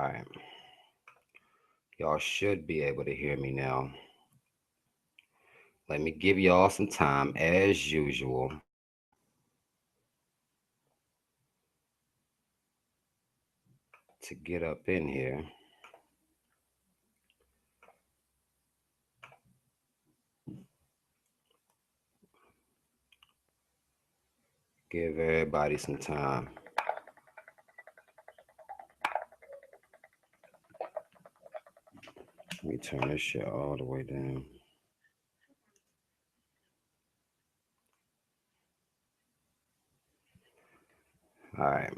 right. Y'all should be able to hear me now. Let me give y'all some time, as usual, to get up in here. Give everybody some time. Let me turn this shit all the way down. All right.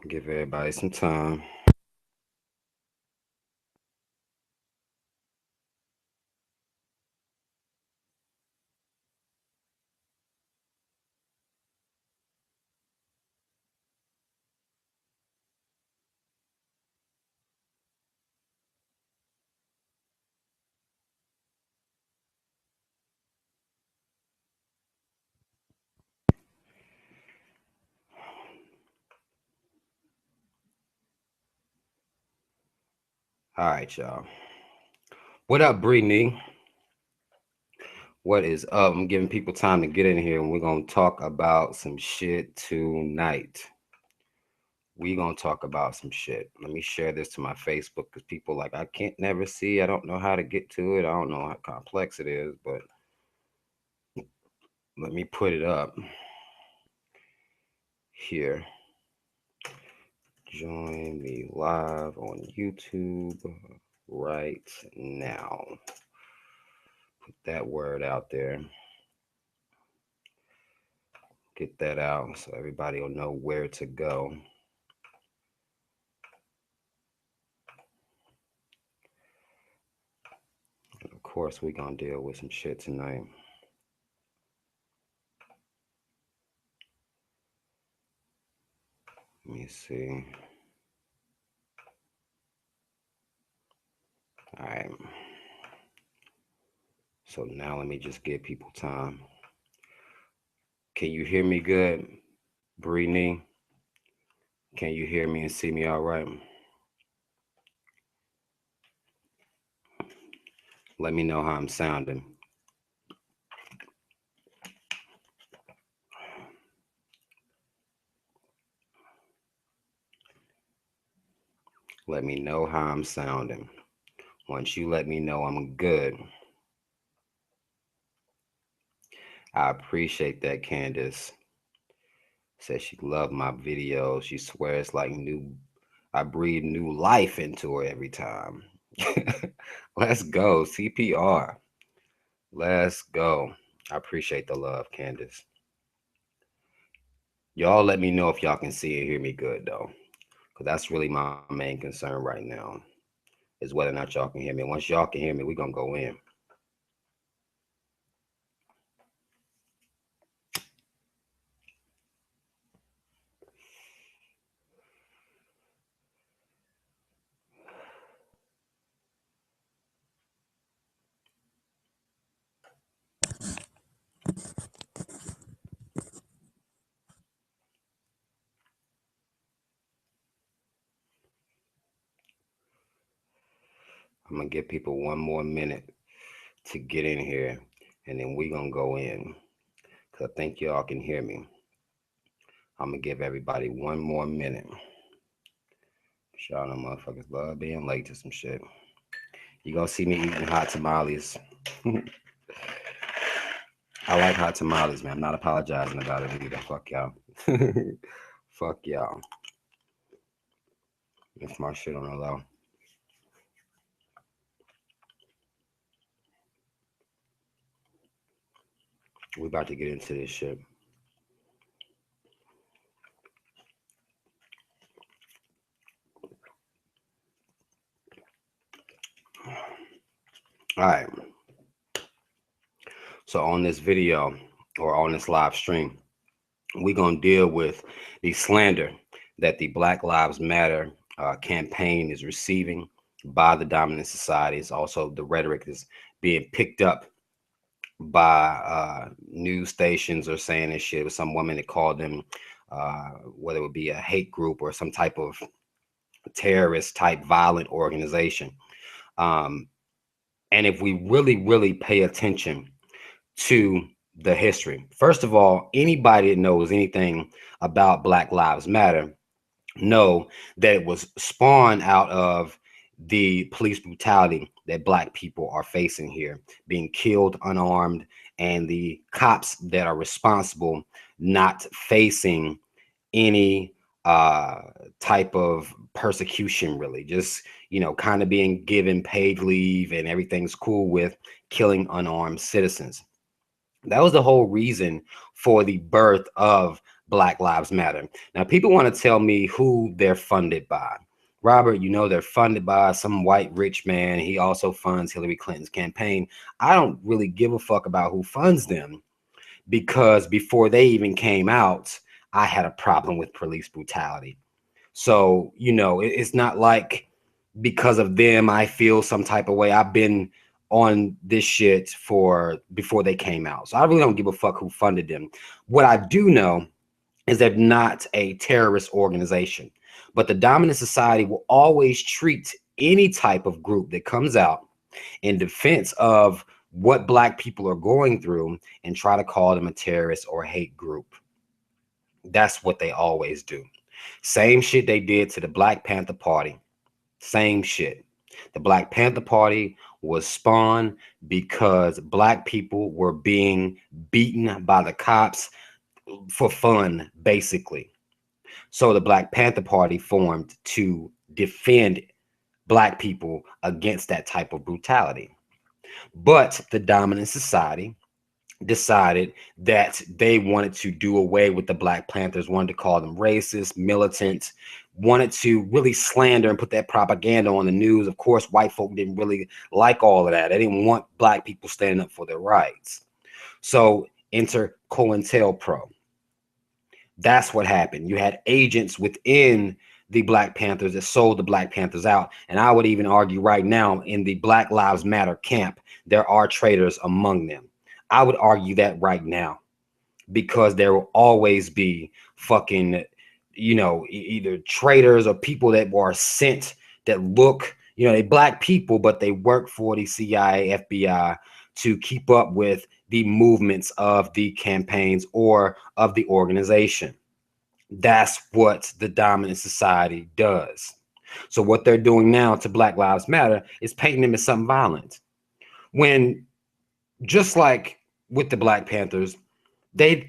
Give everybody some time. All right, y'all. What up, Brittany? What is up? I'm giving people time to get in here, and we're gonna talk about some shit tonight. We gonna talk about some shit. Let me share this to my Facebook because people like I can't never see. I don't know how to get to it. I don't know how complex it is, but let me put it up here. Join me live on YouTube right now. Put that word out there. Get that out so everybody will know where to go. And of course, we're gonna deal with some shit tonight. Let me see. All right. So now let me just give people time. Can you hear me good? Brittany? Can you hear me and see me all right? Let me know how I'm sounding. Let me know how I'm sounding. Once you let me know I'm good. I appreciate that, Candace. Says she loved my videos. She swears like new. I breathe new life into her every time. Let's go. CPR. Let's go. I appreciate the love, Candace. Y'all let me know if y'all can see and hear me good though. Because that's really my main concern right now. Is whether or not y'all can hear me. Once y'all can hear me, we're gonna go in. I'm gonna give people one more minute to get in here, and then we gonna go in. Cause I think y'all can hear me. I'm gonna give everybody one more minute. Y'all know motherfuckers love being late to some shit. You gonna see me eating hot tamales. I like hot tamales, man. I'm not apologizing about it either. Fuck y'all. Fuck y'all. It's my shit on the low. We about to get into this shit. All right. So on this video or on this live stream, we're going to deal with the slander that the Black Lives Matter campaign is receiving by the dominant societies. Also, the rhetoric is being picked up by news stations are saying this shit. With some woman that called them whether it would be a hate group or some type of terrorist type violent organization. Um, and if we really, really pay attention to the history, first of all, anybody that knows anything about Black Lives Matter know that it was spawned out of the police brutality that Black people are facing here, being killed unarmed, and the cops that are responsible not facing any uh type of persecution, really, just kind of being given paid leave and everything's cool with killing unarmed citizens. That was the whole reason for the birth of Black Lives Matter. Now, people want to tell me who they're funded by. Robert, they're funded by some white rich man. He also funds Hillary Clinton's campaign. I don't really give a fuck about who funds them, because before they even came out, I had a problem with police brutality. So, it's not like because of them I feel some type of way. I've been on this shit for before they came out. So I really don't give a fuck who funded them. What I do know is they're not a terrorist organization, but the dominant society will always treat any type of group that comes out in defense of what Black people are going through and try to call them a terrorist or hate group. That's what they always do. Same shit they did to the Black Panther Party. Same shit. The Black Panther Party was spawned because Black people were being beaten by the cops for fun, basically. So the Black Panther Party formed to defend Black people against that type of brutality. But the dominant society decided that they wanted to do away with the Black Panthers, wanted to call them racist, militant, wanted to really slander and put that propaganda on the news. Of course, white folk didn't really like all of that. They didn't want Black people standing up for their rights. So enter COINTELPRO. That's what happened. You had agents within the Black Panthers that sold the Black Panthers out. And I would even argue right now in the Black Lives Matter camp, there are traitors among them. I would argue that right now, because there will always be fucking, either traitors or people that were sent that look, they Black people, but they work for the CIA, FBI to keep up with the movements of the campaigns or of the organization. That's what the dominant society does. So what they're doing now to Black Lives Matter is painting them as something violent. When, just like with the Black Panthers,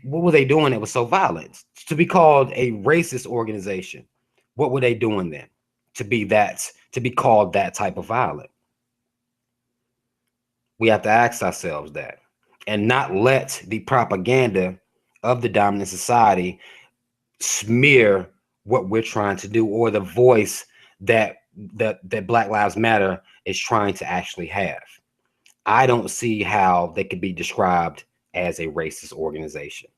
what were they doing that was so violent? To be called a racist organization, what were they doing then to be called that type of violent? We have to ask ourselves that, and not let the propaganda of the dominant society smear what we're trying to do, or the voice that Black Lives Matter is trying to actually have. I don't see how they could be described as a racist organization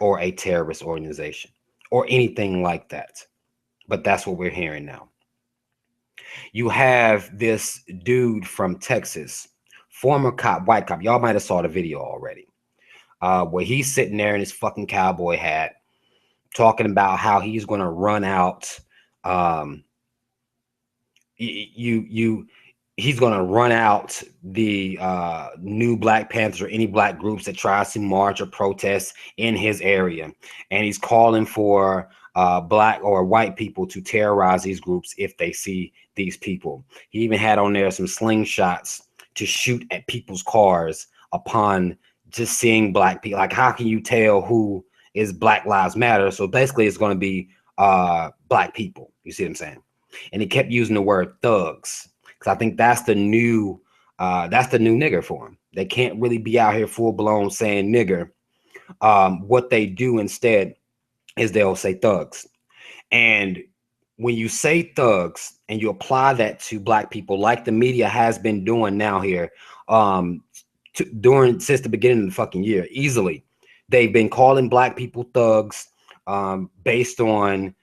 or a terrorist organization or anything like that. But that's what we're hearing now. You have this dude from Texas, former cop, white cop. Y'all might have saw the video already, where he's sitting there in his fucking cowboy hat, talking about how he's going to run out. He's going to run out the new Black Panthers or any Black groups that tries to march or protest in his area, and he's calling for Black or white people to terrorize these groups if they see these people. He even had on there some slingshots to shoot at people's cars upon just seeing Black people. Like, how can you tell who is Black Lives Matter? So basically it's going to be Black people. You see what I'm saying? And he kept using the word thugs, because I think that's the new nigger for him. They can't really be out here full blown saying nigger. What they do instead is they'll say thugs. And when you say thugs and you apply that to Black people, like the media has been doing now here, since the beginning of the fucking year, easily, they've been calling Black people thugs based on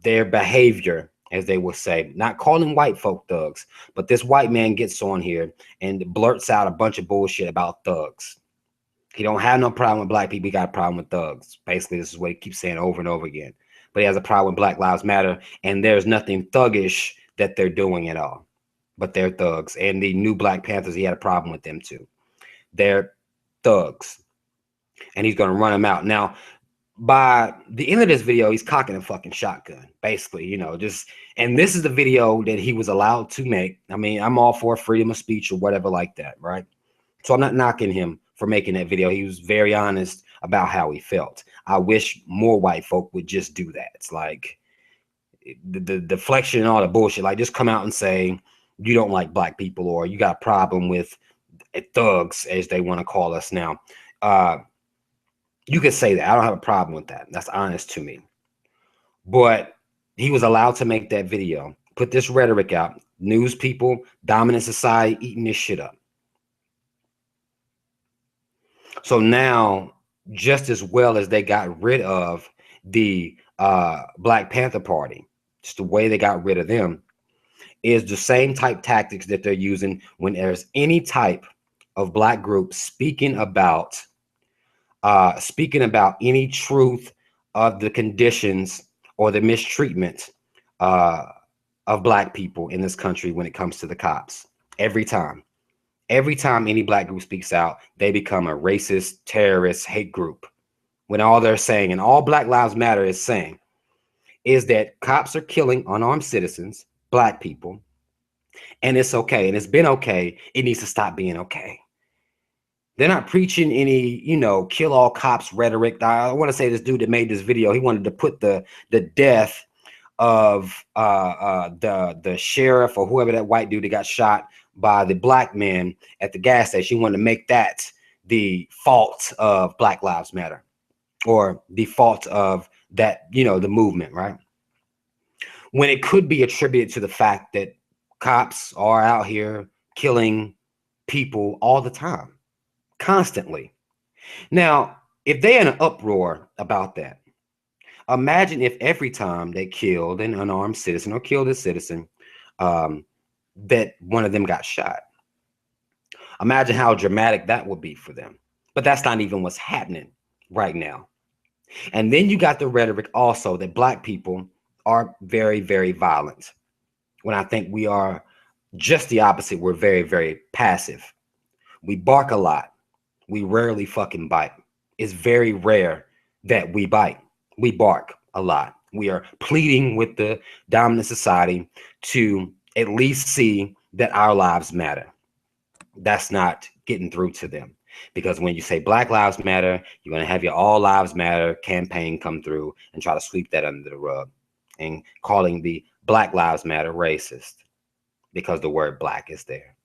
their behavior, as they would say, not calling white folk thugs. But this white man gets on here and blurts out a bunch of bullshit about thugs. He don't have no problem with black people. He got a problem with thugs. Basically, this is what he keeps saying over and over again. But he has a problem with Black Lives Matter, and there's nothing thuggish that they're doing at all. But they're thugs. And the new Black Panthers, he had a problem with them too. They're thugs. And he's going to run them out. Now, by the end of this video, he's cocking a fucking shotgun, basically, you know, just, and this is the video that he was allowed to make. I mean, I'm all for freedom of speech or whatever like that, right? So I'm not knocking him for making that video. He was very honest about how he felt. I wish more white folk would just do that. It's like the deflection and all the bullshit, like just come out and say you don't like black people or you got a problem with thugs, as they want to call us now. You could say that. I don't have a problem with that. That's honest to me. But he was allowed to make that video, put this rhetoric out. News people, dominant society, eating this shit up. So now, just as well as they got rid of the Black Panther Party, just the way they got rid of them, is the same type tactics that they're using when there's any type of black group speaking about any truth of the conditions or the mistreatment of black people in this country when it comes to the cops. Every time any black group speaks out, they become a racist, terrorist, hate group. When all they're saying, and all Black Lives Matter is saying, is that cops are killing unarmed citizens, black people, and it's okay. And it's been okay. It needs to stop being okay. They're not preaching any, you know, kill all cops rhetoric. I want to say this dude that made this video, he wanted to put the death of the sheriff or whoever, that white dude that got shot by the black man at the gas station. He wanted to make that the fault of Black Lives Matter, or the fault of that, you know, the movement, right? When it could be attributed to the fact that cops are out here killing people all the time, constantly. Now, if they're in an uproar about that, imagine if every time they killed an unarmed citizen or killed a citizen, that one of them got shot. Imagine how dramatic that would be for them. But that's not even what's happening right now. And then you got the rhetoric also that black people are very, very violent, when I think we are just the opposite. We're very, very passive. We bark a lot. We rarely fucking bite. It's very rare that we bite. We bark a lot. We are pleading with the dominant society to at least see that our lives matter. That's not getting through to them, because when you say Black Lives Matter, you're going to have your All Lives Matter campaign come through and try to sweep that under the rug and calling the Black Lives Matter racist because the word black is there.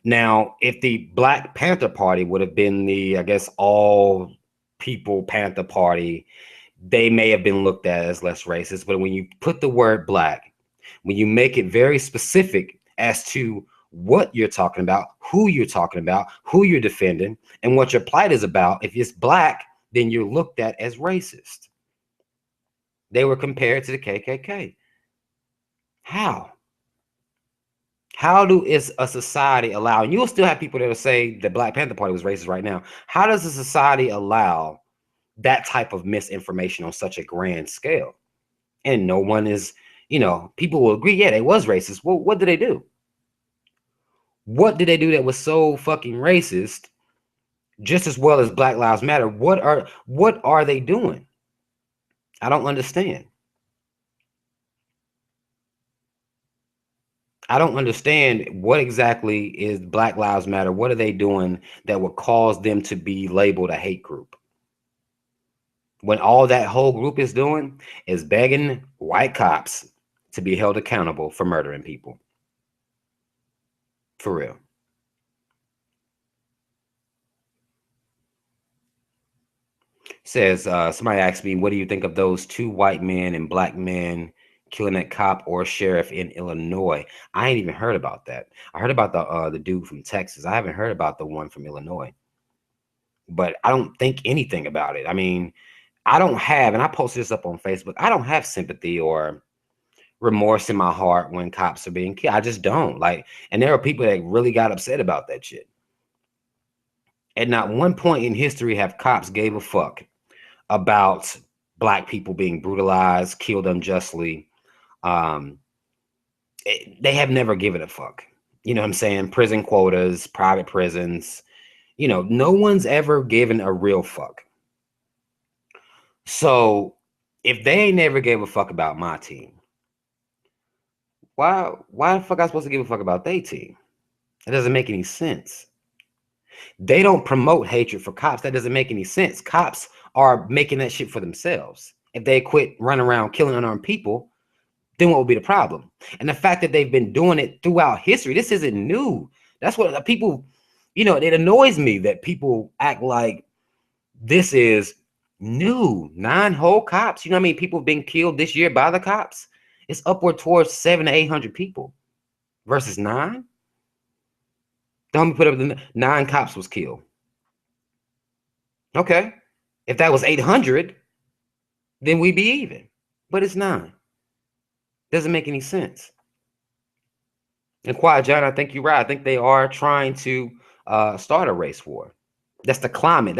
Now, if the Black Panther Party would have been the, I guess, all people Panther Party, they may have been looked at as less racist. But when you put the word black, when you make it very specific as to what you're talking about, who you're talking about, who you're defending, and what your plight is about, if it's black, then you're looked at as racist. They were compared to the KKK. How? How is a society allow, and you'll still have people that will say the Black Panther Party was racist right now. How does a society allow that type of misinformation on such a grand scale? And no one is, you know, people will agree, yeah, they was racist. Well, what did they do? What did they do that was so fucking racist? Just as well as Black Lives Matter, what are they doing? I don't understand. I don't understand what exactly is Black Lives Matter. What are they doing that would cause them to be labeled a hate group, when all that whole group is doing is begging white cops to be held accountable for murdering people? For real. Says, somebody asked me, what do you think of those two white men and black men killing that cop or sheriff in Illinois? I ain't even heard about that. I heard about the dude from Texas. I haven't heard about the one from Illinois. But I don't think anything about it. I mean, I don't have, and I posted this up on Facebook, I don't have sympathy or remorse in my heart when cops are being killed. I just don't. Like, and there are people that really got upset about that shit. At not one point in history have cops gave a fuck about black people being brutalized, killed unjustly. Um, they have never given a fuck. You know what I'm saying? Prison quotas, private prisons. You know, no one's ever given a real fuck. So if they ain't never gave a fuck about my team, why the fuck I supposed to give a fuck about their team? It doesn't make any sense. They don't promote hatred for cops. That doesn't make any sense. Cops are making that shit for themselves. If they quit running around killing unarmed people, then what would be the problem? And the fact that they've been doing it throughout history, this isn't new. That's what people, you know, it annoys me that people act like this is new. 9 whole cops. You know what I mean? People have been killed this year by the cops. It's upward towards 700 to 800 people versus 9. Don't me put up the 9 cops was killed. Okay. If that was 800, then we'd be even. But it's 9. Doesn't make any sense. And Quiet John, I think you're right. I think they are trying to start a race war. That's the climate.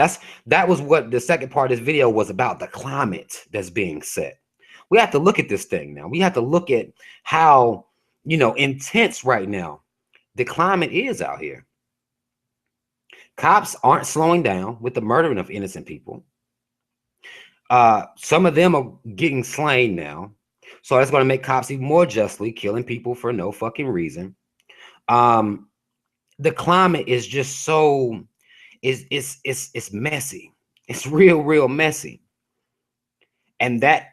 That was what the second part of this video was about, the climate that's being set. We have to look at this thing now. We have to look at how, you know, intense right now the climate is out here. Cops aren't slowing down with the murdering of innocent people. Some of them are getting slain now. So that's going to make cops even more justly killing people for no fucking reason. The climate is just so it's messy. It's real messy. And that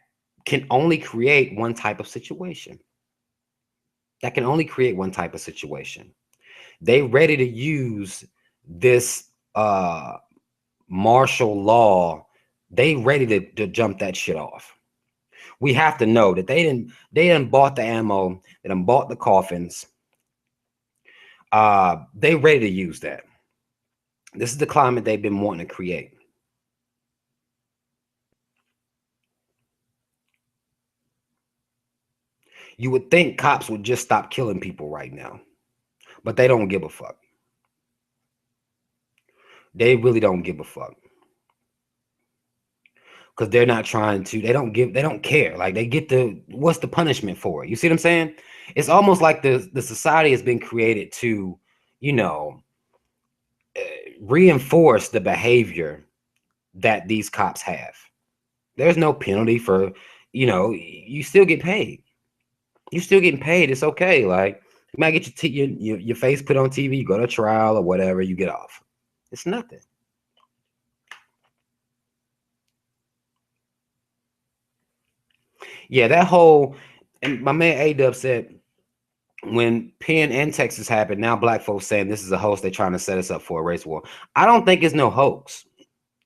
can only create one type of situation. That can only create one type of situation. They ready to use this martial law. They ready to jump that shit off. We have to know that they didn't bought the ammo, they done bought the coffins. They ready to use that. This is the climate they've been wanting to create. You would think cops would just stop killing people right now, but they don't give a fuck. They really don't give a fuck. Because they're not trying to, they don't care. Like, they get what's the punishment for it? You see what I'm saying? It's almost like the society has been created to, you know, reinforce the behavior that these cops have. There's no penalty for, you know, you still get paid. You're still getting paid. It's okay. Like, you might get your face put on TV, you go to trial or whatever, you get off. It's nothing. Yeah, that whole, and my man A-Dub said, when Penn and Texas happened, now black folks saying this is a hoax, they're trying to set us up for a race war. I don't think it's no hoax.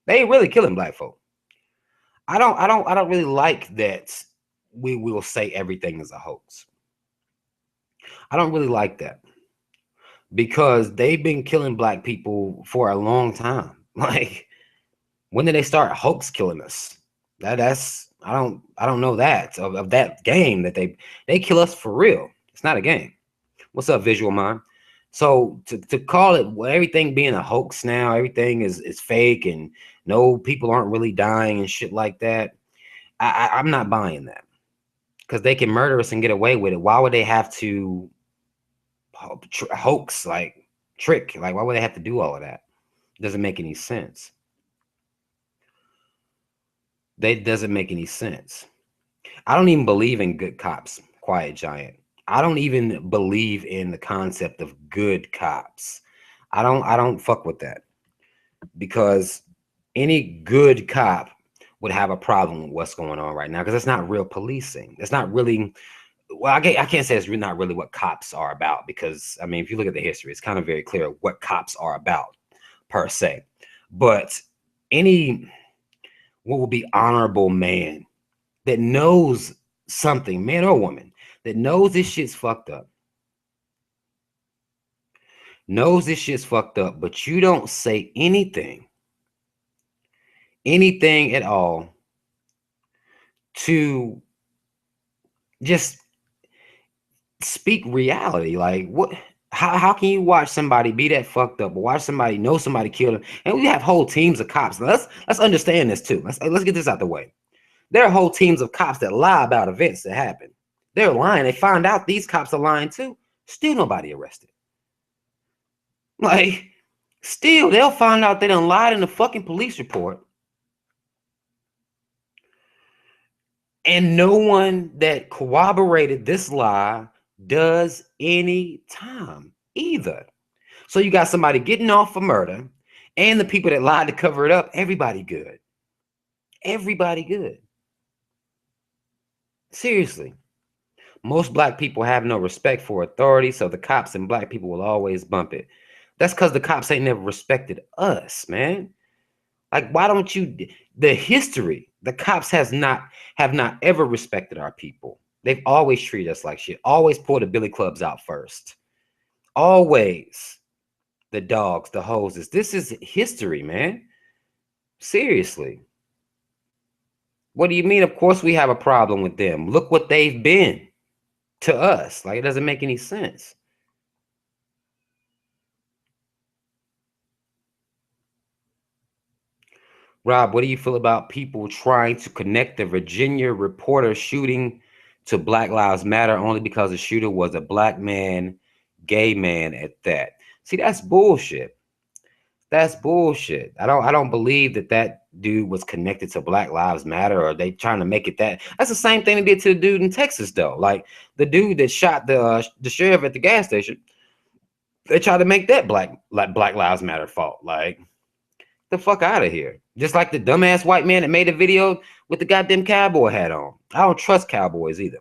They ain't really killing black folk. I don't really like that we will say everything is a hoax. I don't really like that because they've been killing black people for a long time. Like, when did they start hoax killing us? That's I don't know that of that game that they kill us for real. It's not a game. What's up, Visual Mind? So to call it everything being a hoax now, everything is fake and no people aren't really dying and shit like that. I'm not buying that because they can murder us and get away with it. Why would they have to hoax, like trick? Like, why would they have to do all of that? It doesn't make any sense. That doesn't make any sense. I don't even believe in good cops, Quiet Giant. I don't even believe in the concept of good cops. I don't fuck with that because any good cop would have a problem with what's going on right now because it's not real policing. It's not really, well, I can't say it's not really what cops are about because, I mean, if you look at the history, it's kind of very clear what cops are about per se. But what would be honorable man that knows something, man or woman, that knows this shit's fucked up, but you don't say anything at all to just speak reality. Like, what? How can you watch somebody be that fucked up, or watch somebody know somebody killed him? And we have whole teams of cops. Now let's understand this too. Let's get this out the way. There are whole teams of cops that lie about events that happen. They're lying. They find out these cops are lying too. Still nobody arrested. Like, still they'll find out they done lied in the fucking police report. And no one that corroborated this lie does any time either. So you got somebody getting off for murder, and the people that lied to cover it up, everybody good. Everybody good. Seriously. Most black people have no respect for authority, so the cops and black people will always bump it. That's because the cops ain't never respected us, man. Like, why don't you? The history, the cops have not ever respected our people. They've always treated us like shit. Always pull the billy clubs out first. Always the dogs, the hoses. This is history, man. Seriously. What do you mean? Of course we have a problem with them. Look what they've been to us. Like, it doesn't make any sense. Rob, what do you feel about people trying to connect the Virginia reporter shooting to Black Lives Matter only because the shooter was a black man, gay man at that? See, that's bullshit. That's bullshit. I don't believe that dude was connected to Black Lives Matter, or they trying to make it that. That's the same thing they did to the dude in Texas, though. Like the dude that shot the sheriff at the gas station. They tried to make that Black Lives Matter fault. Like, the fuck out of here. Just like the dumbass white man that made a video with the goddamn cowboy hat on. I don't trust cowboys either.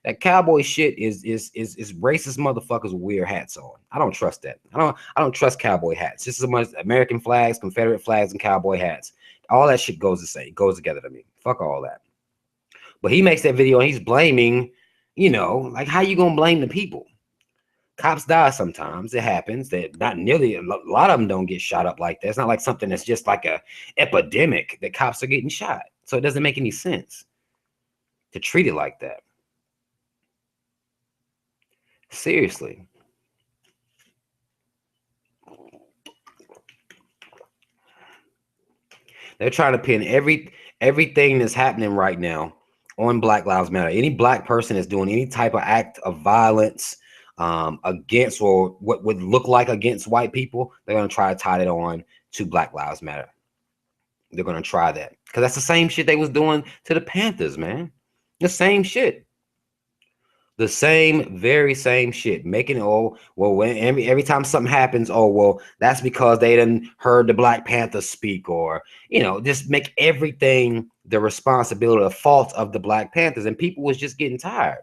That cowboy shit is racist motherfuckers with weird hats on. I don't trust that. I don't trust cowboy hats. Just as much American flags, Confederate flags, and cowboy hats. All that shit goes the same. Goes together to me. Fuck all that. But he makes that video and he's blaming, like, how you gonna blame the people? Cops die sometimes. It happens. That not nearly a lot of them don't get shot up like that. It's not like something that's just like a epidemic that cops are getting shot. So it doesn't make any sense to treat it like that. Seriously. They're trying to pin everything that's happening right now on Black Lives Matter. Any black person is doing any type of act of violence against, or what would look like against white people, they're going to try to tie it on to Black Lives Matter. They're going to try that because that's the same shit they was doing to the Panthers, man. The same shit. The very same shit. Making it, oh, well, when every time something happens, oh, well, that's because they didn't heard the Black Panthers speak, or, just make everything the responsibility, the fault of the Black Panthers. And people was just getting tired.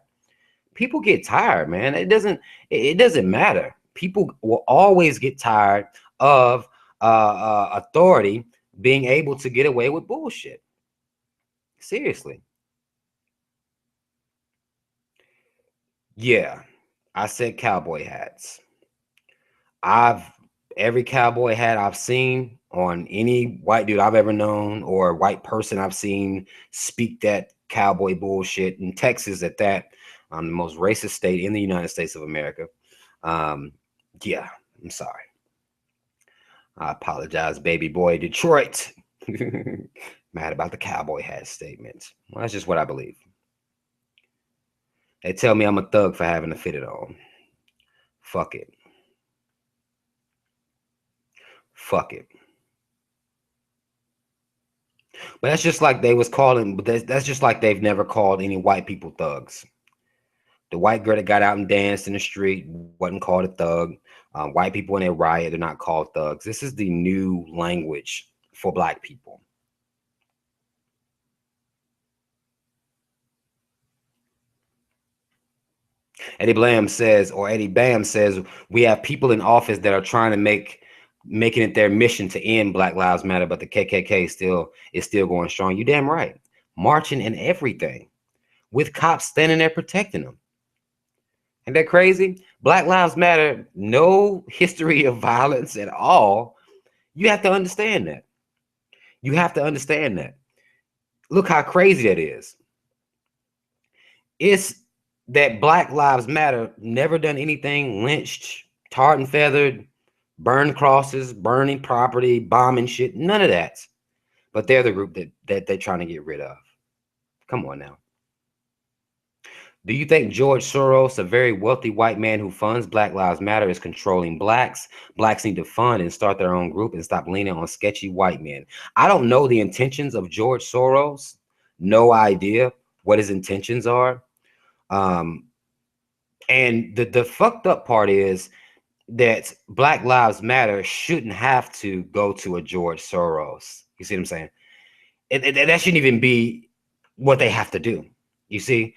People get tired, man. It doesn't matter. People will always get tired of authority being able to get away with bullshit. Seriously. Yeah, I said cowboy hats. Every cowboy hat I've seen on any white dude I've ever known, or white person I've seen speak that cowboy bullshit in Texas at that, the most racist state in the United States of America. Yeah, I'm sorry. I apologize, baby boy, Detroit. Mad about the cowboy hat statement. Well, that's just what I believe. They tell me I'm a thug for having to fit it on. Fuck it. Fuck it. But that's just like they was calling, but that's just like they've never called any white people thugs. The white girl that got out and danced in the street wasn't called a thug. White people in a riot, they're not called thugs. This is the new language for black people. Eddie Blam says, we have people in office that are trying to making it their mission to end Black Lives Matter, but the KKK is still going strong. You damn right. Marching and everything with cops standing there protecting them. Ain't that crazy? Black Lives Matter, no history of violence at all. You have to understand that. You have to understand that. Look how crazy that is. It's that Black Lives Matter never done anything, lynched tarred and feathered, burned crosses, burning property, bombing shit. None of that. But they're the group that they're trying to get rid of. Come on now. Do you think George Soros, a very wealthy white man who funds Black Lives Matter, is controlling blacks? Blacks need to fund and start their own group and stop leaning on sketchy white men. I don't know the intentions of George Soros. No idea what his intentions are. Um, and the fucked up part is that Black Lives Matter shouldn't have to go to a George Soros. You see what I'm saying? That shouldn't even be what they have to do. You see?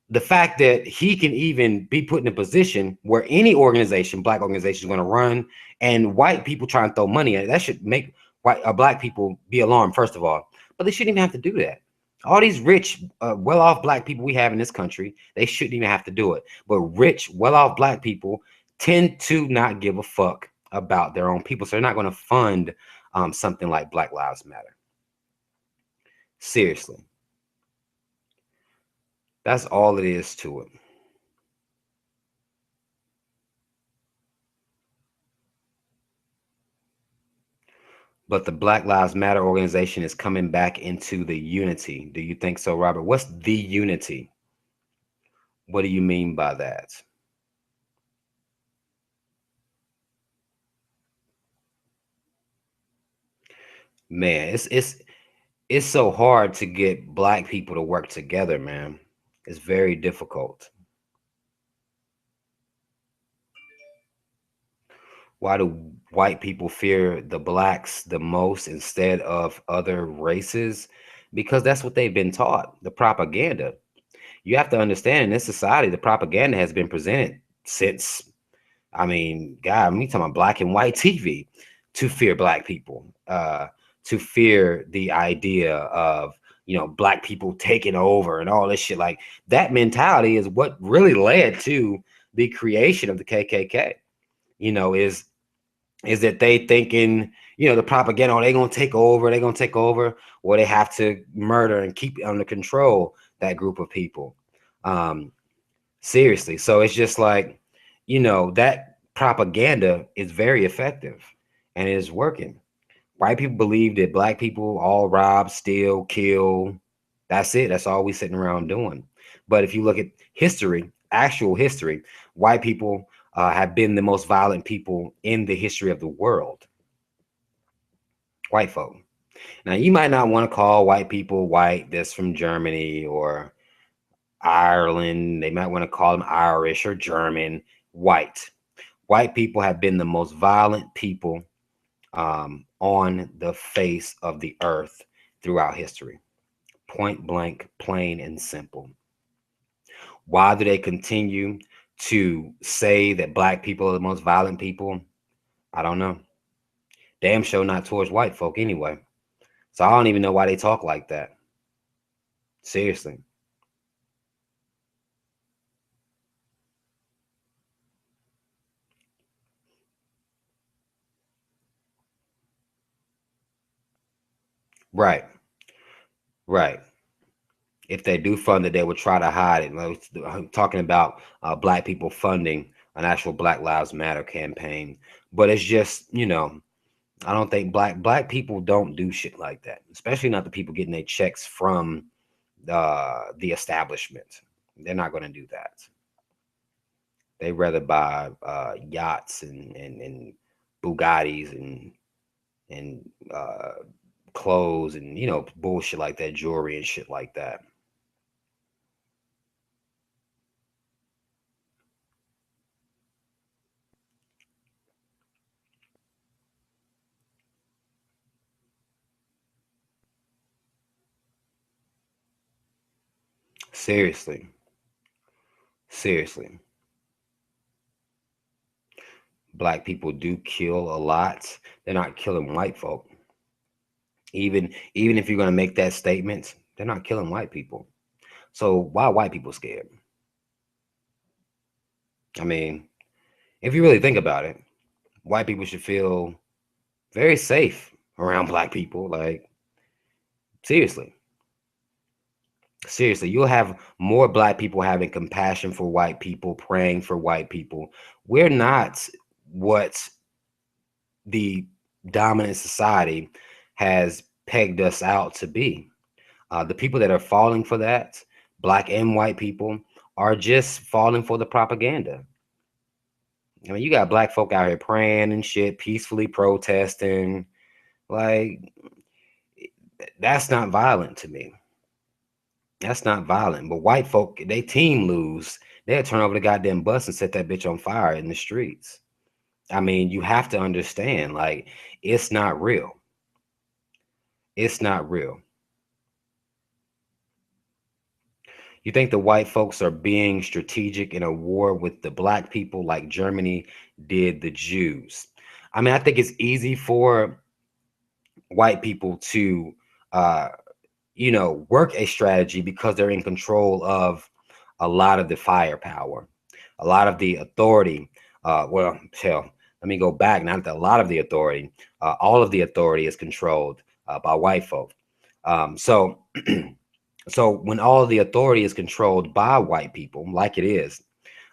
The fact that he can even be put in a position where any organization, black organization, is going to run, and white people try and throw money at it, that should make black people be alarmed, first of all. But they shouldn't even have to do that. All these rich, well-off black people we have in this country, they shouldn't even have to do it. But rich, well-off black people tend to not give a fuck about their own people, so they're not going to fund something like Black Lives Matter. Seriously. That's all it is to it. But the Black Lives Matter organization is coming back into the unity. Do you think so, Robert? What's the unity? What do you mean by that? Man, it's so hard to get black people to work together, man. It's very difficult. Why do white people fear the blacks the most instead of other races? Because that's what they've been taught, the propaganda. You have to understand, in this society, the propaganda has been presented since, I mean, God, me talking about black and white TV, to fear black people, to fear the idea of, black people taking over and all this shit. Like, that mentality is what really led to the creation of the KKK. Is that they thinking, the propaganda, oh, they're gonna take over, or they have to murder and keep under control that group of people. Um, Seriously. So it's just like, that propaganda is very effective and it is working. White people believe that black people all rob, steal, kill. That's it. That's all we sitting around doing. But if you look at history, actual history, white people have been the most violent people in the history of the world. White folk. Now, you might not want to call white people white that's from Germany or Ireland. They might want to call them Irish or German. White. White people have been the most violent people on the face of the earth throughout history. Point blank, plain and simple. Why do they continue to say that black people are the most violent people? I don't know. Damn sure not towards white folk anyway. So I don't even know why they talk like that. Seriously. Right. Right. If they do fund it, they would try to hide it. I'm talking about black people funding an actual Black Lives Matter campaign. But it's just, I don't think black people don't do shit like that, especially not the people getting their checks from the establishment. They're not going to do that. They rather buy yachts and Bugattis and clothes and bullshit like that, jewelry and shit like that. Seriously, seriously. Black people do kill a lot. They're not killing white folk. Even if you're gonna make that statement, they're not killing white people. So why are white people scared? I mean, if you really think about it, white people should feel very safe around black people. Like, seriously. Seriously, you'll have more black people having compassion for white people, praying for white people. We're not. what the dominant society has pegged us out to be. The people that are falling for that, black and white people, are just falling for the propaganda. I mean, you got black folk out here praying and shit, peacefully protesting. Like, that's not violent to me. That's not violent. But white folk, they team lose, they'll turn over the goddamn bus and set that bitch on fire in the streets. I mean, you have to understand, like, it's not real. It's not real. You think the white folks are being strategic in a war with the black people like Germany did the Jews? I mean, I think it's easy for white people to, uh, work a strategy because they're in control of a lot of the firepower, a lot of the authority. Well, hell, let me go back. Not that a lot of the authority, all of the authority is controlled by white folk. So, so when all of the authority is controlled by white people, like it is,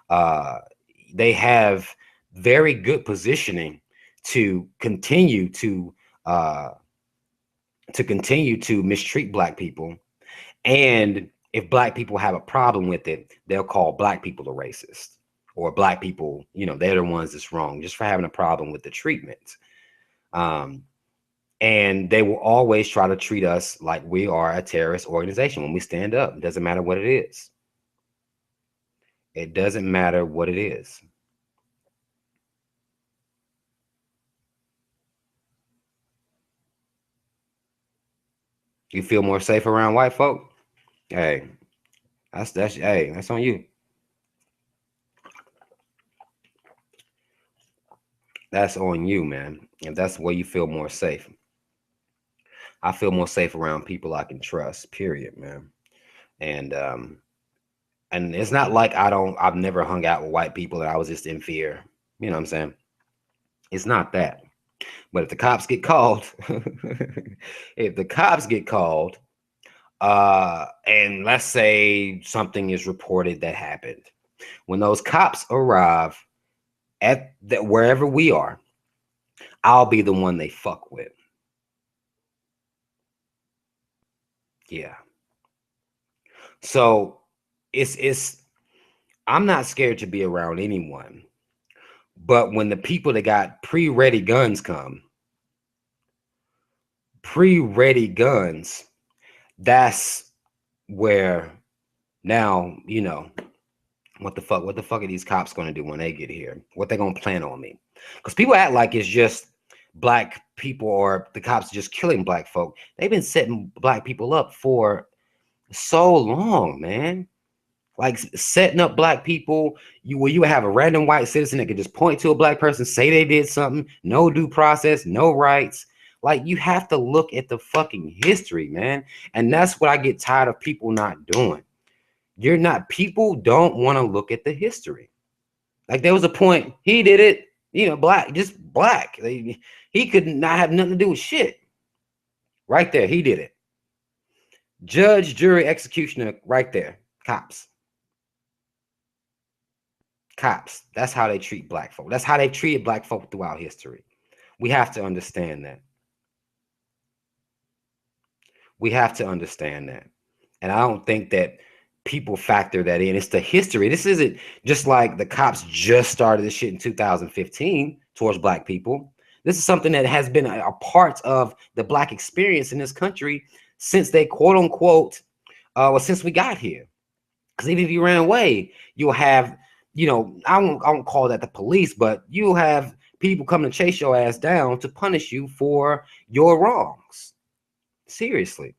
uh, they have very good positioning to continue uh, to mistreat black people. And if black people have a problem with it, they'll call black people a racist, or black people, they're the ones that's wrong just for having a problem with the treatment. And they will always try to treat us like we are a terrorist organization when we stand up. It doesn't matter what it is. It doesn't matter what it is. You feel more safe around white folk? Hey, that's on you. That's on you, man. And that's where you feel more safe. I feel more safe around people I can trust, period, man. And and it's not like I've never hung out with white people and I was just in fear. You know what I'm saying? It's not that. But if the cops get called, if the cops get called, and let's say something is reported that happened, when those cops arrive at wherever we are, I'll be the one they fuck with. Yeah. So it's I'm not scared to be around anyone. But when the people that got pre-ready guns come, pre-ready guns, that's where now, what the fuck are these cops going to do when they get here? What they going to plan on me? Because people act like it's just black people or the cops just killing black folk. They've been setting black people up for so long, man. Like setting up black people, you have a random white citizen that could just point to a black person, say they did something, no due process, no rights. Like, you have to look at the fucking history, man. And that's what I get tired of people not doing. People don't want to look at the history. Like, there was a point he did it, black, just black. He could not have nothing to do with shit. Right there, he did it. Judge, jury, executioner, right there. Cops. Cops. That's how they treat black folk. That's how they've treated black folk throughout history. We have to understand that. We have to understand that. And I don't think that people factor that in. It's the history. This isn't just like the cops just started this shit in 2015 towards black people. This is something that has been a part of the black experience in this country since they quote unquote, since we got here. Because even if you ran away, you'll have, I won't call that the police, but you'll have people coming to chase your ass down to punish you for your wrongs. Seriously.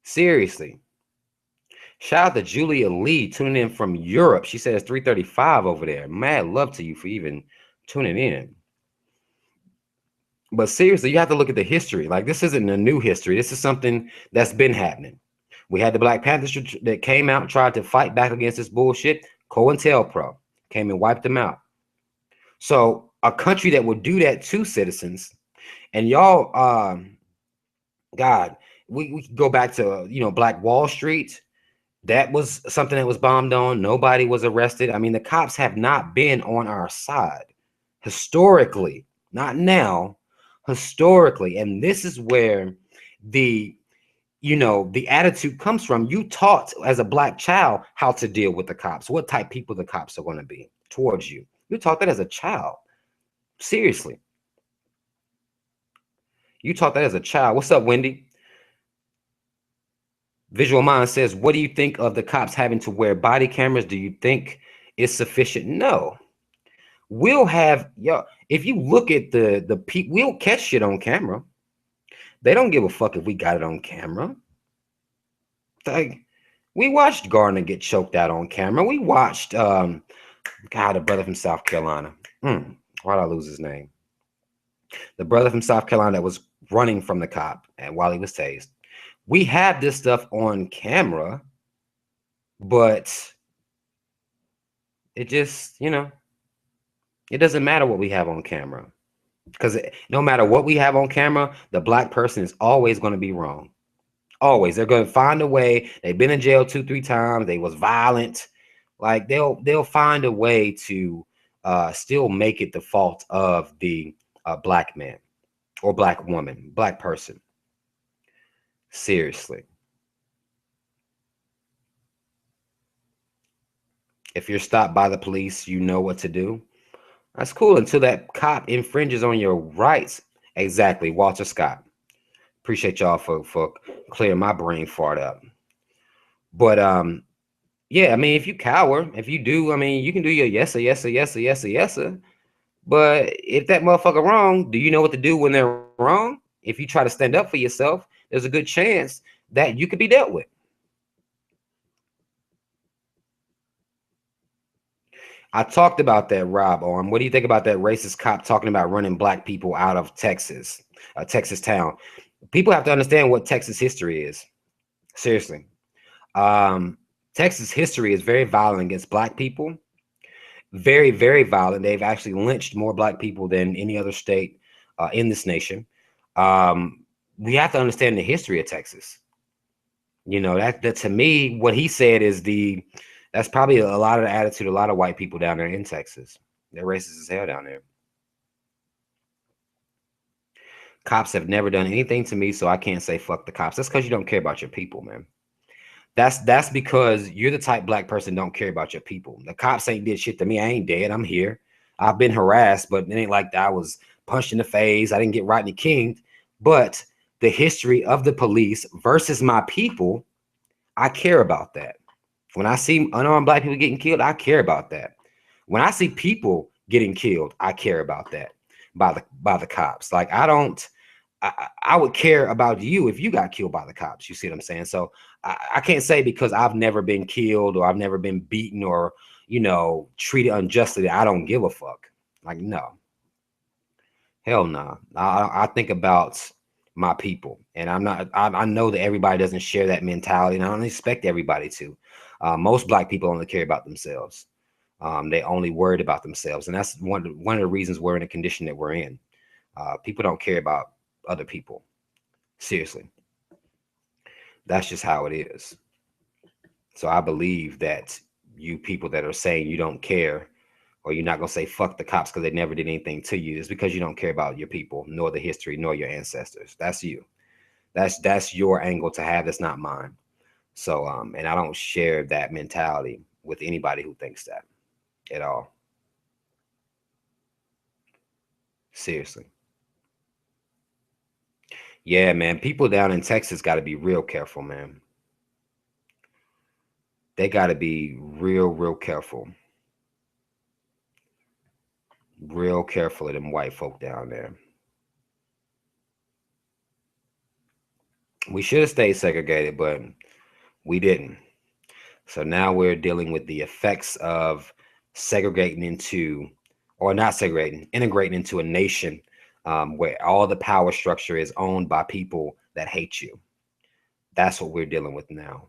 Seriously. Shout out to Julia Lee tuning in from Europe. She says 3:35 over there. Mad love to you for even tuning in. But seriously, you have to look at the history. Like, this isn't a new history. This is something that's been happening. We had the Black Panthers that came out and tried to fight back against this bullshit. COINTELPRO came and wiped them out. So a country that would do that to citizens, and y'all, God, we could go back to, Black Wall Street. That was something that was bombed on. Nobody was arrested. I mean, the cops have not been on our side historically, not now, historically. And this is where the the attitude comes from. You taught as a black child how to deal with the cops, what type people the cops are going to be towards you. You taught that as a child. Seriously. You taught that as a child. What's up, Wendy? Visual Mind says, what do you think of the cops having to wear body cameras? Do you think it's sufficient? No. We'll have if you look at the people, we'll catch shit on camera. They don't give a fuck if we got it on camera. Like, we watched Gardner get choked out on camera. We watched God, a brother from South Carolina. Why'd I lose his name? The brother from South Carolina that was running from the cop and while he was tased. We have this stuff on camera, but it just, it doesn't matter what we have on camera. Because no matter what we have on camera, the black person is always going to be wrong. Always. They're going to find a way. They've been in jail 2-3 times. They was violent. Like, they'll find a way to still make it the fault of the black man or black woman, black person. Seriously. If you're stopped by the police, you know what to do. That's cool until that cop infringes on your rights. Exactly. Walter Scott. Appreciate y'all for clearing my brain fart up. But yeah, I mean, if you cower, if you do, I mean, you can do your yes sir, yes sir, yes sir, yes sir, yes sir. But if that motherfucker wrong, do you know what to do when they're wrong? If you try to stand up for yourself, there's a good chance that you could be dealt with. I talked about that, Rob. What do you think about that racist cop talking about running black people out of Texas, a Texas town? People have to understand what Texas history is. Seriously. Texas history is very violent against black people. Very, very violent. They've actually lynched more black people than any other state in this nation. We have to understand the history of Texas. That to me, what he said is that's probably a lot of the attitude, a lot of white people down there in Texas. They're racist as hell down there. Cops have never done anything to me, so I can't say fuck the cops. That's because you don't care about your people, man. That's because you're the type black person don't care about your people. The cops ain't did shit to me. I ain't dead. I'm here. I've been harassed, but it ain't like I was punched in the face. I didn't get Rodney King. But the history of the police versus my people, I care about that. When I see unarmed black people getting killed, I care about that. When I see people getting killed, I care about that by the cops. Like, I would care about you if you got killed by the cops. You see what I'm saying? So I can't say because I've never been killed or I've never been beaten or, treated unjustly that I don't give a fuck. Like, no. Hell no. I think about my people, and I know that everybody doesn't share that mentality, and I don't expect everybody to. Most black people only care about themselves. They only worried about themselves, and that's one of the reasons we're in the condition that we're in. People don't care about other people. Seriously. That's just how it is. So I believe that you people that are saying you don't care or you're not going to say fuck the cops because they never did anything to you is because you don't care about your people, nor the history, nor your ancestors. That's you. That's your angle to have. That's not mine. So and I don't share that mentality with anybody who thinks that at all. Seriously. Yeah, man. People down in Texas got to be real careful, man. They got to be real, real careful. Real careful of them white folk down there. We should have stayed segregated, but we didn't. So now we're dealing with the effects of segregating into, or not segregating, integrating into a nation where all the power structure is owned by people that hate you. That's what we're dealing with now.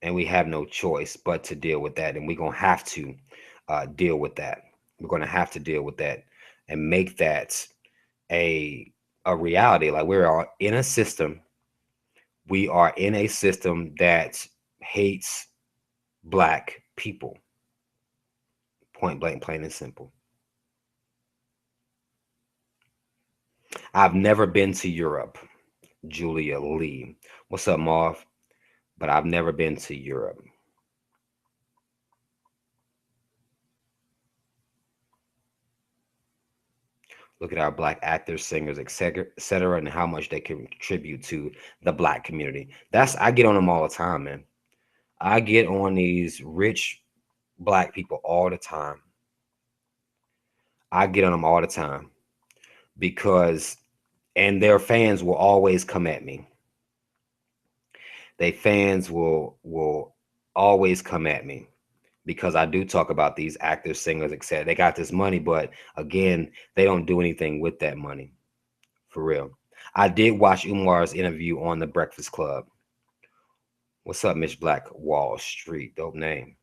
And we have no choice but to deal with that. And we're going to have to deal with that. We're going to have to deal with that and make that a reality. Like, we're all in a system We are in a system that hates black people. Point blank, plain and simple. I've never been to Europe. Julia Lee. What's up, Marv? But I've never been to Europe. Look at our black actors, singers, etc., and how much they contribute to the black community. I get on them all the time, man. I get on these rich black people all the time. I get on them all the time because, and their fans will always come at me. Their fans will always come at me because I do talk about these actors, singers, etc. They got this money, but again, they don't do anything with that money. For real. I did watch Umar's interview on The Breakfast Club. What's up, Mitch Black? Wall Street. Dope name.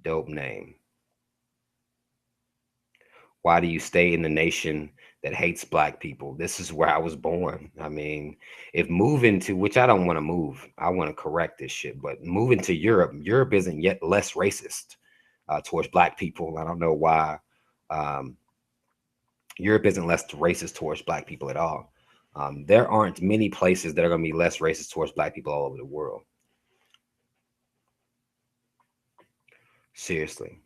Dope name. Why do you stay in the nation that hates black people? This is where I was born. I mean, if moving to, which I don't want to move, I want to correct this shit, but moving to Europe isn't yet less racist towards black people. I don't know why Europe isn't less racist towards black people at all. There aren't many places that are going to be less racist towards black people all over the world. Seriously.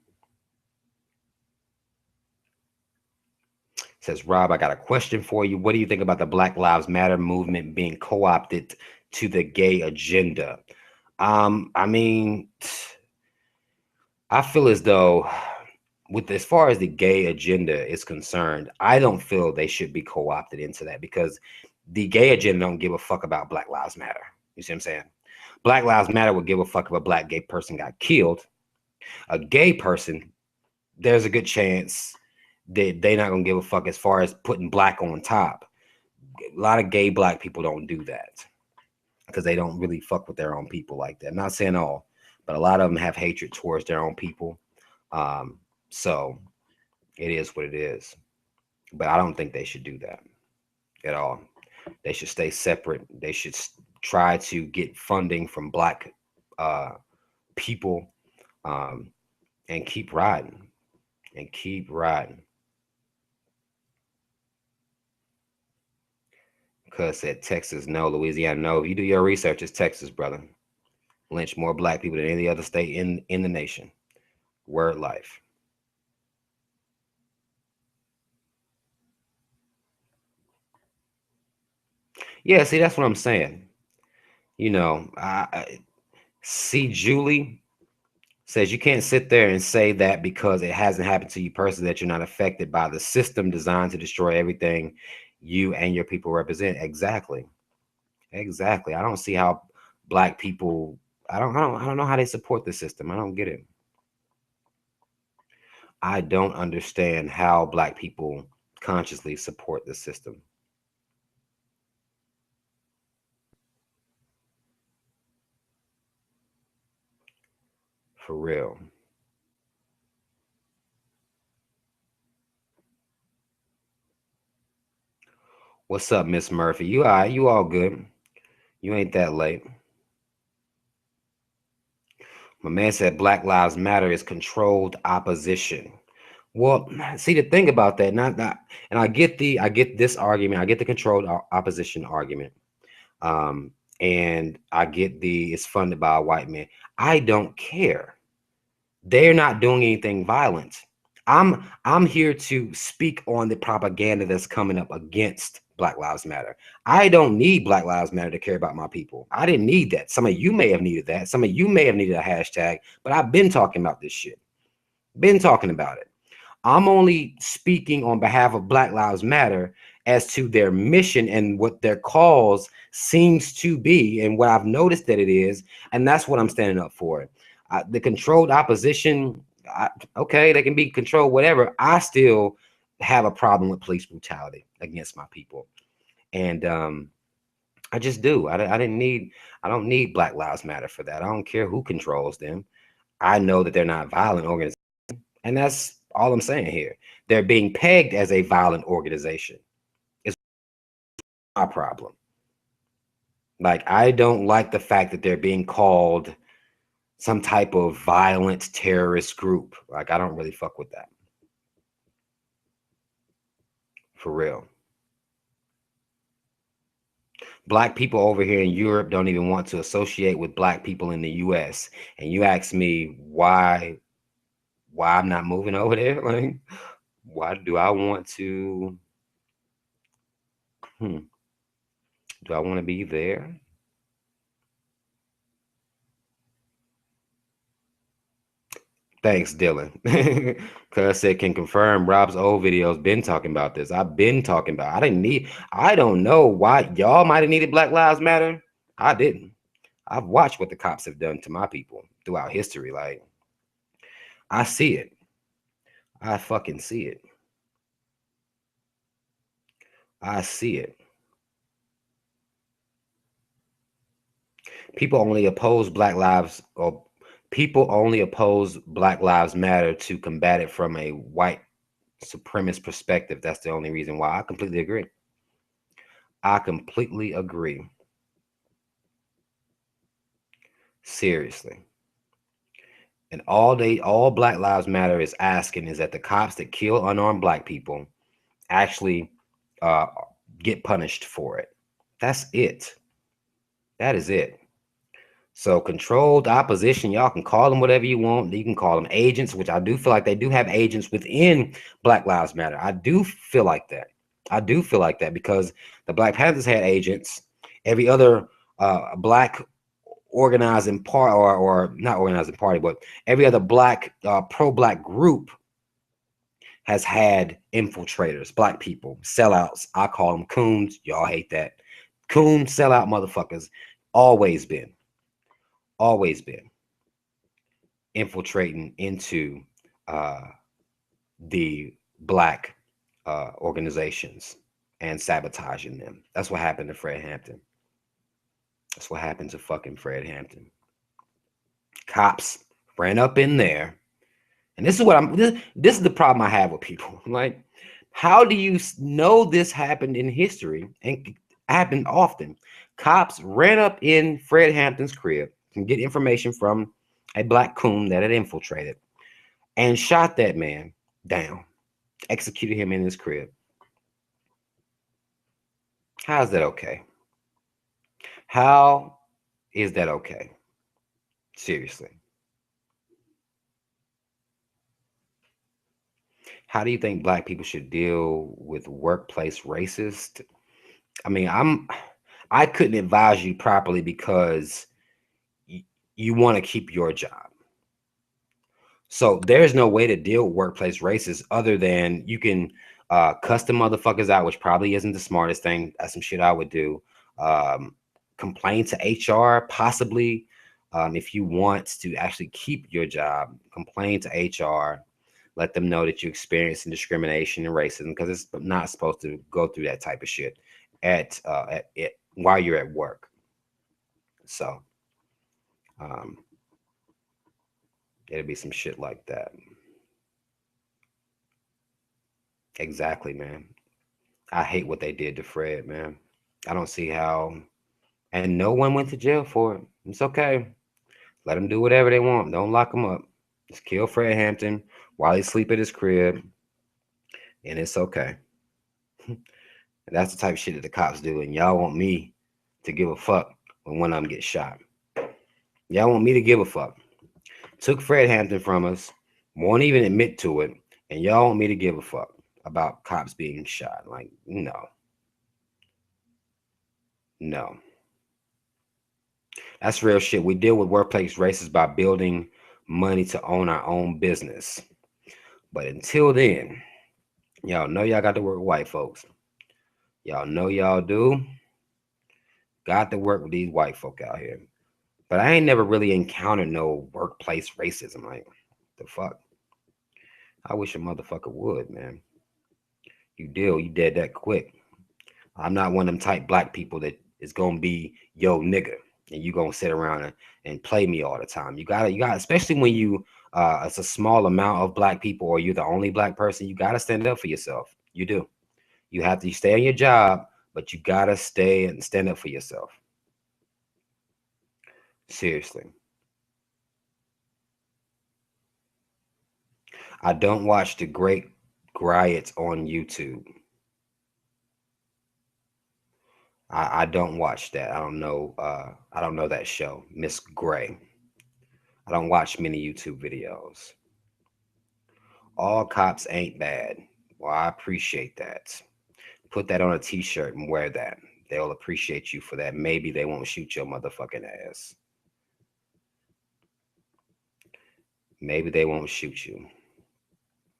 Says Rob, I got a question for you. What do you think about the Black Lives Matter movement being co-opted to the gay agenda? I mean, I feel as though with as far as the gay agenda is concerned, I don't feel they should be co-opted into that because the gay agenda don't give a fuck about Black Lives Matter. You see what I'm saying? Black Lives Matter would give a fuck if a black gay person got killed. A gay person, there's a good chance that they're not gonna give a fuck as far as putting black on top. A lot of gay black people don't do that because they don't really fuck with their own people like that. I'm not saying all, but a lot of them have hatred towards their own people. So it is what it is. But I don't think they should do that at all. They should stay separate. They should try to get funding from black people and keep riding and keep riding. Cuz said Texas, no. Louisiana, no. If you do your research, it's Texas, brother. Lynch more black people than any other state in the nation. Word life. Yeah, see, that's what I'm saying. You know, I see Julie says you can't sit there and say that because it hasn't happened to you personally that you're not affected by the system designed to destroy everything you and your people represent. Exactly. Exactly. I don't see how black people I don't know how they support the system. I don't get it. I don't understand how black people consciously support the system. For real. What's up, Miss Murphy? You all right? You all good? You ain't that late. My man said Black Lives Matter is controlled opposition. Well, see the thing about that, not, and I get this argument, I get the controlled opposition argument, and I get the it's funded by a white man. I don't care. They're not doing anything violent. I'm here to speak on the propaganda that's coming up against Black Lives Matter. I don't need Black Lives Matter to care about my people. I didn't need that. Some of you may have needed that. Some of you may have needed a hashtag, but I've been talking about this shit. Been talking about it. I'm only speaking on behalf of Black Lives Matter as to their mission and what their cause seems to be and what I've noticed that it is, and that's what I'm standing up for. The controlled opposition, okay, they can be controlled, whatever. I still have a problem with police brutality against my people, and I just do. I don't need Black Lives Matter for that. I don't care who controls them. I know that they're not violent organizations. And that's all I'm saying here. They're being pegged as a violent organization. It's my problem. Like, I don't like the fact that they're being called some type of violent terrorist group. Like, I don't really fuck with that. For real. Black people over here in Europe don't even want to associate with black people in the US. And you ask me why I'm not moving over there? Like, why do I want to do I want to be there? Thanks, Dylan. Cuz said can confirm Rob's old videos been talking about this. I've been talking about. I don't know why y'all might have needed Black Lives Matter. I didn't. I've watched what the cops have done to my people throughout history. Like, I see it. I fucking see it. I see it. People only oppose Black Lives or people only oppose Black Lives Matter to combat it from a white supremacist perspective. That's the only reason why. I completely agree. I completely agree. Seriously. And all Black Lives Matter is asking is that the cops that kill unarmed black people actually uh, get punished for it. That's it. That is it. So controlled opposition, y'all can call them whatever you want. You can call them agents, which I do feel like they do have agents within Black Lives Matter. I do feel like that. I do feel like that because the Black Panthers had agents. Every other black organizing part or not organizing party, but every other black pro-black group has had infiltrators, black people, sellouts. I call them coons. Y'all hate that. Coon sellout motherfuckers. Always been. Always been infiltrating into uh, the black organizations and sabotaging them. That's what happened to Fred Hampton. That's what happened to fucking Fred Hampton. Cops ran up in there, and this is what this is the problem I have with people. Like, how do you know this happened in history and happened often? Cops ran up in Fred Hampton's crib and get information from a black coon that had infiltrated and shot that man down, executed him in his crib. How's that okay? How is that okay? Seriously. How do you think black people should deal with workplace racist? I mean, I couldn't advise you properly because you want to keep your job. So there's no way to deal with workplace racists other than you can cuss the motherfuckers out, which probably isn't the smartest thing. That's some shit I would do. Um, Complain to HR, possibly. If you want to actually keep your job, complain to HR. Let them know that you're experiencing discrimination and racism because it's not supposed to go through that type of shit at it while you're at work. So um, it'll be some shit like that. Exactly, man. I hate what they did to Fred, man. I don't see how, and no one went to jail for it. It's okay. Let them do whatever they want. Don't lock them up. Just kill Fred Hampton while he sleep at his crib, and it's okay. And that's the type of shit that the cops do, and y'all want me to give a fuck when one of them gets shot. Y'all want me to give a fuck. Took Fred Hampton from us, won't even admit to it, and y'all want me to give a fuck about cops being shot. Like, no, no. That's real shit. We deal with workplace races by building money to own our own business. But until then, y'all know y'all got to work with white folks. Y'all know y'all do. Got to work with these white folk out here. But I ain't never really encountered no workplace racism. Like, the fuck? I wish a motherfucker would, man. You dead that quick. I'm not one of them type black people that is gonna be yo nigga and you gonna sit around and play me all the time. You gotta, especially when it's a small amount of black people or you're the only black person, you gotta stand up for yourself. You do. You stay on your job, but you gotta stay and stand up for yourself. Seriously. I don't watch the Great Riots on YouTube. I don't watch that. I don't know. I don't know that show, Miss Gray. I don't watch many YouTube videos. All cops ain't bad. Well, I appreciate that. Put that on a T-shirt and wear that. They'll appreciate you for that. Maybe they won't shoot your motherfucking ass. Maybe they won't shoot you.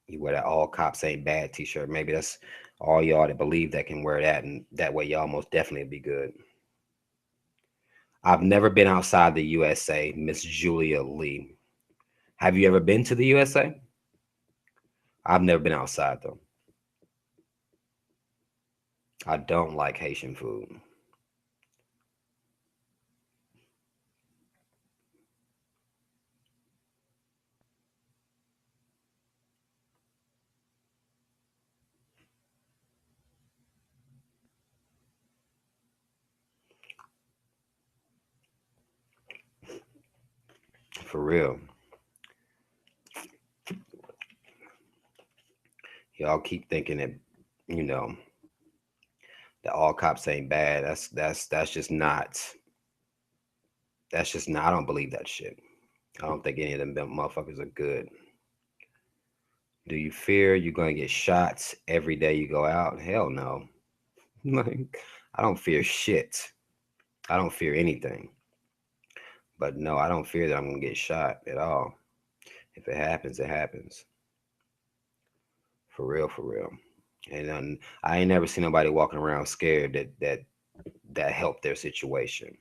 You wear that all cops ain't bad T-shirt. Maybe that's all y'all that believe that can wear that, and that way y'all most definitely be good. I've never been outside the USA, Miss Julia Lee. Have you ever been to the USA? I've never been outside though. I don't like Haitian food. For real. Y'all keep thinking that, you know, that all cops ain't bad. That's just not. That's just not. I don't believe that shit. I don't think any of them motherfuckers are good. Do you fear you're gonna get shots every day you go out? Hell no. Like, I don't fear shit. I don't fear anything. But no, I don't fear that I'm gonna get shot at all. If it happens, it happens. For real, for real. And I ain't never seen nobody walking around scared that helped their situation.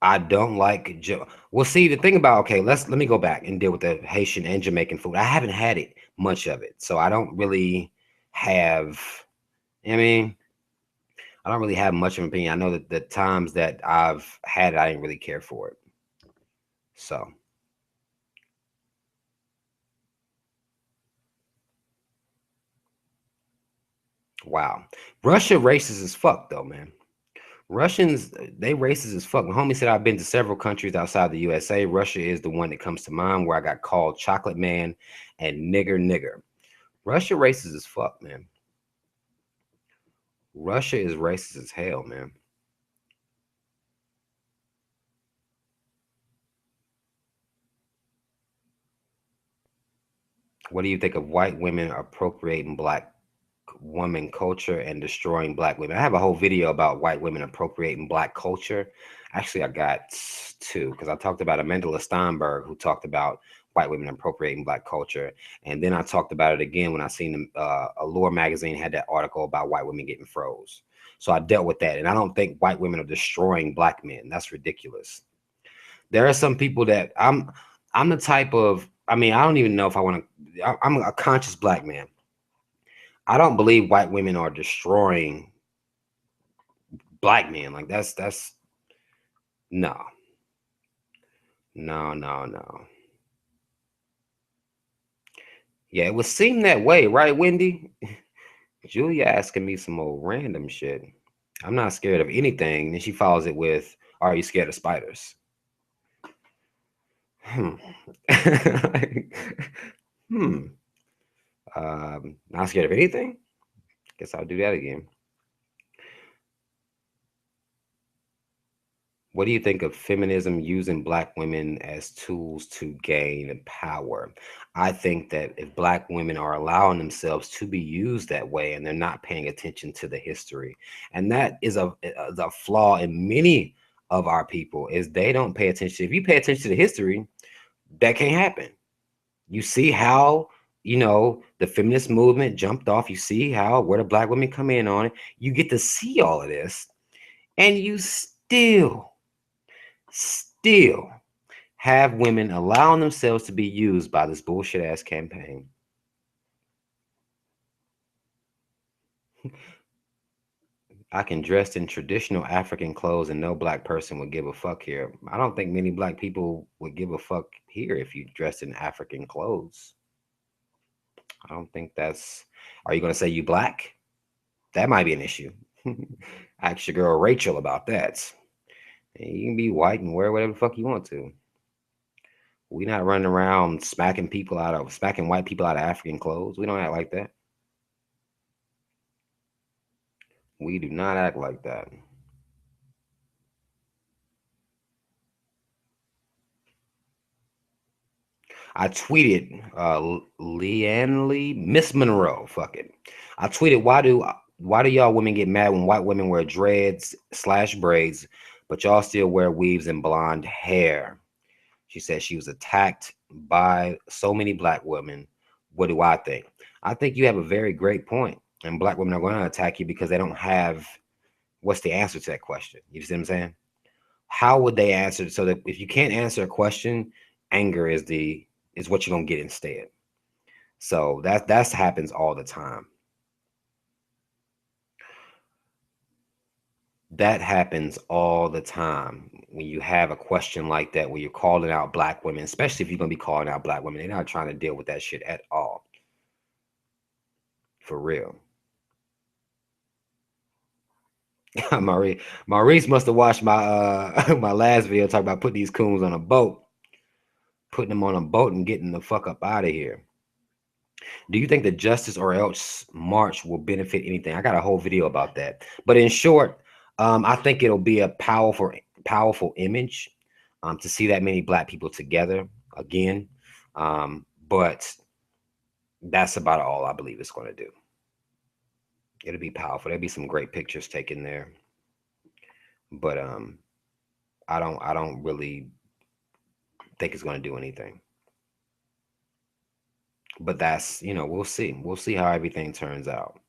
I don't like well. See, the thing about okay, let me go back and deal with the Haitian and Jamaican food. I haven't had it much of it, so I don't really have. I mean, I don't really have much of an opinion. I know that the times that I've had it, I didn't really care for it. So wow, Russia racist as fuck though, man. Russians, they racist as fuck. My homie said I've been to several countries outside the USA. Russia is the one that comes to mind where I got called chocolate man and nigger. Russia racist as fuck, man. Russia is racist as hell, man. What do you think of white women appropriating black woman culture and destroying black women? I have a whole video about white women appropriating black culture. Actually, I got two because I talked about Amanda Steinberg, who talked about white women appropriating black culture, and then I talked about it again when I seen Allure magazine had that article about white women getting froze. So I dealt with that, and I don't think white women are destroying black men. That's ridiculous. There are some people that I'm the type of. I mean, I don't even know if I want to. I'm a conscious black man. I don't believe white women are destroying black men. Like that's no, no. Yeah, it would seem that way, right, Wendy? Julia asking me some old random shit. I'm not scared of anything. Then she follows it with, "Are you scared of spiders?" Hmm. Like, hmm. Not scared of anything. Guess I'll do that again. What do you think of feminism using black women as tools to gain power? I think that if black women are allowing themselves to be used that way and they're not paying attention to the history, and that is the flaw in many of our people is they don't pay attention. If you pay attention to the history, that can't happen. You see how the feminist movement jumped off. You see how where the black women come in on it. You get to see all of this, and you still have women allowing themselves to be used by this bullshit ass campaign. I can dress in traditional African clothes and no black person would give a fuck here. I don't think many black people would give a fuck here if you dressed in African clothes. I don't think that's. Are you going to say you black? That might be an issue. Ask your girl Rachel about that. And you can be white and wear whatever the fuck you want to. We not running around smacking white people out of African clothes. We don't act like that. We do not act like that. I tweeted Leanne Lee, Miss Monroe, fuck it. I tweeted, why do y'all women get mad when white women wear dreads slash braids, but y'all still wear weaves and blonde hair? She said she was attacked by so many black women. What do I think? I think you have a very great point. And black women are going to attack you because they don't have what's the answer to that question. You see what I'm saying? How would they answer? So that if you can't answer a question, anger is what you're gonna get instead. So that's happens all the time. That happens all the time when you have a question like that, where you're calling out black women, especially if you're gonna be calling out black women. They're not trying to deal with that shit at all. For real. Maurice must have watched my my last video talking about putting these coons on a boat, putting them on a boat and getting the fuck up out of here. Do you think the Justice or Else March will benefit anything? I got a whole video about that. But in short, I think it'll be a powerful image to see that many black people together again. But that's about all I believe it's going to do. It'll be powerful. There'll be some great pictures taken there. But I don't really think it's going to do anything. But that's, we'll see. We'll see how everything turns out.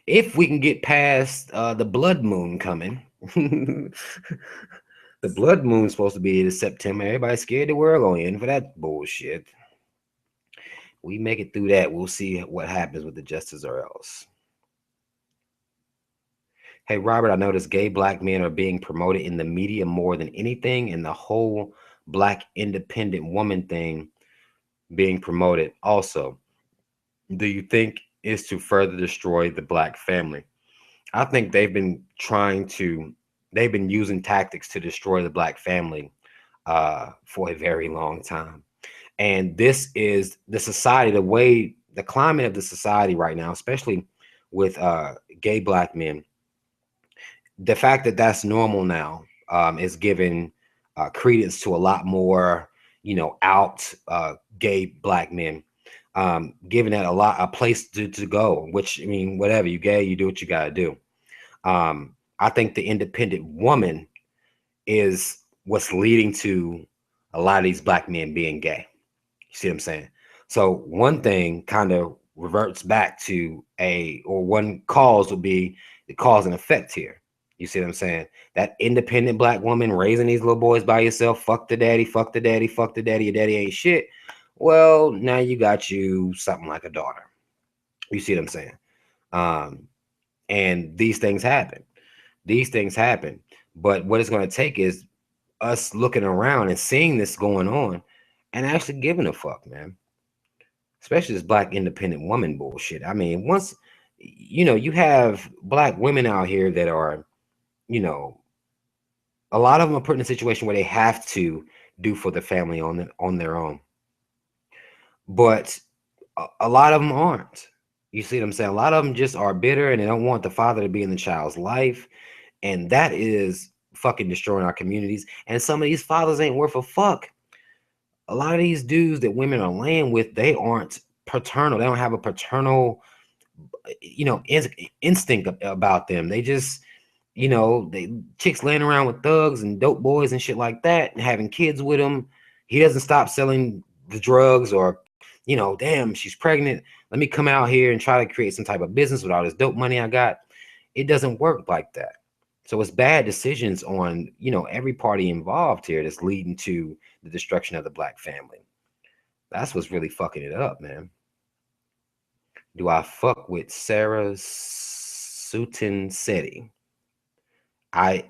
If we can get past the blood moon coming. The blood moon's supposed to be this September. Everybody's scared the world going in for that bullshit. We make it through that. We'll see what happens with the Justice or Else. Hey, Robert, I noticed gay black men are being promoted in the media more than anything, and the whole black independent woman thing being promoted also. Do you think is to further destroy the black family? I think they've been using tactics to destroy the black family for a very long time. And this is the society, the climate of the society right now, especially with gay black men. The fact that that's normal now is giving credence to a lot more, out gay black men, giving that a place to go. Which, I mean, whatever, you gay, you do what you got to do. I think the independent woman is what's leading to a lot of these black men being gay. You see what I'm saying? So one thing kind of reverts back to one cause would be the cause and effect here. You see what I'm saying? That independent black woman raising these little boys by yourself, fuck the daddy, fuck the daddy, fuck the daddy, your daddy ain't shit. Well, now you got you something like a daughter. You see what I'm saying? And these things happen. These things happen. But what it's going to take is us looking around and seeing this going on and actually giving a fuck, man. Especially this black independent woman bullshit. I mean, once you have black women out here that are, you know, a lot of them are put in a situation where they have to do for the family on their own. But a lot of them aren't. You see what I'm saying? A lot of them just are bitter and they don't want the father to be in the child's life. And that is fucking destroying our communities. And some of these fathers ain't worth a fuck. A lot of these dudes that women are laying with, they aren't paternal. They don't have a paternal, instinct about them. They just, they chicks laying around with thugs and dope boys and shit like that and having kids with them. He doesn't stop selling the drugs or, damn, she's pregnant. Let me come out here and try to create some type of business with all this dope money I got. It doesn't work like that. So it's bad decisions on, every party involved here that's leading to the destruction of the black family. That's what's really fucking it up, man. Do I fuck with Sarah Sutton Seti? I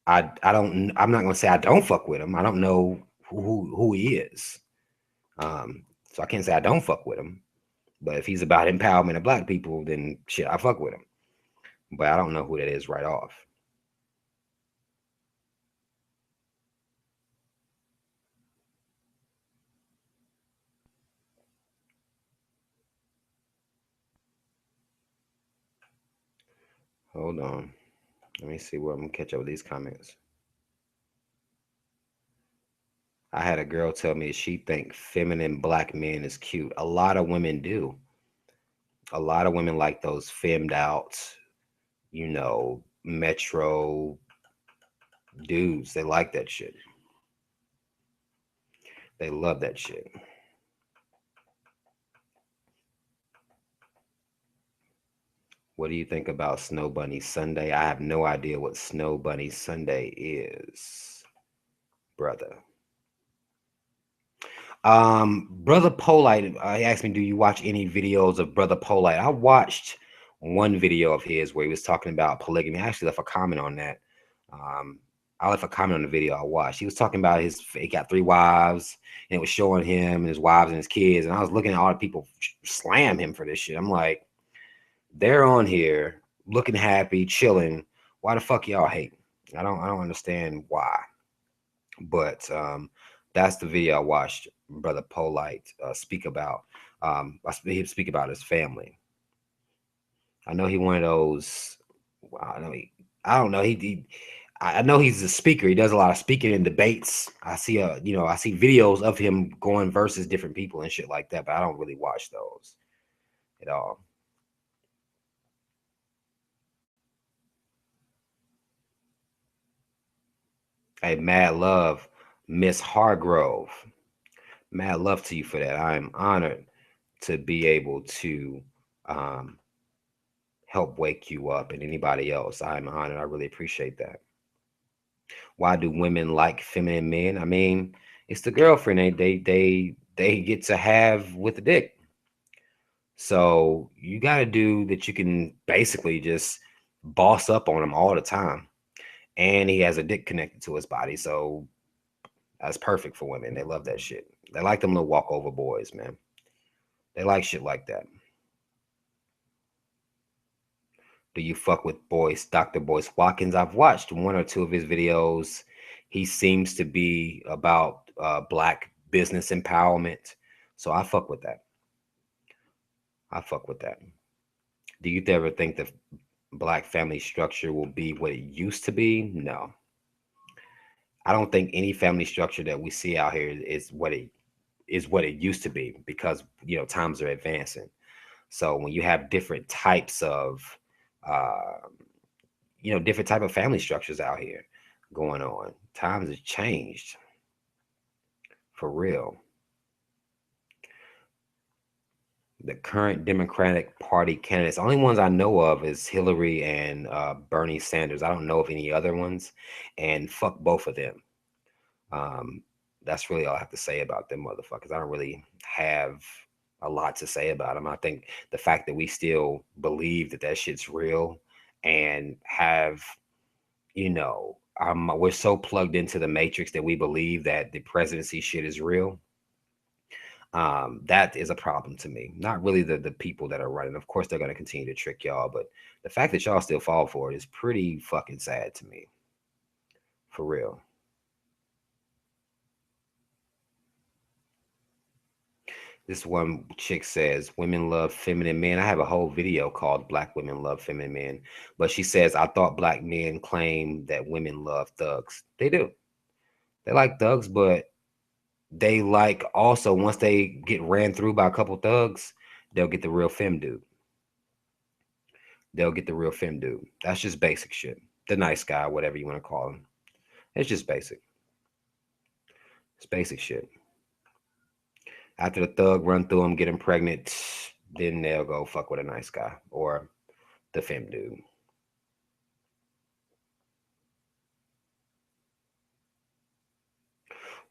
I don't. I'm not gonna say I don't fuck with him. I don't know who he is. So I can't say I don't fuck with him. But if he's about empowerment of black people, then shit, I fuck with him. but I don't know who that is right off. Hold on. Let me see where I'm gonna catch up with these comments. I had a girl tell me she think feminine black men is cute. A lot of women do. A lot of women like those femmed out, metro dudes. They like that shit. They love that shit. What do you think about Snow Bunny Sunday? I have no idea what Snow Bunny Sunday is, brother. Brother Polite, he asked me, do you watch any videos of Brother Polite? I watched one video of his where he was talking about polygamy. I actually left a comment on that. Um, I left a comment on the video I watched. He was talking about he got 3 wives, and it was showing him and his wives and his kids. And I was looking at all the people slam him for this shit. I'm like, they're on here looking happy, chilling. Why the fuck y'all hate? I don't understand why. But that's the video I watched Brother Polite speak about. He speak about his family. I know he one of those. I know I don't know. I know he's a speaker. He does a lot of speaking in debates. I see I see videos of him going versus different people and shit like that. But I don't really watch those at all. Hey, mad love, Miss Hargrove. Mad love to you for that. I am honored to be able to um, help wake you up and anybody else. I'm honored. I really appreciate that. Why do women like feminine men? I mean, it's the girlfriend they get to have with the dick. So you got to do that. You can basically just boss up on him all the time, and he has a dick connected to his body. So that's perfect for women. They love that shit. They like them little walkover boys, man. They like shit like that. Do you fuck with Dr. Boyce Watkins? I've watched one or two of his videos. He seems to be about black business empowerment. So I fuck with that. I fuck with that. Do you ever think the black family structure will be what it used to be? No. I don't think any family structure that we see out here is what it used to be because times are advancing. So when you have different types of uh, different type of family structures out here going on. Times have changed for real. The current Democratic Party candidates, only ones I know of is Hillary and Bernie Sanders. I don't know of any other ones, and fuck both of them. Um, that's really all I have to say about them motherfuckers. I don't really have a lot to say about them. I think the fact that we still believe that that shit's real and have we're so plugged into the matrix that we believe that the presidency shit is real. That is a problem to me. Not really the people that are running. Of course, they're going to continue to trick y'all, but the fact that y'all still fall for it is pretty fucking sad to me. For real. This one chick says women love feminine men. I have a whole video called Black Women Love Feminine Men. But she says, I thought black men claim that women love thugs. They do. They like thugs, but they like also once they get ran through by a couple thugs, they'll get the real fem dude. They'll get the real fem dude. That's just basic shit. The nice guy, whatever you want to call him. It's just basic. It's basic shit. After the thug run through him, get him pregnant, then they'll go fuck with a nice guy or the fem dude.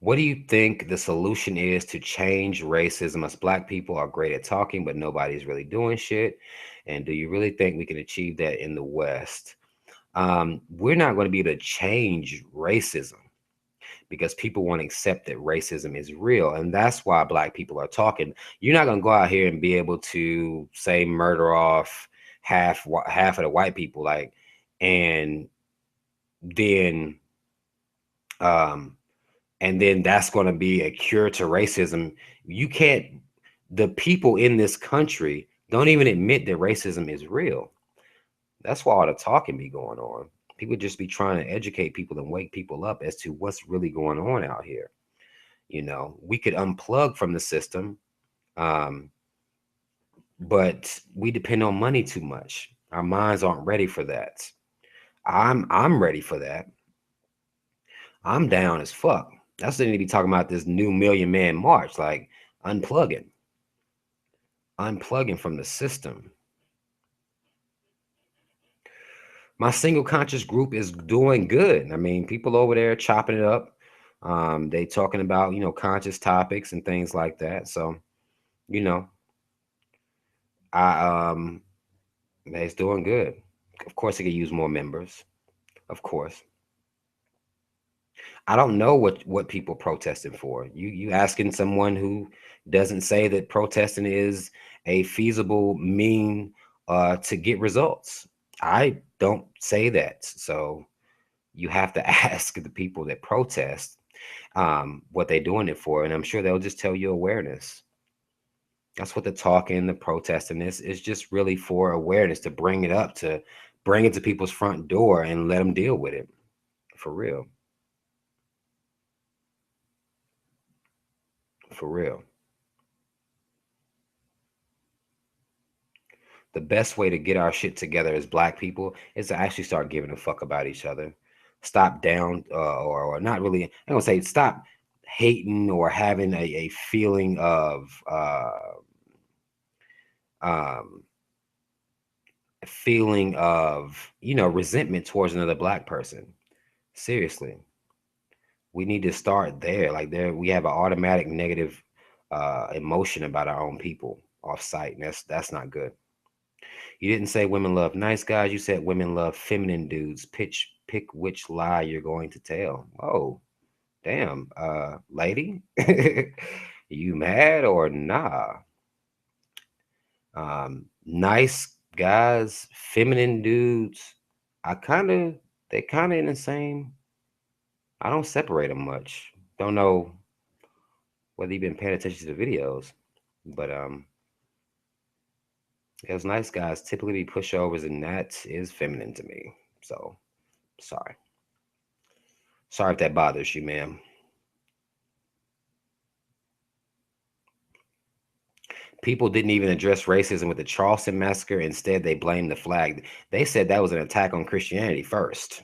What do you think the solution is to change racism? Us black people are great at talking, but nobody's really doing shit. And do you really think we can achieve that in the West? We're not going to be able to change racism because people won't accept that racism is real. And that's why black people are talking. You're not going to go out here and be able to say murder off half of the white people, like, and then um that's going to be a cure to racism. You can't, the people in this country don't even admit that racism is real. That's why all the talking be going on. People just be trying to educate people and wake people up as to what's really going on out here. We could unplug from the system, um, but we depend on money too much. Our minds aren't ready for that. I'm ready for that. I'm down as fuck. That's what they need to be talking about, this new Million Man March, like unplugging, unplugging from the system. My single conscious group is doing good. I mean, people over there chopping it up. They talking about, conscious topics and things like that. So, you know, I it's doing good. Of course, it could use more members. Of course. I don't know what people protesting for. You asking someone who doesn't say that protesting is a feasible mean to get results. I don't say that. So you have to ask the people that protest what they're doing it for, and I'm sure they'll just tell you awareness. That's what the talking, the protesting is just really for awareness, to bring it up, to bring it to people's front door and let them deal with it for real, for real. The best way to get our shit together as black people is to actually start giving a fuck about each other. Stop down, or not really. I'm gonna say stop hating or having a feeling of um, resentment towards another black person. Seriously, we need to start there. Like, there, we have an automatic negative emotion about our own people off site, and that's not good. You didn't say women love nice guys. You said women love feminine dudes. Pick which lie you're going to tell. Oh, damn, lady, you mad or nah? Nice guys, feminine dudes. I kind of, they kind of in the same. I don't separate them much. Don't know whether you've been paying attention to the videos, but those nice guys typically be pushovers, and that is feminine to me. So sorry. Sorry if that bothers you, ma'am. People didn't even address racism with the Charleston massacre. Instead, they blamed the flag. They said that was an attack on Christianity first.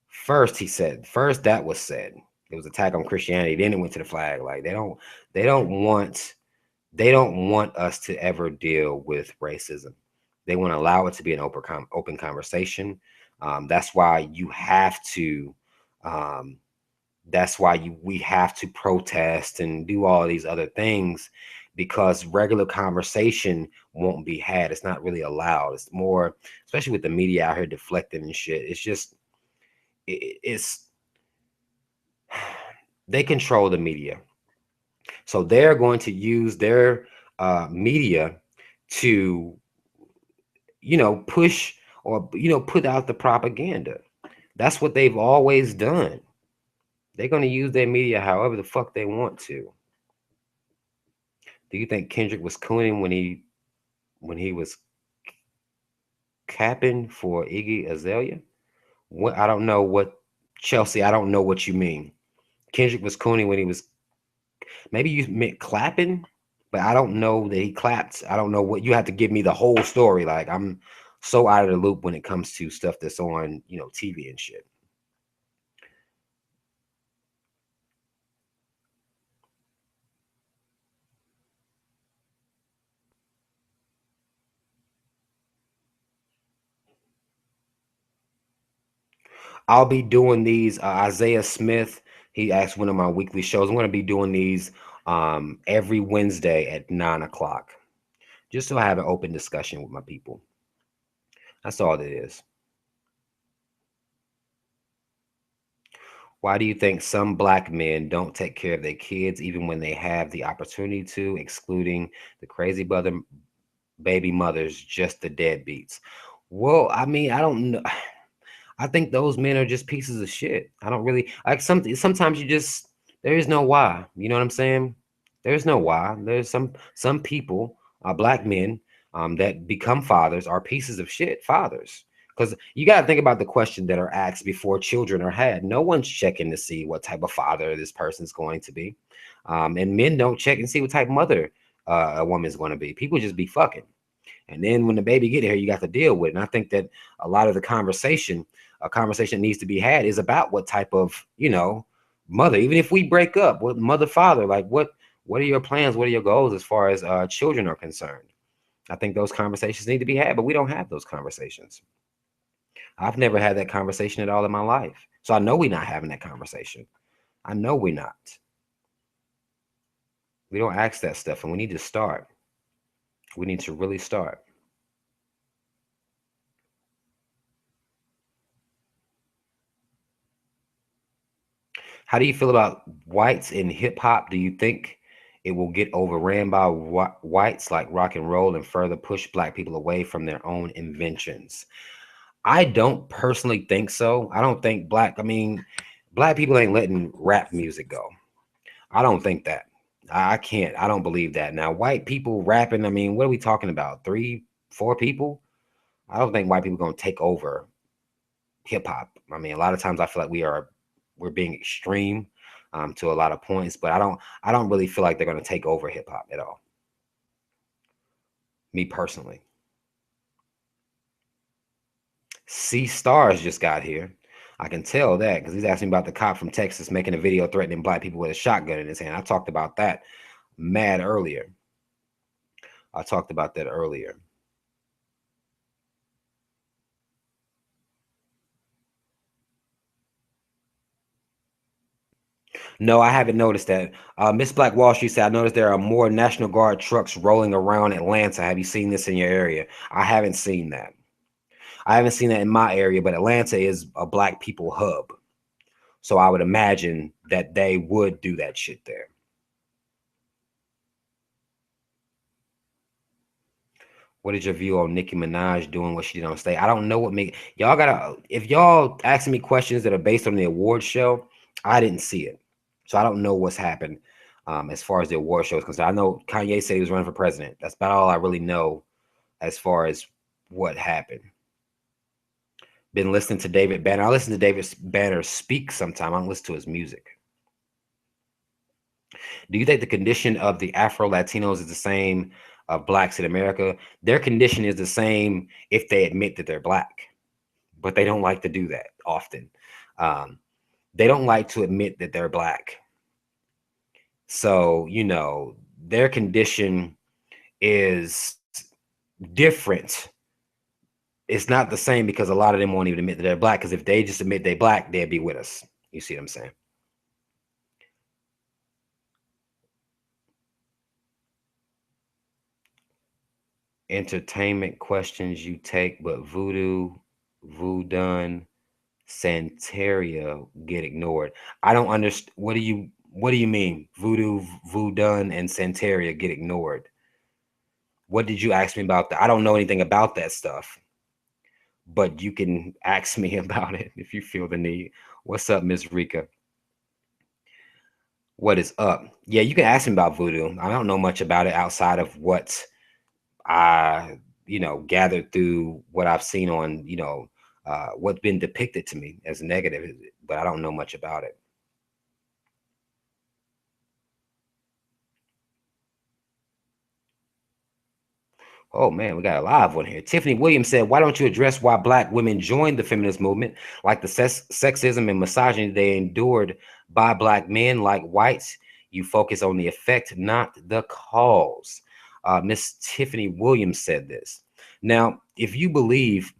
First that was said. It was attack on Christianity. Then it went to the flag. Like, they don't want they don't want us to ever deal with racism. They want to allow it to be an open conversation. That's why you have to. Um, that's why we have to protest and do all these other things, because regular conversation won't be had. It's not really allowed. It's more, especially with the media out here deflecting and shit. It's just it's they control the media, so they're going to use their media to push, or put out the propaganda. That's what they've always done. They're going to use their media however the fuck they want to. Do you think Kendrick was cooning when he was capping for Iggy Azalea? What, I don't know what, Chelsea, I don't know what you mean. Kendrick was cooning when he was, maybe you meant clapping, but I don't know that he clapped. I don't know what, you have to give me the whole story. Like, I'm so out of the loop when it comes to stuff that's on, TV and shit. I'll be doing these. Isaiah Smith, he asked one of my weekly shows. I'm going to be doing these every Wednesday at 9 o'clock, just so I have an open discussion with my people. That's all it is. Why do you think some black men don't take care of their kids even when they have the opportunity to, excluding the crazy baby mothers just the deadbeats. Well, I mean, I don't know. I think those men are just pieces of shit. I don't really like sometimes you just there is no why. You know what I'm saying? There's no why. There's some people, black men, that become fathers are pieces of shit fathers. Because you got to think about the question that are asked before children are had. No one's checking to see what type of father this person's going to be, and men don't check and see what type of mother a woman's going to be. People just be fucking. And then when the baby get here, you got to deal with it. And I think that a lot of the conversation, a conversation needs to be had is about what type of, mother, even if we break up, what mother, father, like what are your plans? What are your goals as far as children are concerned? I think those conversations need to be had, but we don't have those conversations. I've never had that conversation at all in my life. So I know we're not having that conversation. I know we're not. We don't ask that stuff, and we need to start. We need to really start. How do you feel about whites in hip hop? Do you think it will get overran by whites like rock and roll and further push black people away from their own inventions? I don't personally think so. I don't think I mean, black people ain't letting rap music go. I don't think that. I can't. I don't believe that. Now, white people rapping, I mean, what are we talking about? Three, four people? I don't think white people going to take over hip hop. I mean, a lot of times I feel like we're being extreme to a lot of points, but I don't really feel like they're going to take over hip hop at all. Me personally. C Stars just got here. I can tell that because he's asking about the cop from Texas making a video threatening black people with a shotgun in his hand. I talked about that mad earlier. I talked about that earlier. No, I haven't noticed that. Miss Black Wall Street said, I noticed there are more National Guard trucks rolling around Atlanta. Have you seen this in your area? I haven't seen that. I haven't seen that in my area, but Atlanta is a black people hub. So I would imagine that they would do that shit there. What is your view on Nicki Minaj doing what she did on stage? I don't know what make y'all gotta if y'all asking me questions that are based on the award show, I didn't see it. So I don't know what's happened as far as the award show is concerned. I know Kanye said he was running for president. That's about all I really know as far as what happened. Been listening to David Banner. I listen to David Banner speak sometime. I don't listen to his music. Do you think the condition of the Afro Latinos is the same of blacks in America? Their condition is the same if they admit that they're black, but they don't like to do that often. Um, they don't like to admit that they're black. So, their condition is different. It's not the same because a lot of them won't even admit that they're black. Because if they just admit they're black, they'd be with us. You see what I'm saying? Entertainment questions you take, but Voodoo, Santeria get ignored. I don't understand. What do you mean? Voodoo, and Santeria get ignored. What did you ask me about that? I don't know anything about that stuff, but you can ask me about it if you feel the need. What's up, Miss Rika? What is up? Yeah, you can ask me about voodoo. I don't know much about it outside of what I, gathered through what I've seen on, what's been depicted to me as negative, but I don't know much about it. Oh man, we got a live one here. Tiffany Williams said, "Why don't you address why black women joined the feminist movement, like the sexism and misogyny they endured by black men, like whites? You focus on the effect, not the cause." Miss Tiffany Williams said this. Now, if you believe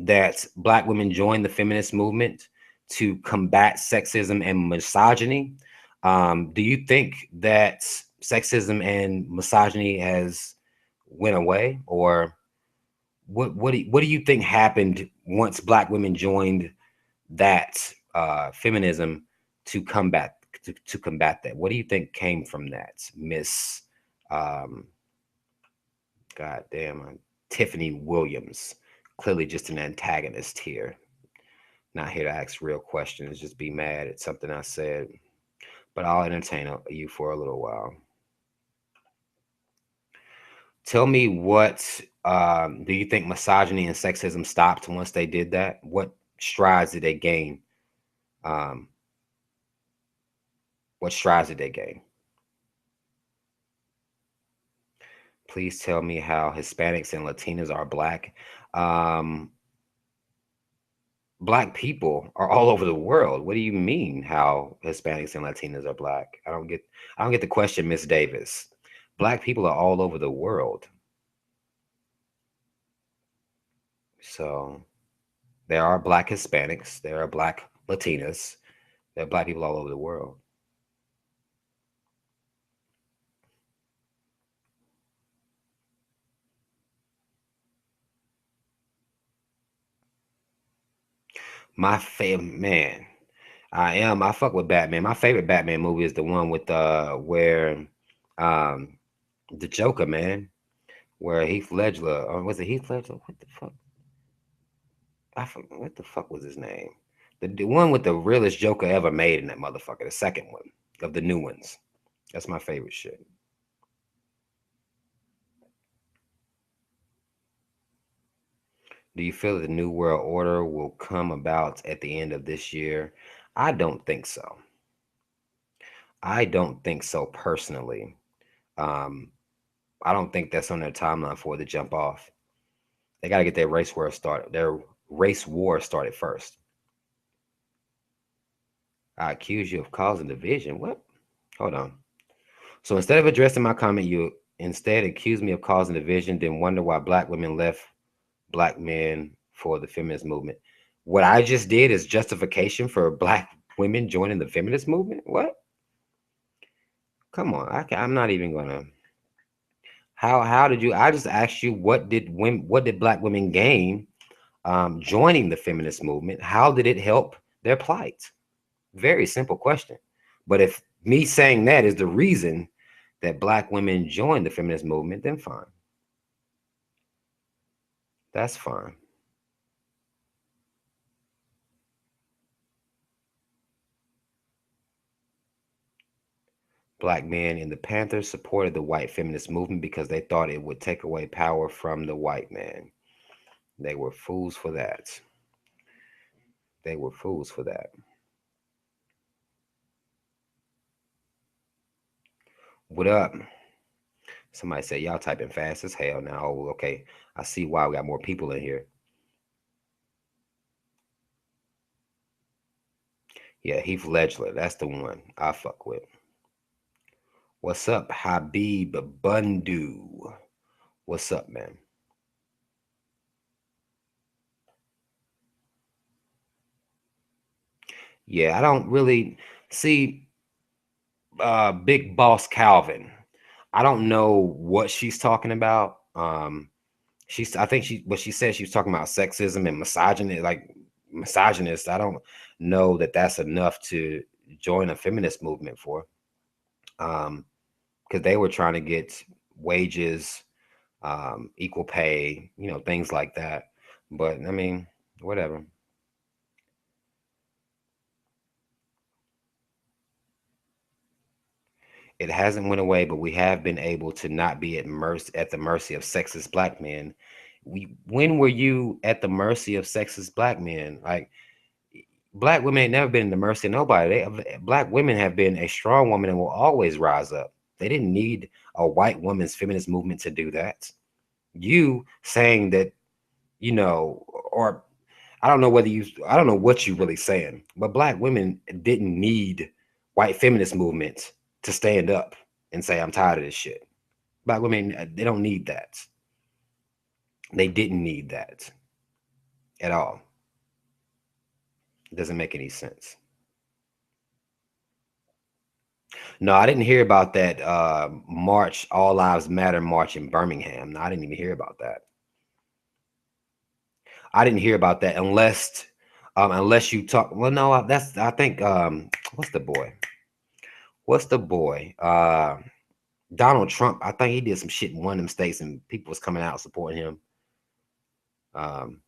that black women joined the feminist movement to combat sexism and misogyny, do you think that sexism and misogyny has went away, or what do you think happened once black women joined that feminism to combat that? What do you think came from that, Miss um, God damn. Tiffany Williams. Clearly just an antagonist here. Not here to ask real questions, just be mad at something I said. But I'll entertain you for a little while. Tell me what do you think misogyny and sexism stopped once they did that? What strides did they gain? Um, what strides did they gain? Please tell me how Hispanics and Latinas are black. Um, Black people are all over the world. What do you mean how Hispanics and Latinas are black? I don't get the question, Miss Davis. Black people are all over the world. So there are black Hispanics, there are black Latinas, there are black people all over the world. My favorite man, I fuck with Batman. My favorite Batman movie is the one with where um the Joker, man, where Heath Ledger, or was it Heath Ledger? What the fuck? I forgot what the fuck was his name. The one with the realest Joker ever made in that motherfucker. The second one of the new ones. That's my favorite shit. Do you feel that the New World Order will come about at the end of this year? I don't think so. I don't think so personally. Um, I don't think that's on their timeline for it to jump off. They got to get their race war started. Their race war started first. I accuse you of causing division. What? Hold on. So instead of addressing my comment, you instead accuse me of causing division, then wonder why black women left black men for the feminist movement. What I just did is justification for black women joining the feminist movement. What? Come on, I'm not even gonna. How did you? I just asked you what did black women gain joining the feminist movement? How did it help their plight? Very simple question. But if me saying that is the reason that black women joined the feminist movement, then fine. That's fine. Black men in the Panthers supported the white feminist movement because they thought it would take away power from the white man. They were fools for that. They were fools for that. What up? Somebody said y'all typing fast as hell now. Oh, okay. I see why we got more people in here. Yeah, Heath Ledger. That's the one I fuck with. What's up, Habib Bundu? What's up, man? Yeah, I don't really see Big Boss Calvin. I don't know what she's talking about. I think what she said she was talking about sexism and misogyny, like misogynist. I don't know that that's enough to join a feminist movement for, because they were trying to get wages, equal pay, things like that. But I mean, whatever. It hasn't went away, but we have been able to not be at the mercy of sexist black men. When were you at the mercy of sexist black men? Like, black women ain't never been in the mercy of nobody. Black women have been a strong woman and will always rise up. They didn't need a white woman's feminist movement to do that. You saying that, or I don't know what you really saying, but black women didn't need white feminist movements to stand up and say, I'm tired of this shit. Black women, they don't need that. They didn't need that at all. It doesn't make any sense. No, I didn't hear about that march, All Lives Matter march in Birmingham. No, I didn't even hear about that. I didn't hear about that unless you talk. Well, no, I think what's the boy? What's the boy? Donald Trump, I think he did some shit in one of them states and people was coming out supporting him. Um,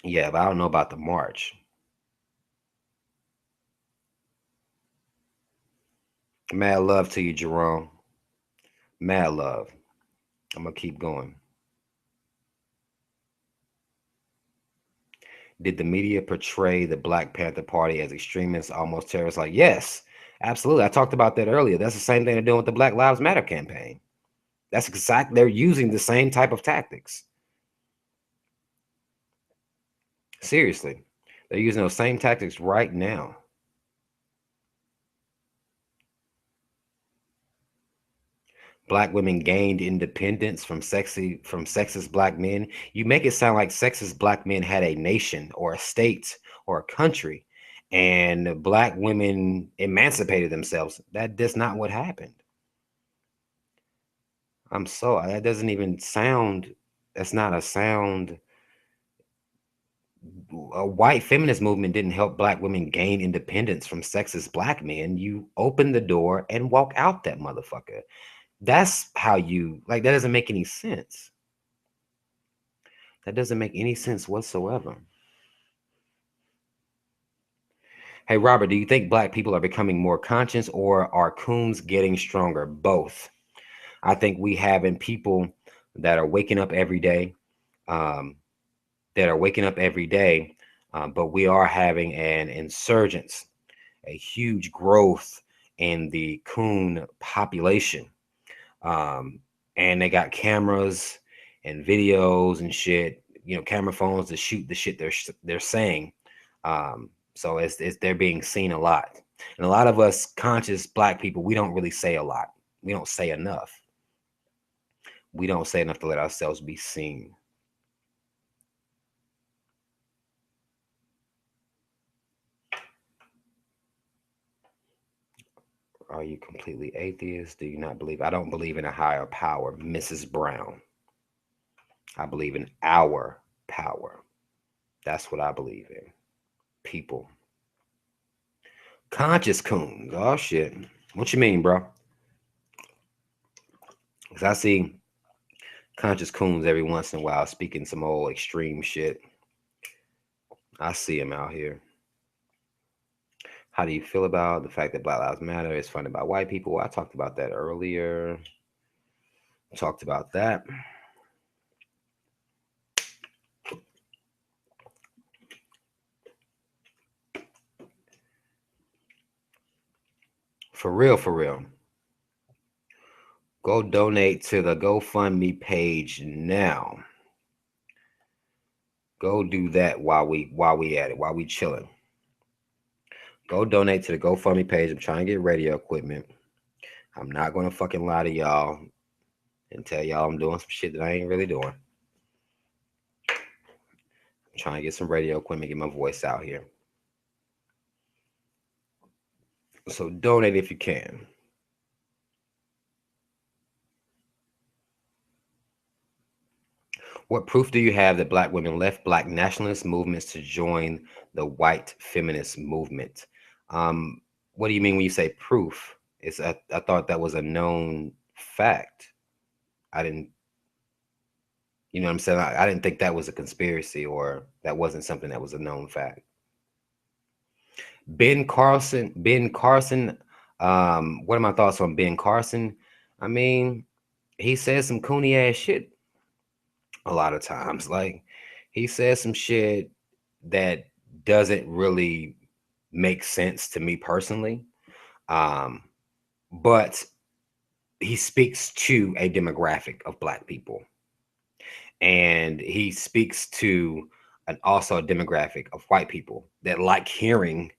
yeah, but I don't know about the march. Mad love to you, Jerome. Mad love. I'm gonna keep going. Did the media portray the Black Panther Party as extremists, almost terrorists? Like, yes, absolutely. I talked about that earlier. That's the same thing they're doing with the Black Lives Matter campaign. That's exactly, they're using the same type of tactics. Seriously, they're using those same tactics right now. Black women gained independence from sexist black men. You make it sound like sexist black men had a nation or a state or a country, and black women emancipated themselves. That's not what happened. That doesn't even sound. That's not a sound. A white feminist movement didn't help black women gain independence from sexist black men. You open the door and walk out that motherfucker. That's how you like. That doesn't make any sense. That doesn't make any sense whatsoever. Hey, Robert, do you think black people are becoming more conscious or are coons getting stronger? Both. I think we having people that are waking up every day, um, but we are having an insurgence, a huge growth in the coon population. Um, and they got cameras and videos and shit, camera phones to shoot the shit they're saying. So it's they're being seen a lot, and a lot of us conscious black people, we don't really say a lot. We don't say enough. We don't say enough to let ourselves be seen. Are you completely atheist? Do you not believe? I don't believe in a higher power, Mrs. Brown. I believe in our power. That's what I believe in. People. Conscious coons. Oh shit. What you mean, bro? Because I see conscious coons every once in a while speaking some old extreme shit. I see him out here. How do you feel about the fact that Black Lives Matter is funded by white people? I talked about that earlier. Talked about that. For real, for real. Go donate to the GoFundMe page now. Go do that while we at it, while we chilling. Go donate to the GoFundMe page. I'm trying to get radio equipment. I'm not gonna fucking lie to y'all and tell y'all I'm doing some shit that I ain't really doing. I'm trying to get some radio equipment, get my voice out here. So donate if you can. What proof do you have that black women left black nationalist movements to join the white feminist movement? What do you mean when you say proof? I thought that was a known fact. I didn't, you know what I'm saying? I didn't think that was a conspiracy or that wasn't something that was a known fact. Ben Carson, what are my thoughts on Ben Carson? I mean, he says some coony ass shit a lot of times. Like, he says some shit that doesn't really make sense to me personally. But he speaks to a demographic of black people. And he speaks to also a demographic of white people that like hearing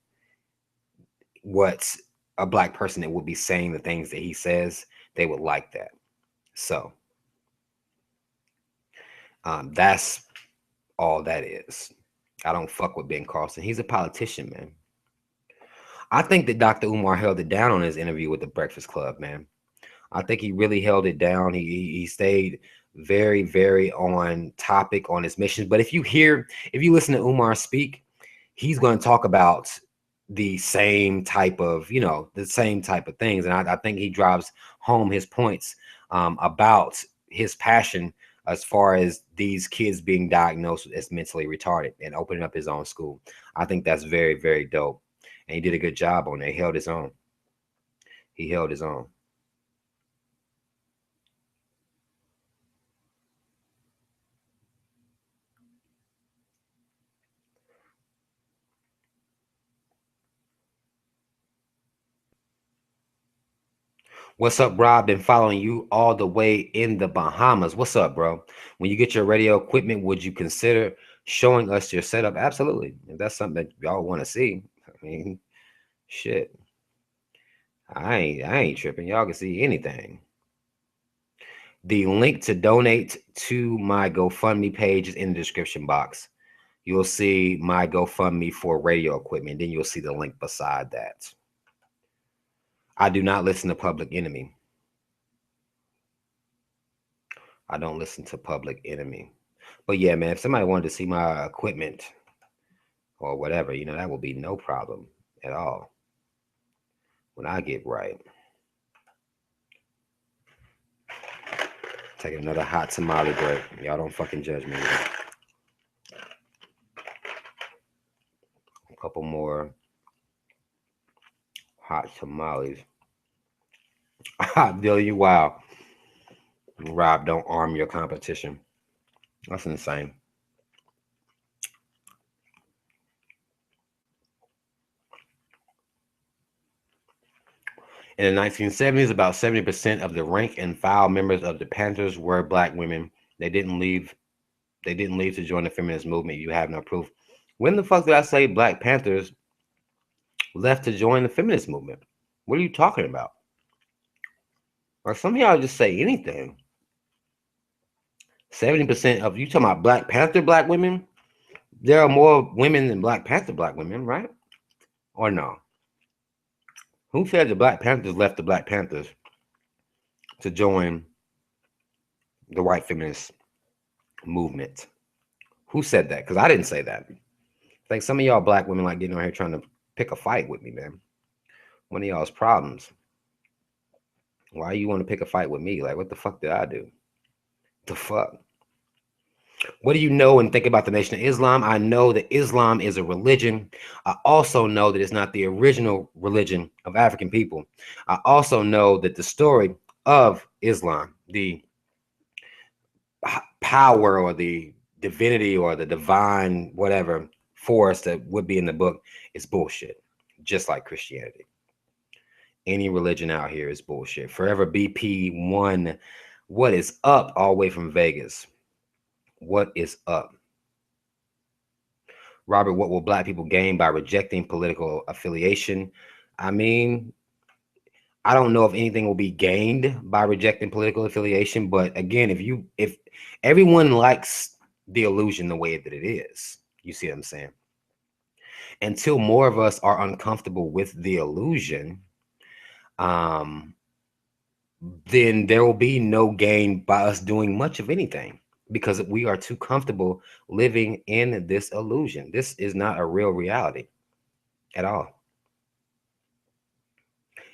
what a black person that would be saying the things that he says, they would like that. So that's all that is. I don't fuck with Ben Carson. He's a politician, man. I think that Dr. Umar held it down on his interview with the Breakfast Club, man. I think he really held it down. He stayed very, very on topic on his mission. But if you listen to Umar speak, he's going to talk about the same type of, the same type of things. And I think he drives home his points about his passion as far as these kids being diagnosed as mentally retarded and opening up his own school. I think that's very, very dope. And he did a good job on it. He held his own. He held his own. What's up, Rob? Been following you all the way in the Bahamas. What's up, bro? When you get your radio equipment, would you consider showing us your setup? Absolutely. If that's something that y'all want to see, I mean, shit. I ain't tripping. Y'all can see anything. The link to donate to my GoFundMe page is in the description box. You'll see my GoFundMe for radio equipment. Then you'll see the link beside that. I do not listen to Public Enemy. I don't listen to Public Enemy. But yeah, man, if somebody wanted to see my equipment or whatever, that will be no problem at all when I get right. Take another hot tamale break. Y'all don't fucking judge me. A couple more hot tamales. Dilly, wow. Rob, don't arm your competition. That's insane. In the 1970s, about 70% of the rank and file members of the Panthers were black women. They didn't leave to join the feminist movement. You have no proof. When the fuck did I say Black Panthers left to join the feminist movement? What are you talking about? Or some of y'all just say anything. 70% of you talking about Black Panther black women? There are more women than Black Panther black women, right? Or no? Who said the Black Panthers left the Black Panthers to join the white feminist movement? Who said that? Because I didn't say that. Like some of y'all black women like getting on here trying to pick a fight with me, man. One of y'all's problems. Why you want to pick a fight with me? Like, what the fuck did I do? The fuck? What do you know and think about the Nation of Islam? I know that Islam is a religion. I also know that it's not the original religion of African people. I also know that the story of Islam, the power or the divinity or the divine whatever force that would be in the book is bullshit, just like Christianity. Any religion out here is bullshit. Forever BP1, what is up all the way from Vegas? What is up? Robert, what will black people gain by rejecting political affiliation? I mean, I don't know if anything will be gained by rejecting political affiliation, but again, if everyone likes the illusion the way that it is, you see what I'm saying? Until more of us are uncomfortable with the illusion, then there will be no gain by us doing much of anything because we are too comfortable living in this illusion. This is not a real reality at all.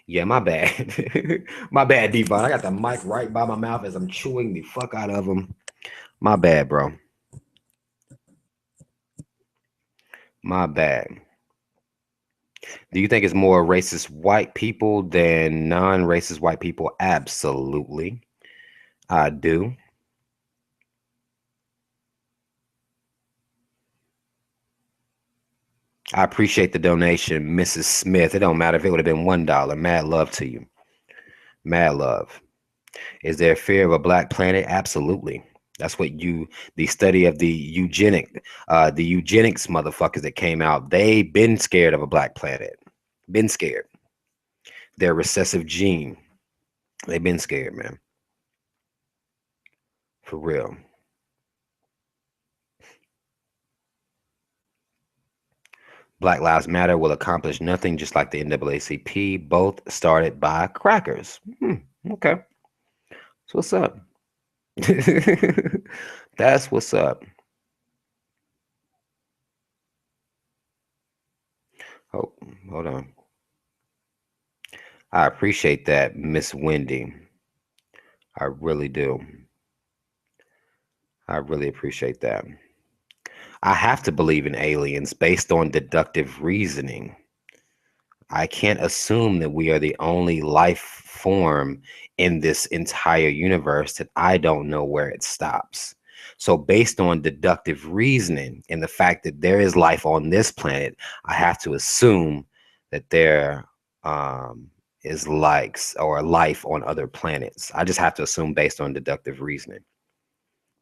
Yeah, my bad. My bad, Devon. I got the mic right by my mouth as I'm chewing the fuck out of them. My bad, bro. My bad. Do you think it's more racist white people than non-racist white people? Absolutely. I do. I appreciate the donation, Mrs. Smith. It don't matter if it would have been $1. Mad love to you. Mad love. Is there fear of a black planet? Absolutely. That's what the study of the eugenics motherfuckers that came out, they been scared of a black planet. Been scared. Their recessive gene. They've been scared, man. For real. Black Lives Matter will accomplish nothing, just like the NAACP. Both started by crackers. Okay. So what's up? That's what's up. Oh, hold on. I appreciate that, Miss Wendy. I really do. I really appreciate that. I have to believe in aliens based on deductive reasoning. I can't assume that we are the only life form in this entire universe that I don't know where it stops. So, based on deductive reasoning and the fact that there is life on this planet, I have to assume that there is likes or life on other planets. I just have to assume based on deductive reasoning.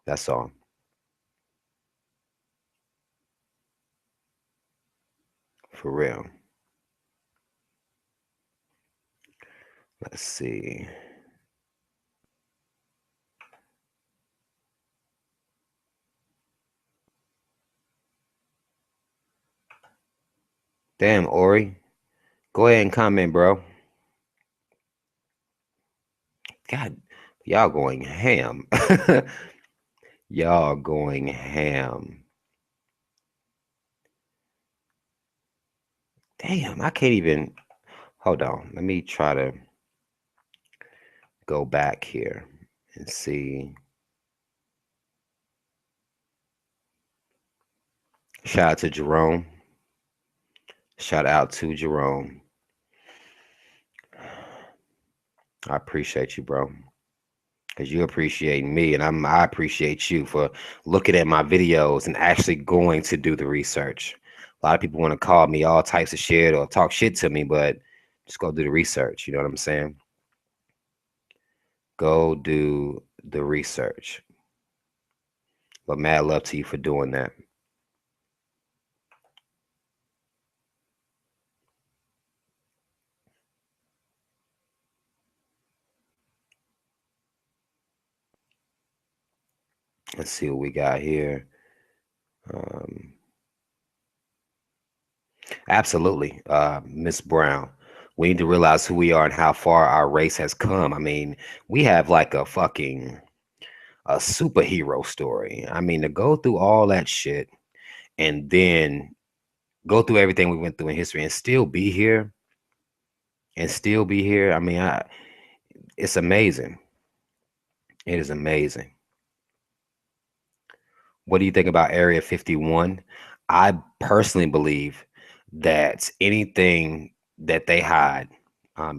That's all. For real. Let's see. Damn, Ori. Go ahead and comment, bro. God, y'all going ham. Y'all going ham. Damn, I can't even. Hold on. Let me try to go back here and see. Shout out to Jerome. Shout out to Jerome. I appreciate you, bro. Because you appreciate me, and I appreciate you for looking at my videos and actually going to do the research. A lot of people want to call me all types of shit or talk shit to me, but just go do the research. You know what I'm saying? Go do the research. But mad love to you for doing that. Let's see what we got here. Um, Absolutely, Miss Brown. We need to realize who we are and how far our race has come. I mean, we have like a fucking a superhero story. I mean, to go through all that shit and then go through everything we went through in history and still be here and still be here. I mean, it's amazing. It is amazing. What do you think about Area 51? I personally believe that anything that they hide,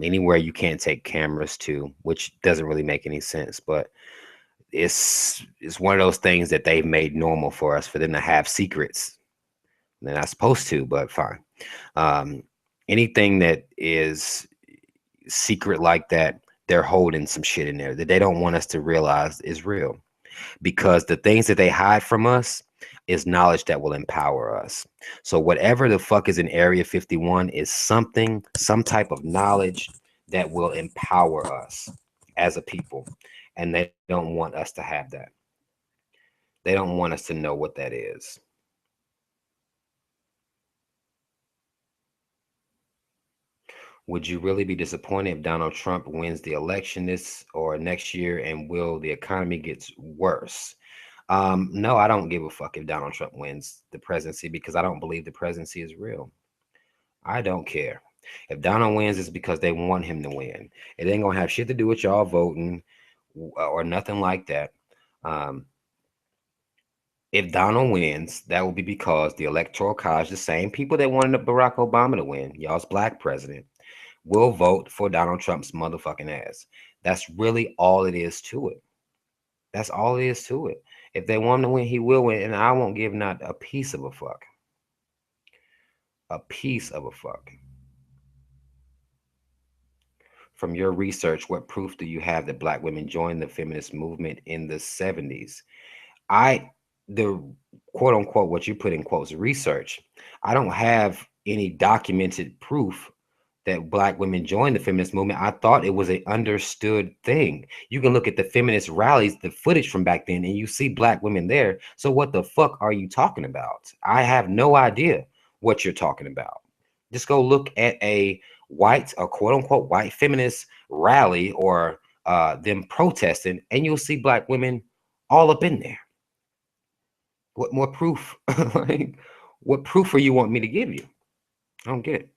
anywhere you can't take cameras to, which doesn't really make any sense, but it's one of those things that they've made normal for us for them to have secrets. They're not supposed to, but fine. Um, Anything that is secret like that, they're holding some shit in there that they don't want us to realize is real, because the things that they hide from us is knowledge that will empower us. So whatever the fuck is in Area 51 is something, some type of knowledge that will empower us as a people. And they don't want us to have that. They don't want us to know what that is. Would you really be disappointed if Donald Trump wins the election this or next year, and will the economy get worse? No, I don't give a fuck if Donald Trump wins the presidency, because I don't believe the presidency is real. I don't care. If Donald wins, it's because they want him to win. It ain't gonna have shit to do with y'all voting or nothing like that. Um, if Donald wins, that will be because the Electoral College, the same people that wanted Barack Obama to win, y'all's black president, will vote for Donald Trump's motherfucking ass. That's really all it is to it. That's all it is to it. If they want him to win, he will win, and I won't give not a piece of a fuck. A piece of a fuck. From your research, what proof do you have that black women joined the feminist movement in the 70s? The quote unquote, what you put in quotes, research, I don't have any documented proof that black women joined the feminist movement. I thought it was an understood thing. You can look at the feminist rallies, the footage from back then, and you see black women there. So what the fuck are you talking about? I have no idea what you're talking about. Just go look at a quote unquote white feminist rally, or them protesting, and you'll see black women all up in there. What more proof? Like, what proof are you want me to give you? I don't get it.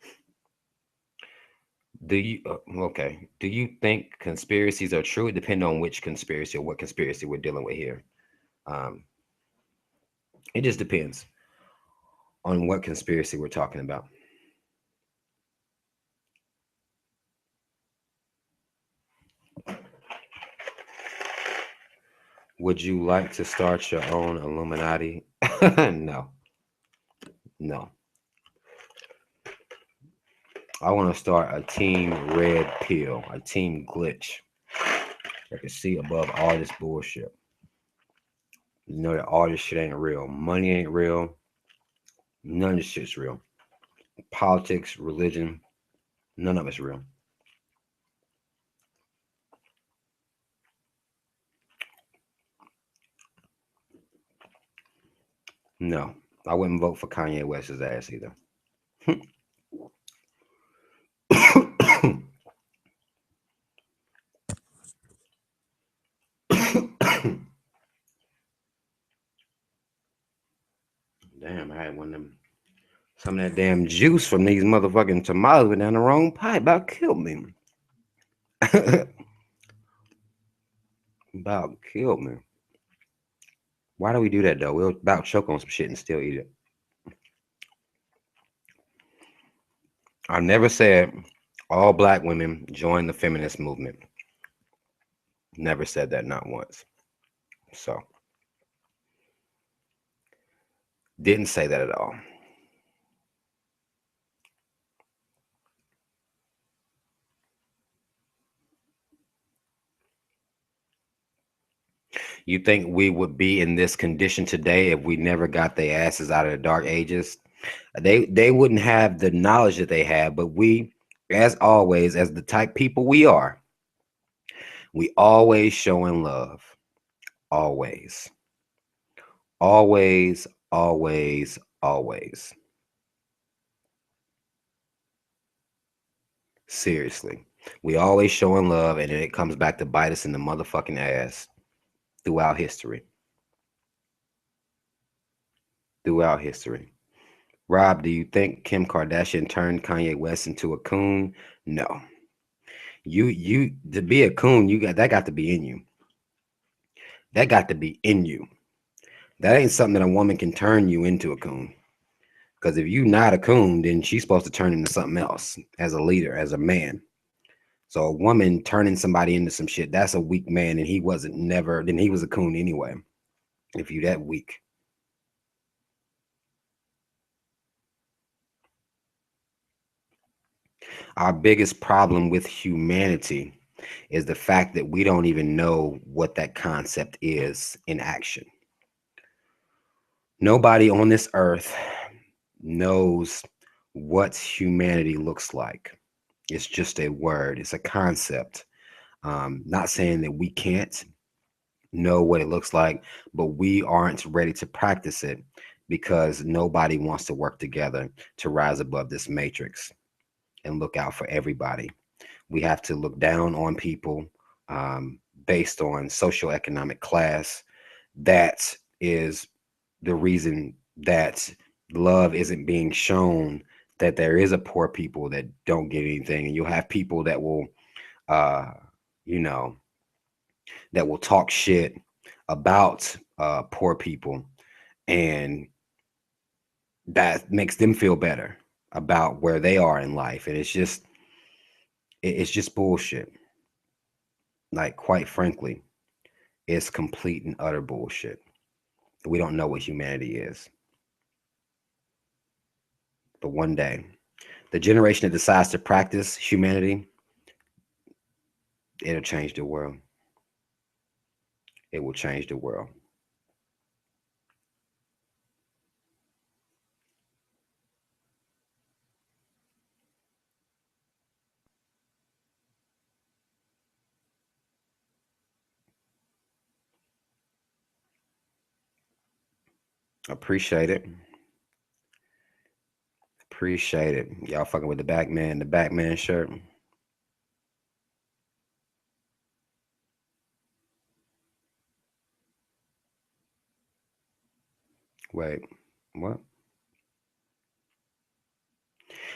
Do you okay? Do you think conspiracies are true? It depends on which conspiracy or what conspiracy we're dealing with here. Um, it just depends on what conspiracy we're talking about. Would you like to start your own Illuminati? No, no. I want to start a team red pill, a team glitch that can see above all this bullshit. You know that all this shit ain't real. Money ain't real. None of this shit's real. Politics, religion, none of it's real. No, I wouldn't vote for Kanye West's ass either. Damn, I had one of them. Some of that damn juice from these motherfucking tamales went down the wrong pipe. About killed me. About killed me. Why do we do that though? We'll about choke on some shit and still eat it. I never said all black women join the feminist movement. Never said that, not once. So, didn't say that at all. You think we would be in this condition today if we never got their asses out of the dark ages? They wouldn't have the knowledge that they have, but we, as always, as the type people we are, we always showing love. Always. Always, always, always. Seriously. We always showing love, and then it comes back to bite us in the motherfucking ass throughout history. Throughout history. Rob, do you think Kim Kardashian turned Kanye West into a coon? No. You to be a coon, you got that got to be in you. That got to be in you. That ain't something that a woman can turn you into a coon. Because if you not a coon, then she's supposed to turn into something else as a leader, as a man. So a woman turning somebody into some shit, that's a weak man, and he wasn't never. Then he was a coon anyway. If you that weak, our biggest problem with humanity is the fact that we don't even know what that concept is in action. Nobody on this earth knows what humanity looks like. It's just a word, it's a concept. Not saying that we can't know what it looks like, but we aren't ready to practice it because nobody wants to work together to rise above this matrix and look out for everybody. We have to look down on people um, based on socioeconomic class. That is the reason that love isn't being shown, that there is a poor people that don't get anything, and you'll have people that will uh you know that will talk shit about poor people, and that makes them feel better about where they are in life, and it's just bullshit. Like, quite frankly, it's complete and utter bullshit. We don't know what humanity is, but one day the generation that decides to practice humanity, it'll change the world. It will change the world. Appreciate it. Appreciate it. Y'all fucking with the Batman shirt. Wait, what?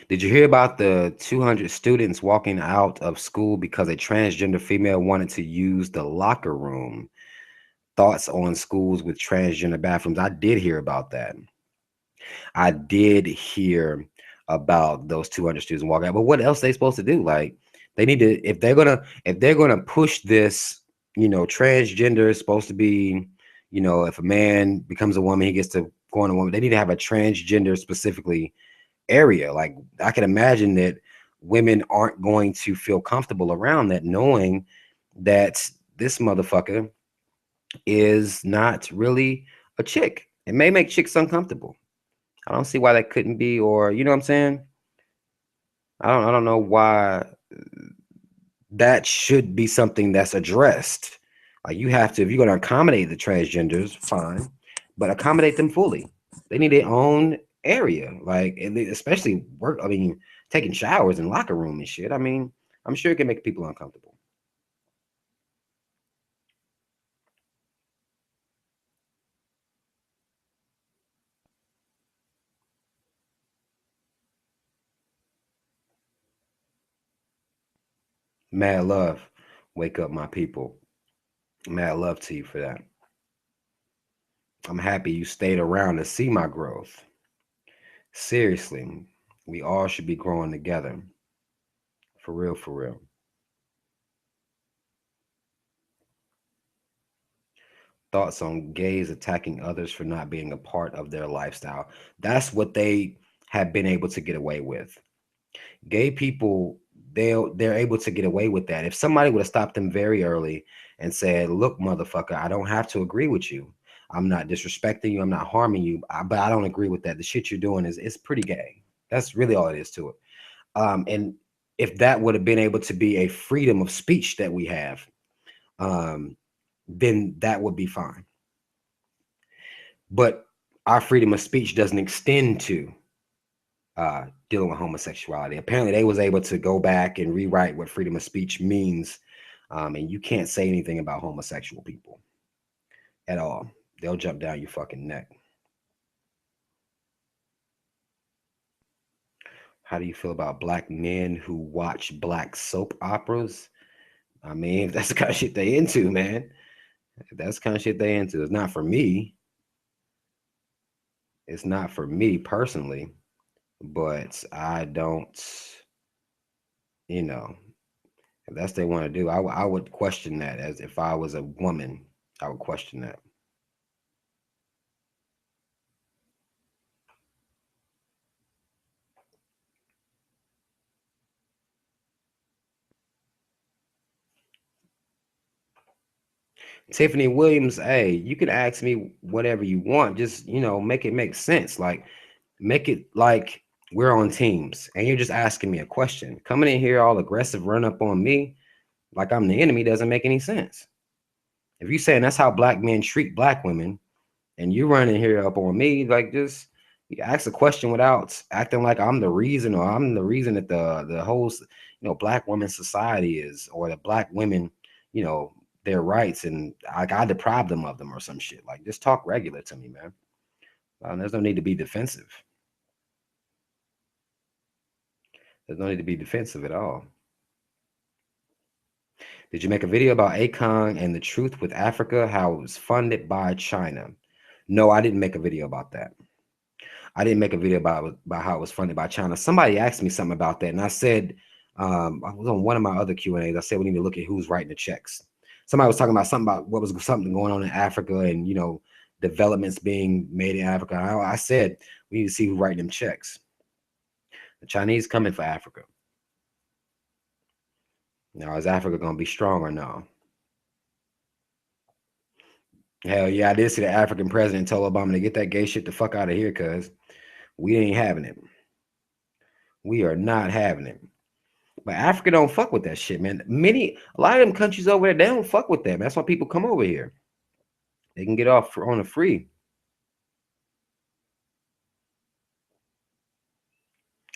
Did you hear about the 200 students walking out of school because a transgender female wanted to use the locker room? Thoughts on schools with transgender bathrooms? I did hear about that. I did hear about those 200 students walking out, but what else they supposed to do? Like, they need to, if they're gonna push this, transgender is supposed to be, if a man becomes a woman, he gets to go on a woman. They need to have a transgender specifically area. Like, I can imagine that women aren't going to feel comfortable around that, knowing that this motherfucker is not really a chick. It may make chicks uncomfortable. I don't see why that couldn't be, or you know what I'm saying? I don't know why that should be something that's addressed. Like, you have to, if you're going to accommodate the transgenders, fine, but accommodate them fully. They need their own area, like, and especially work. I mean, taking showers in locker room and shit. I mean, I'm sure it can make people uncomfortable. Mad love, wake up my people. Mad love to you for that. I'm happy you stayed around to see my growth. Seriously, we all should be growing together. For real, for real. Thoughts on gays attacking others for not being a part of their lifestyle? That's what they have been able to get away with. Gay people, they're able to get away with that. If somebody would have stopped them very early and said, "Look, motherfucker, I don't have to agree with you. I'm not disrespecting you. I'm not harming you, but I don't agree with that. The shit you're doing is pretty gay." That's really all it is to it. And if that would have been able to be a freedom of speech that we have, um, then that would be fine. But our freedom of speech doesn't extend to dealing with homosexuality. Apparently, they was able to go back and rewrite what freedom of speech means, and you can't say anything about homosexual people at all. They'll jump down your fucking neck. How do you feel about black men who watch black soap operas? I mean, if that's the kind of shit they into, man. If that's the kind of shit they into. It's not for me. It's not for me personally, but I don't, you know, if that's what they want to do, I would question that. As if I was a woman, I would question that. Tiffany Williams, hey, you can ask me whatever you want. Just, make it make sense. Like, make it like we're on teams and you're just asking me a question. Coming in here all aggressive, run up on me like I'm the enemy doesn't make any sense. If you're saying that's how black men treat black women and you running here up on me, like, just you ask a question without acting like I'm the reason, or I'm the reason that the whole black women society is, or the black women, you know, their rights, and like I deprived them of them or some shit. Like, just talk regular to me, man. There's no need to be defensive. There's no need to be defensive at all. Did you make a video about Akon and the truth with Africa, how it was funded by China? No, I didn't make a video about that. I didn't make a video about how it was funded by China. Somebody asked me something about that, and I said, I was on one of my other Q&As. I said we need to look at who's writing the checks. Somebody was talking about something about what was something going on in Africa, and developments being made in Africa. I said we need to see who's writing them checks. The Chinese coming for Africa. Now, is Africa gonna be strong or no? Hell yeah, I did see the African president told Obama to get that gay shit the fuck out of here, cuz we ain't having it. We are not having it. But Africa don't fuck with that shit, man. A lot of them countries over there, they don't fuck with that. Man. That's why people come over here. They can get off on a free.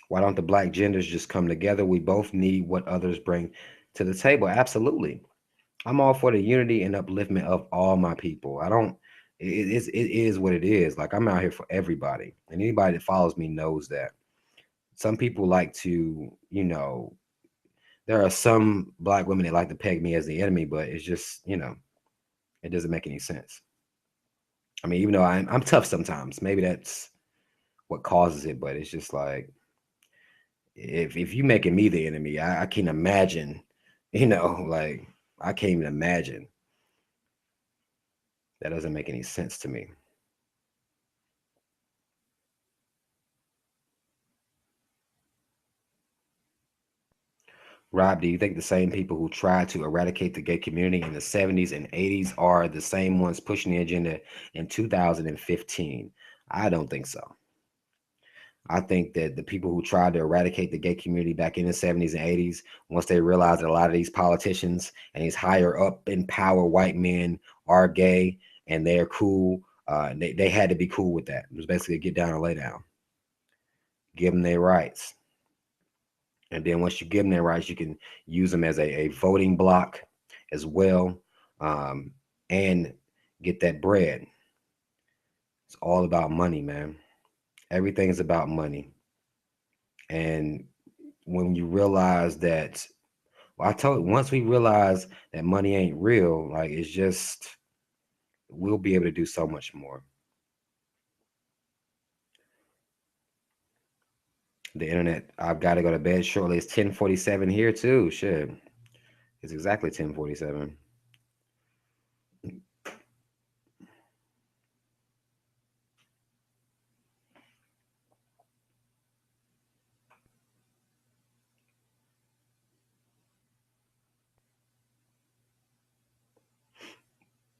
Why don't the black genders just come together? We both need what others bring to the table. Absolutely. I'm all for the unity and upliftment of all my people. I don't, it is what it is. Like, I'm out here for everybody. And anybody that follows me knows that. some people like to, there are some black women that like to peg me as the enemy, but it's just, it doesn't make any sense. I mean, even though I'm tough sometimes, maybe that's what causes it, but it's just like, if you making me the enemy, I can't imagine, like, I can't even imagine. That doesn't make any sense to me. Rob, do you think the same people who tried to eradicate the gay community in the 70s and 80s are the same ones pushing the agenda in 2015? I don't think so. I think that the people who tried to eradicate the gay community back in the 70s and 80s, once they realized that a lot of these politicians and these higher up in power white men are gay and they're cool, they had to be cool with that. It was basically a get down and lay down, give them their rights. And then once you give them their rights, you can use them as a voting block as well, um, and get that bread. It's all about money, man. Everything is about money. And when you realize that, well, I told once we realize that money ain't real, like it's just we'll be able to do so much more. The internet, I've got to go to bed shortly. It's 10:47 here too. Shit. It's exactly 10:47.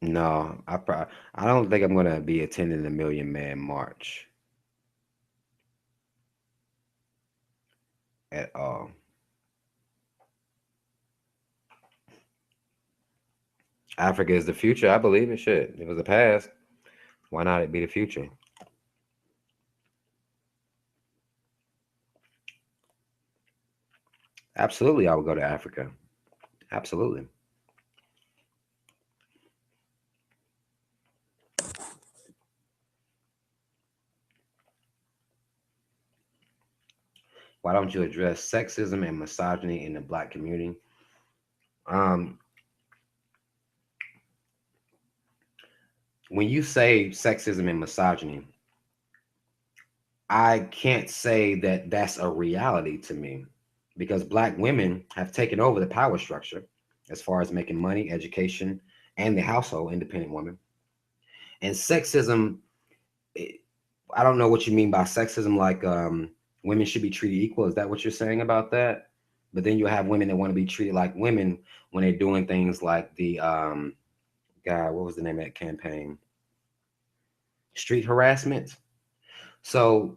No, I don't think I'm gonna be attending the Million Man March at all. Africa is the future. I believe it should. It was the past. Why not it be the future? Absolutely, I would go to Africa. Absolutely. Why don't you address sexism and misogyny in the black community? Um, when you say sexism and misogyny, I can't say that that's a reality to me because black women have taken over the power structure as far as making money, education, and the household, independent women. And sexism, eh, I don't know what you mean by sexism, like women should be treated equal. Is that what you're saying about that? But then you have women that want to be treated like women when they're doing things like the God, what was the name of that campaign? Street harassment. So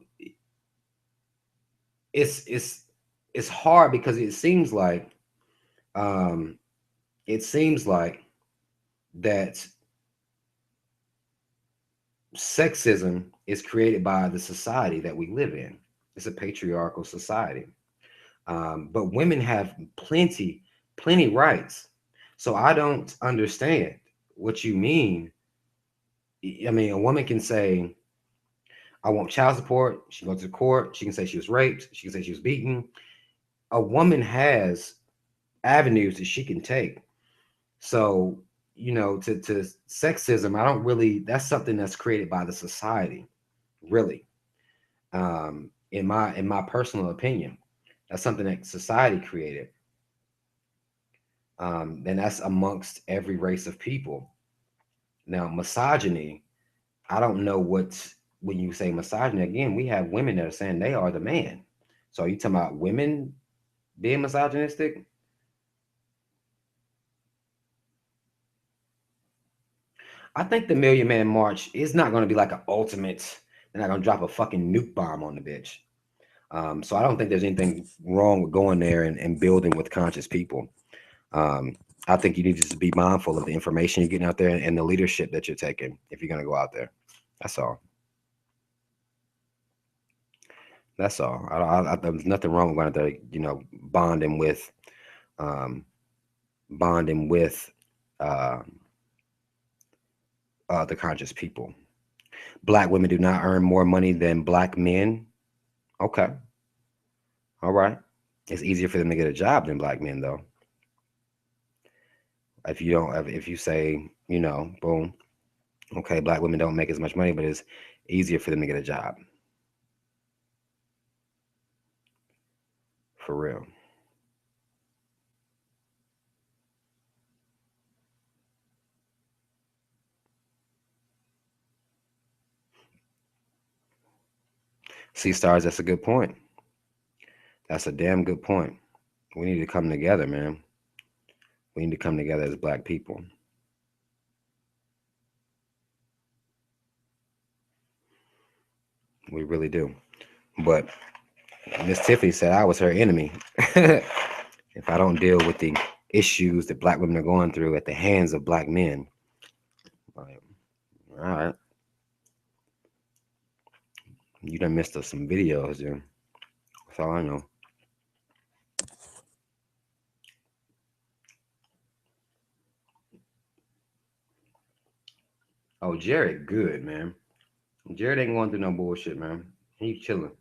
it's it's it's hard because um it seems like that sexism is created by the society that we live in. It's a patriarchal society. But women have plenty rights. So I don't understand what you mean. I mean, a woman can say, I want child support. She goes to court. She can say she was raped. She can say she was beaten. A woman has avenues that she can take. So, to sexism, I don't really, that's something that's created by the society, really. In my personal opinion, that's something that society created. And that's amongst every race of people. Now, misogyny, I don't know when you say misogyny, again, we have women that are saying they are the man. So are you talking about women being misogynistic? I think the Million Man March is not going to be like an ultimate. They're not going to drop a fucking nuke bomb on the bitch. So I don't think there's anything wrong with going there and building with conscious people. Um, I think you need to just be mindful of the information you're getting out there and the leadership that you're taking if you're going to go out there. That's all. That's all. There's nothing wrong with going out there, um, bonding with uh, the conscious people. Black women do not earn more money than black men. Okay. All right. It's easier for them to get a job than black men, though. If you don't, if you say, boom, okay, black women don't make as much money, but it's easier for them to get a job. For real. See, stars, that's a good point. That's a damn good point. We need to come together, man. We need to come together as black people. We really do. But Miss Tiffany said I was her enemy. If I don't deal with the issues that black women are going through at the hands of black men, like, all right, you done missed us some videos, dude. That's all I know. Oh, Jared, good, man. Jared ain't going through no bullshit, man. He's chilling.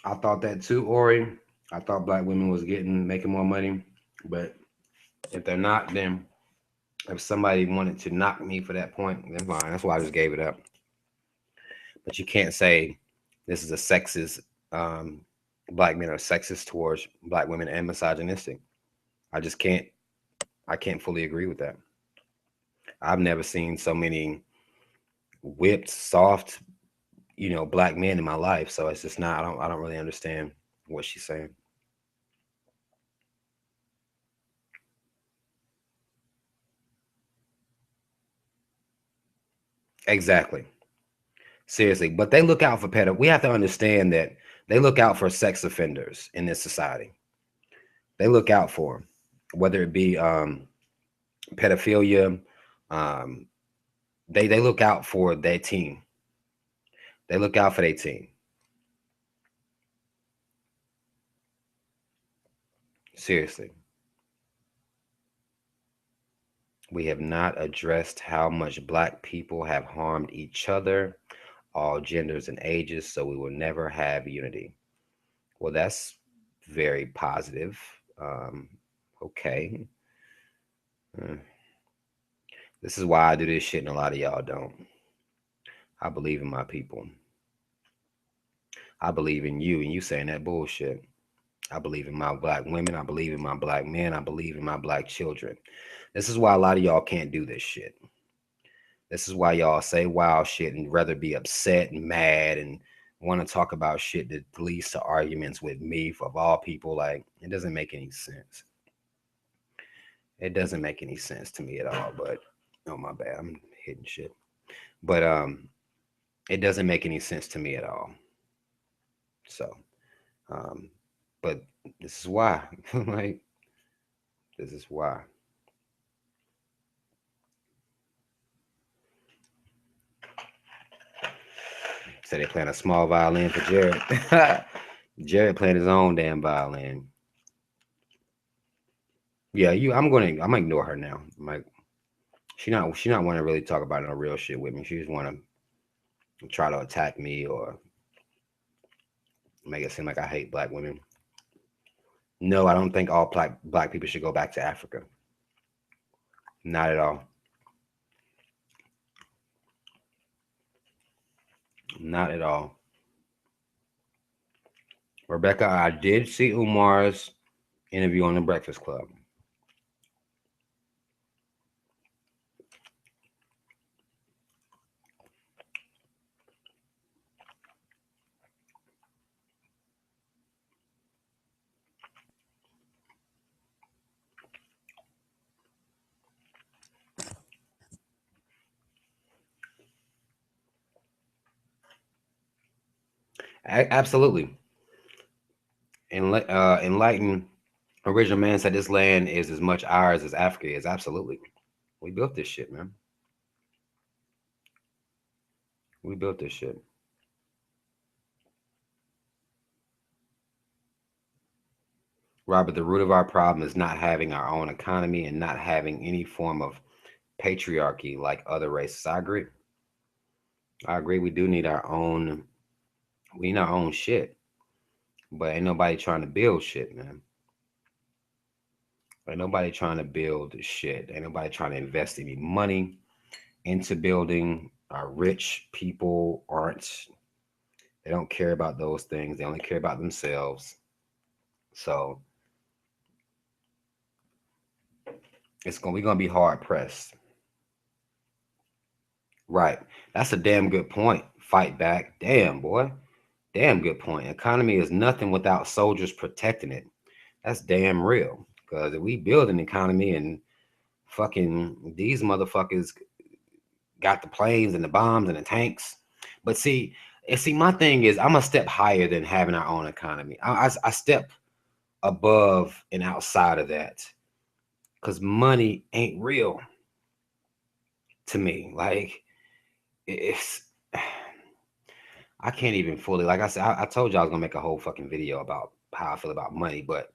I thought that too, Ori. I thought black women was making more money, but if they're not, then if somebody wanted to knock me for that point, then fine. That's why I just gave it up. But you can't say this is a sexist. Um, Black men are sexist towards black women and misogynistic. I just can't. I can't fully agree with that. I've never seen so many whipped, soft, black men in my life. So it's just not. I don't really understand what she's saying. Exactly. Seriously, but they look out for We have to understand that they look out for sex offenders in this society. They look out for 'em, whether it be pedophilia. Um, they look out for their team. They look out for their team. Seriously, we have not addressed how much black people have harmed each other, all genders and ages, so we will never have unity. Well, that's very positive. Um, okay. Uh, This is why I do this shit and a lot of y'all don't. I believe in my people. I believe in you and you saying that bullshit. I believe in my black women. I believe in my black men. I believe in my black children. This is why a lot of y'all can't do this shit. This is why y'all say wild shit and rather be upset and mad and want to talk about shit that leads to arguments with me of all people. Like, it doesn't make any sense. It doesn't make any sense to me at all. But oh my bad, I'm hitting shit. But it doesn't make any sense to me at all. So, um, but this is why. Like, this is why. So they playing a small violin for Jared. Jared playing his own damn violin. Yeah, I'm gonna ignore her now. I'm like, she not want to really talk about no real shit with me. She just want to try to attack me or make it seem like I hate black women. No, I don't think all black people should go back to Africa. Not at all. Not at all. Rebecca, I did see Umar's interview on the Breakfast Club. Absolutely. Enlighten original man said this land is as much ours as Africa is. Absolutely. We built this shit, man. We built this shit. Robert, the root of our problem is not having our own economy and not having any form of patriarchy like other races. I agree. I agree. We do need our own. We need our own shit, but ain't nobody trying to build shit, man. Ain't nobody trying to build shit. Ain't nobody trying to invest any money into building. Our rich people aren't. They don't care about those things. They only care about themselves. So we're gonna be hard pressed. Right. That's a damn good point. Fight back. Damn, boy. Damn good point. Economy is nothing without soldiers protecting it. That's damn real. Because if we build an economy and fucking these motherfuckers got the planes and the bombs and the tanks. But see, my thing is I'm a step higher than having our own economy. I step above and outside of that. Because money ain't real to me. Like it's I can't even fully, like I said, I told you I was gonna make a whole fucking video about how I feel about money, but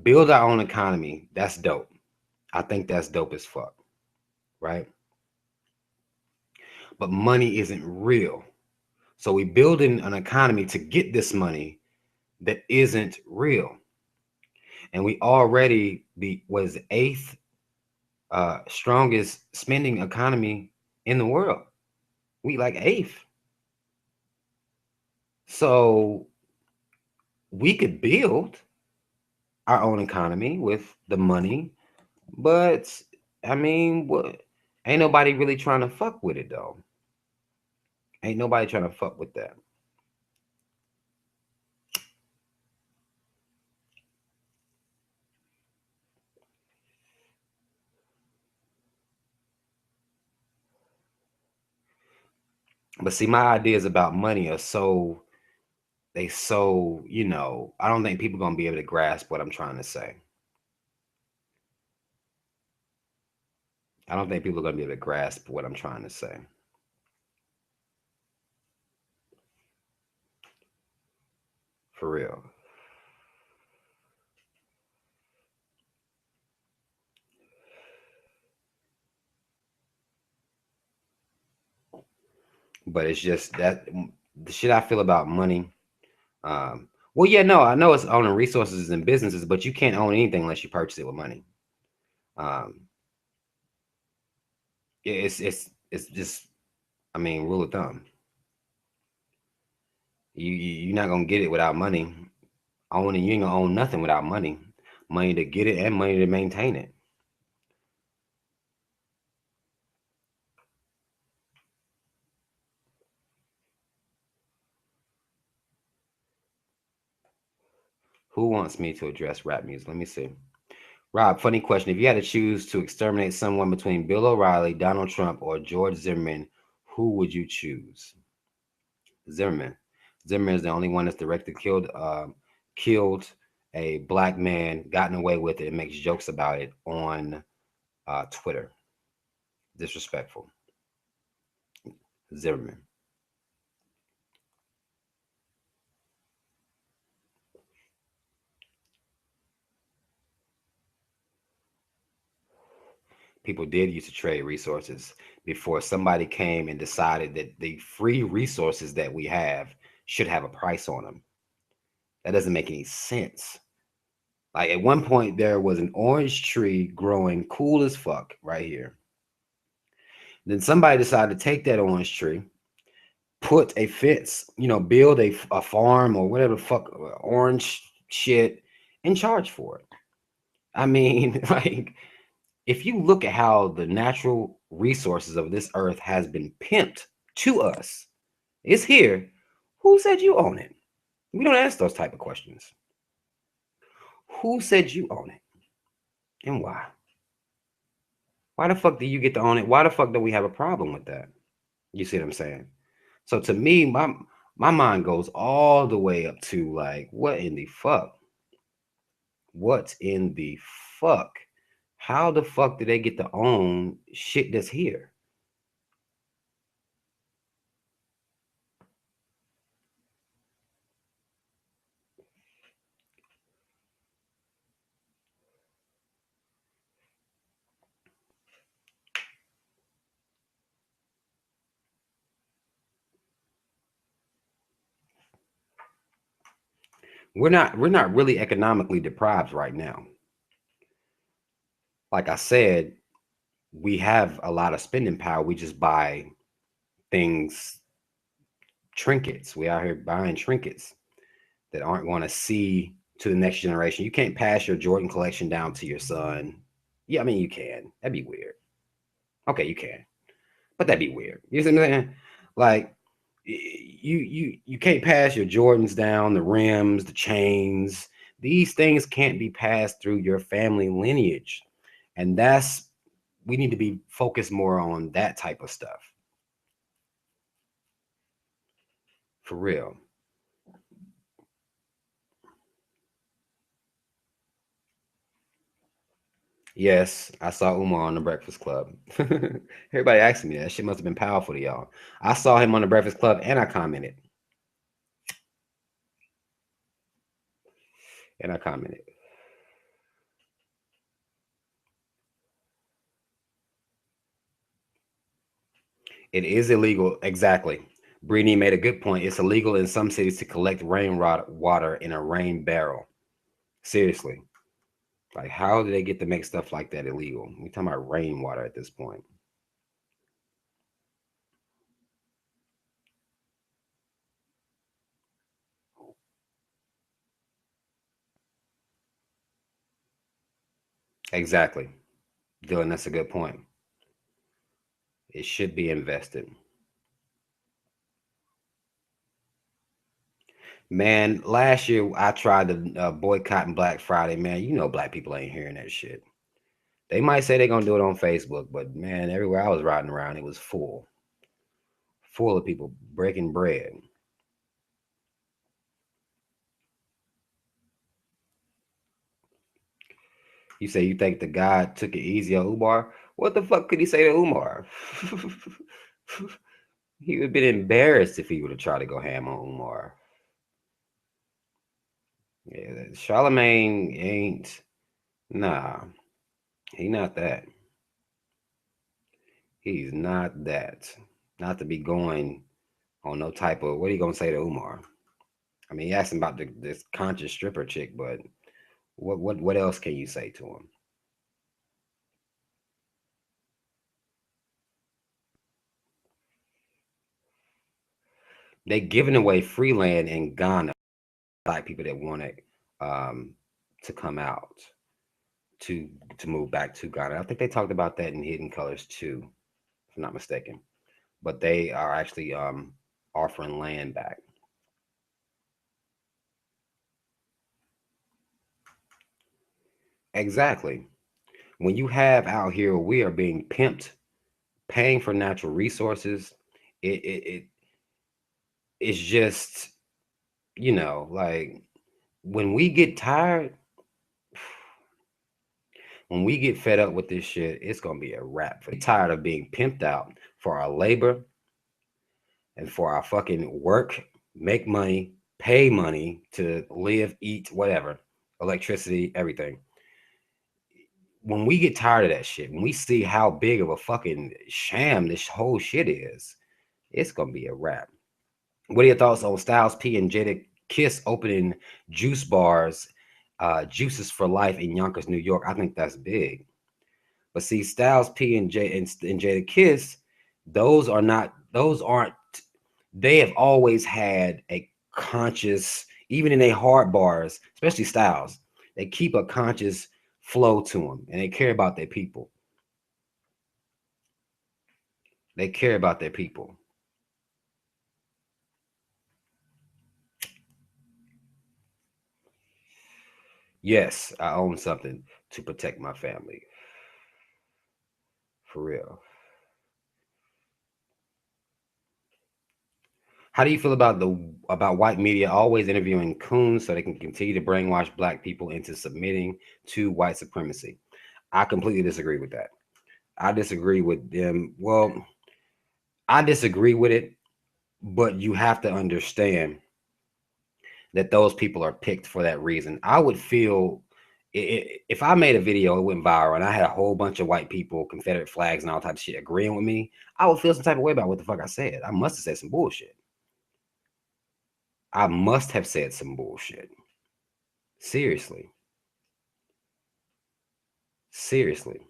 build our own economy, that's dope. I think that's dope as fuck, right? But money isn't real. So we building an economy to get this money that isn't real. And we already was eighth strongest spending economy in the world. We like eighth. So we could build our own economy with the money. But I mean, what? Ain't nobody really trying to fuck with it though. Ain't nobody trying to fuck with that. But see, my ideas about money are I don't think people gonna be able to grasp what I'm trying to say. I don't think people are gonna be able to grasp what I'm trying to say. For real. But it's just that the shit I feel about money. Well, yeah, no, I know it's owning resources and businesses, but you can't own anything unless you purchase it with money. Um, it's just, I mean, rule of thumb. You're not gonna get it without money. Owning You ain't gonna own nothing without money. Money to get it and money to maintain it. Who wants me to address rap music? Let me see. Rob, funny question. If you had to choose to exterminate someone between Bill O'Reilly, Donald Trump, or George Zimmerman, who would you choose? Zimmerman. Zimmerman is the only one that's directly killed a black man, gotten away with it, and makes jokes about it on Twitter. Disrespectful. Zimmerman. People did used to trade resources before somebody came and decided that the free resources that we have should have a price on them. That doesn't make any sense. Like at one point, there was an orange tree growing cool as fuck right here. Then somebody decided to take that orange tree, put a fence, build a farm or whatever the fuck, orange shit, and charge for it. I mean, like, if you look at how the natural resources of this earth has been pimped to us, it's here. Who said you own it? We don't ask those type of questions. Who said you own it and why? Why the fuck do you get to own it? Why the fuck do we have a problem with that? You see what I'm saying? So to me, my mind goes all the way up to like, what in the fuck? What in the fuck? How the fuck do they get to own shit that's here? We're not really economically deprived right now. Like I said, we have a lot of spending power. We just buy things, trinkets. We out here buying trinkets that aren't going to see to the next generation. You can't pass your Jordan collection down to your son. Yeah, I mean you can. That'd be weird. Okay, you can, but that'd be weird. You see what I'm saying? Like you can't pass your Jordans down, the rims, the chains. These things can't be passed through your family lineage, and that's we need to be focused more on that type of stuff for real. Yes, I saw Umar on the Breakfast Club. Everybody asking me that shit must have been powerful to y'all. I saw him on the Breakfast Club and I commented. And I commented. It is illegal. Exactly. Brittany made a good point. It's illegal in some cities to collect water in a rain barrel. Seriously. Like, how do they get to make stuff like that illegal? We're talking about rainwater at this point. Exactly. Dylan, that's a good point. It should be invested. Man, last year I tried to boycott Black Friday. Man, you know black people ain't hearing that shit. They might say they're gonna do it on Facebook, but man, everywhere I was riding around, it was full of people breaking bread. You say you think the guy took it easy on Umar? What the fuck could he say to Umar? He would have been embarrassed if he would have tried to go ham on Umar. Yeah, Charlemagne ain't. Nah, he not that. He's not that. Not to be going on no type of what are you gonna say to Umar? I mean, he asked him about this conscious stripper chick, but what else can you say to him? They giving away free land in Ghana, black people that want it to come out to to move back to Ghana. I think they talked about that in Hidden Colors too, if I'm not mistaken. But they are actually offering land back. Exactly. When you have out here, we are being pimped, paying for natural resources. It it's just like when we get tired, when we get fed up with this shit, it's gonna be a wrap. For tired of being pimped out for our labor and for our fucking work, make money, pay money to live, eat, whatever, electricity, everything. When we get tired of that shit, when we see how big of a fucking sham this whole shit is, it's gonna be a wrap. What are your thoughts on Styles P and Jada Kiss opening juice bars, Juices for Life in Yonkers, New York? I think that's big. But see, Styles P and Jada Kiss, those aren't. They have always had a conscious, even in their hard bars, especially Styles. They keep a conscious flow to them, and they care about their people. They care about their people. Yes, I own something to protect my family, for real. How do you feel about the about white media always interviewing coons so they can continue to brainwash black people into submitting to white supremacy? I completely disagree with that. I disagree with them. Well, I disagree with it, but you have to understand that those people are picked for that reason. I would feel if I made a video, it went viral, and I had a whole bunch of white people, Confederate flags, and all types of shit agreeing with me. I would feel some type of way about what the fuck I said. I must have said some bullshit. I must have said some bullshit. Seriously. Seriously.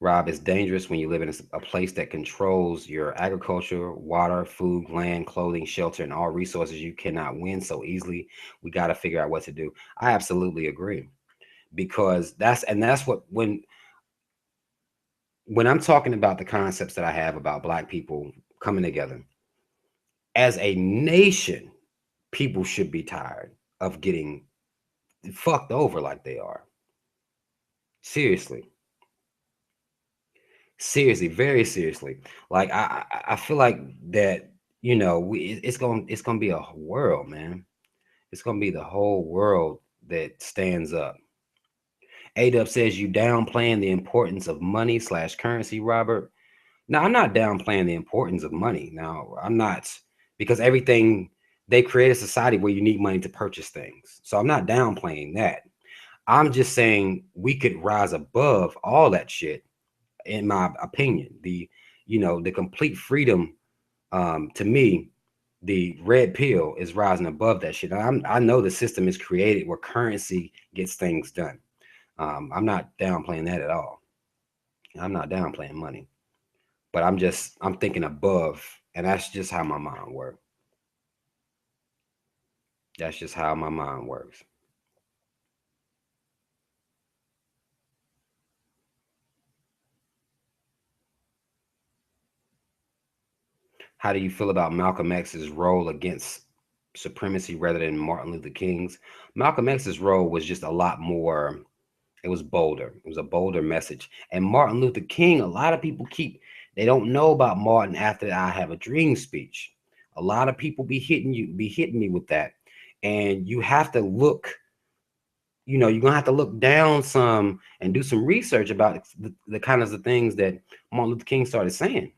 Rob, it's dangerous when you live in a place that controls your agriculture, water, food, land, clothing, shelter, and all resources. You cannot win so easily. We got to figure out what to do. I absolutely agree, because that's what when I'm talking about the concepts that I have about Black people coming together as a nation, people should be tired of getting fucked over like they are. Seriously. Seriously, very seriously. Like I feel like that, it's gonna be a world, man. It's gonna be the whole world that stands up. Adub says you downplaying the importance of money slash currency, Robert. Now, I'm not downplaying the importance of money. Now, I'm not, because everything, they create a society where you need money to purchase things. So I'm not downplaying that. I'm just saying we could rise above all that shit, in my opinion. The complete freedom, to me, the red pill is rising above that shit. I know the system is created where currency gets things done. I'm not downplaying that at all. I'm not downplaying money, but I'm thinking above, and that's just how my mind works. That's just how my mind works. How do you feel about Malcolm X's role against supremacy rather than Martin Luther King's? Malcolm X's role was just a lot more, it was bolder. It was a bolder message. And Martin Luther King, a lot of people they don't know about Martin after I Have a Dream speech. A lot of people be hitting me with that. And you have to look, you're gonna have to look down some and do some research about the kinds of things that Martin Luther King started saying.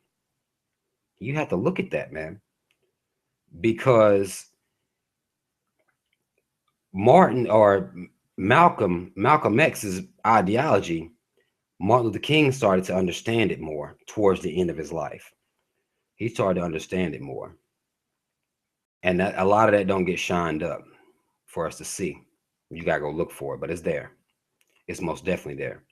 You have to look at that, man, because Martin or Malcolm X's ideology, Martin Luther King started to understand it more towards the end of his life. He started to understand it more, and a lot of that don't get shined up for us to see. You gotta go look for it, but it's there. It's most definitely there.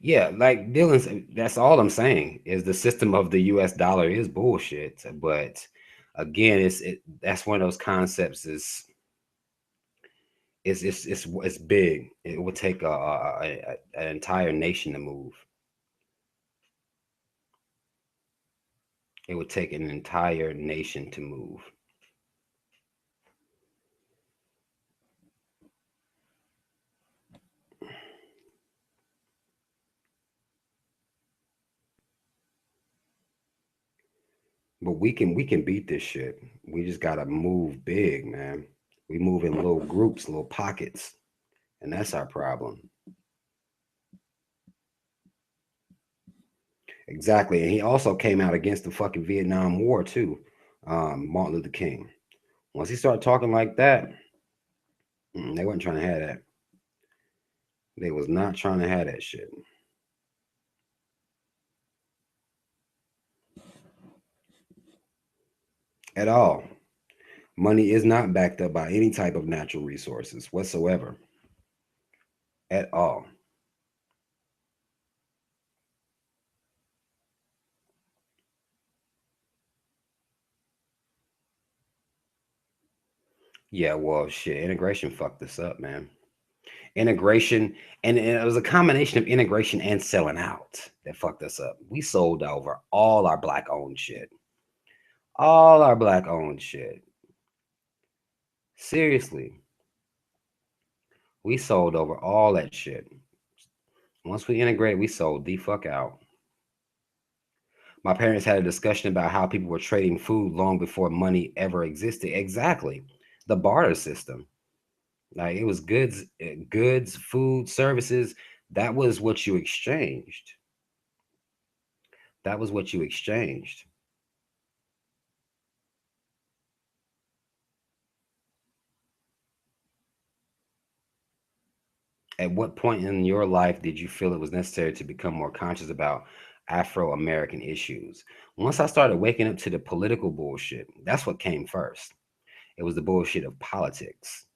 Yeah, like Dylan, that's all I'm saying is the system of the U.S. dollar is bullshit. But again, that's one of those concepts it's big. It would take an entire nation to move. It would take an entire nation to move. But we can beat this shit. We just gotta move big, man. We move in little groups, little pockets, and that's our problem. Exactly. And he also came out against the fucking Vietnam War too. Martin Luther King. Once he started talking like that, they wasn't trying to have that. They was not trying to have that shit at all. Money is not backed up by any type of natural resources whatsoever at all. Yeah, well, shit, integration fucked this up, man. Integration, and it was a combination of integration and selling out that fucked us up. We sold over all our black owned shit. All our black owned shit. Seriously, we sold over all that shit. Once we integrated, we sold the fuck out. My parents had a discussion about how people were trading food long before money ever existed. Exactly. The barter system. Like it was goods, food, services. That was what you exchanged. That was what you exchanged. At what point in your life did you feel it was necessary to become more conscious about Afro American issues? Once I started waking up to the political bullshit, that's what came first. It was the bullshit of politics.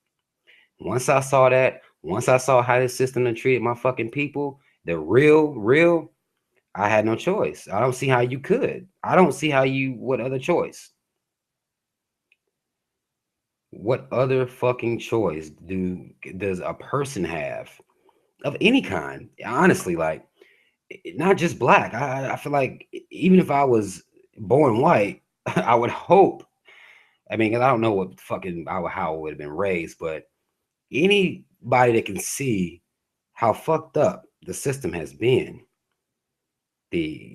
Once I saw that, once I saw how this system had treated my fucking people, the real, I had no choice. I don't see how you could. I don't see how you, what other choice? What other fucking choice does a person have of any kind? Honestly, like not just black. I feel like even if I was born white, I would hope. I mean, 'cause I don't know what fucking how I would have been raised, but anybody that can see how fucked up the system has been, the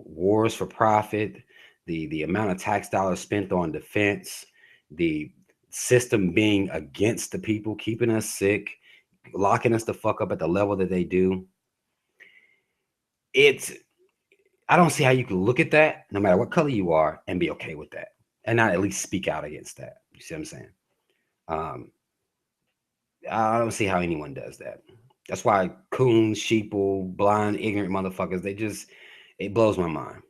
wars for profit, the amount of tax dollars spent on defense, the system being against the people, keeping us sick, locking us the fuck up at the level that they do. It's I don't see how you can look at that, no matter what color you are, and be okay with that, and not at least speak out against that. You see what I'm saying? Um, I don't see how anyone does that. That's why coons, sheeple, blind, ignorant motherfuckers, it blows my mind.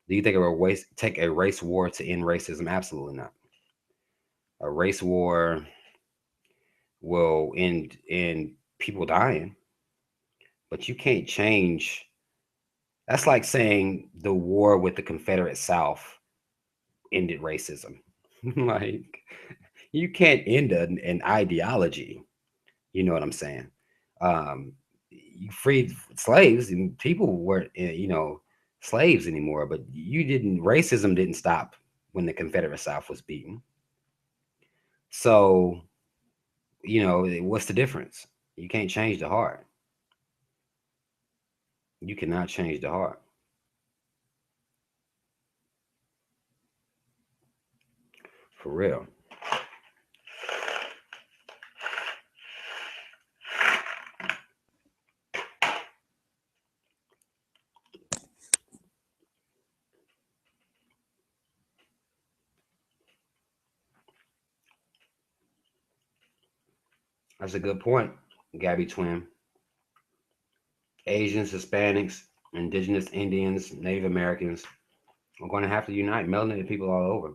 Do you think it will take a race war to end racism? Absolutely not. A race war will end people dying, but you can't change. That's like saying the war with the Confederate South ended racism. Like you can't end an ideology. You know what I'm saying? Um, you freed slaves and people weren't, slaves anymore, but you didn't, racism didn't stop when the Confederate South was beaten. So, what's the difference? You can't change the heart. You cannot change the heart. For real. That's a good point, Gabby Twin. Asians, Hispanics, Indigenous Indians, Native Americans are going to have to unite. Melanated people all over.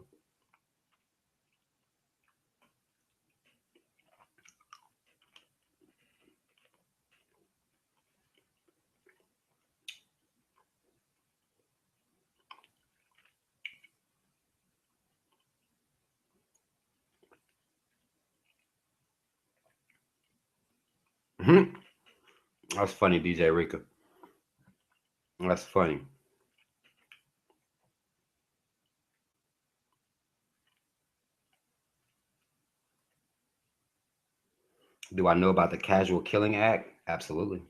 Mhm. That's funny, DJ Rika. That's funny. Do I know about the Casual Killing Act? Absolutely.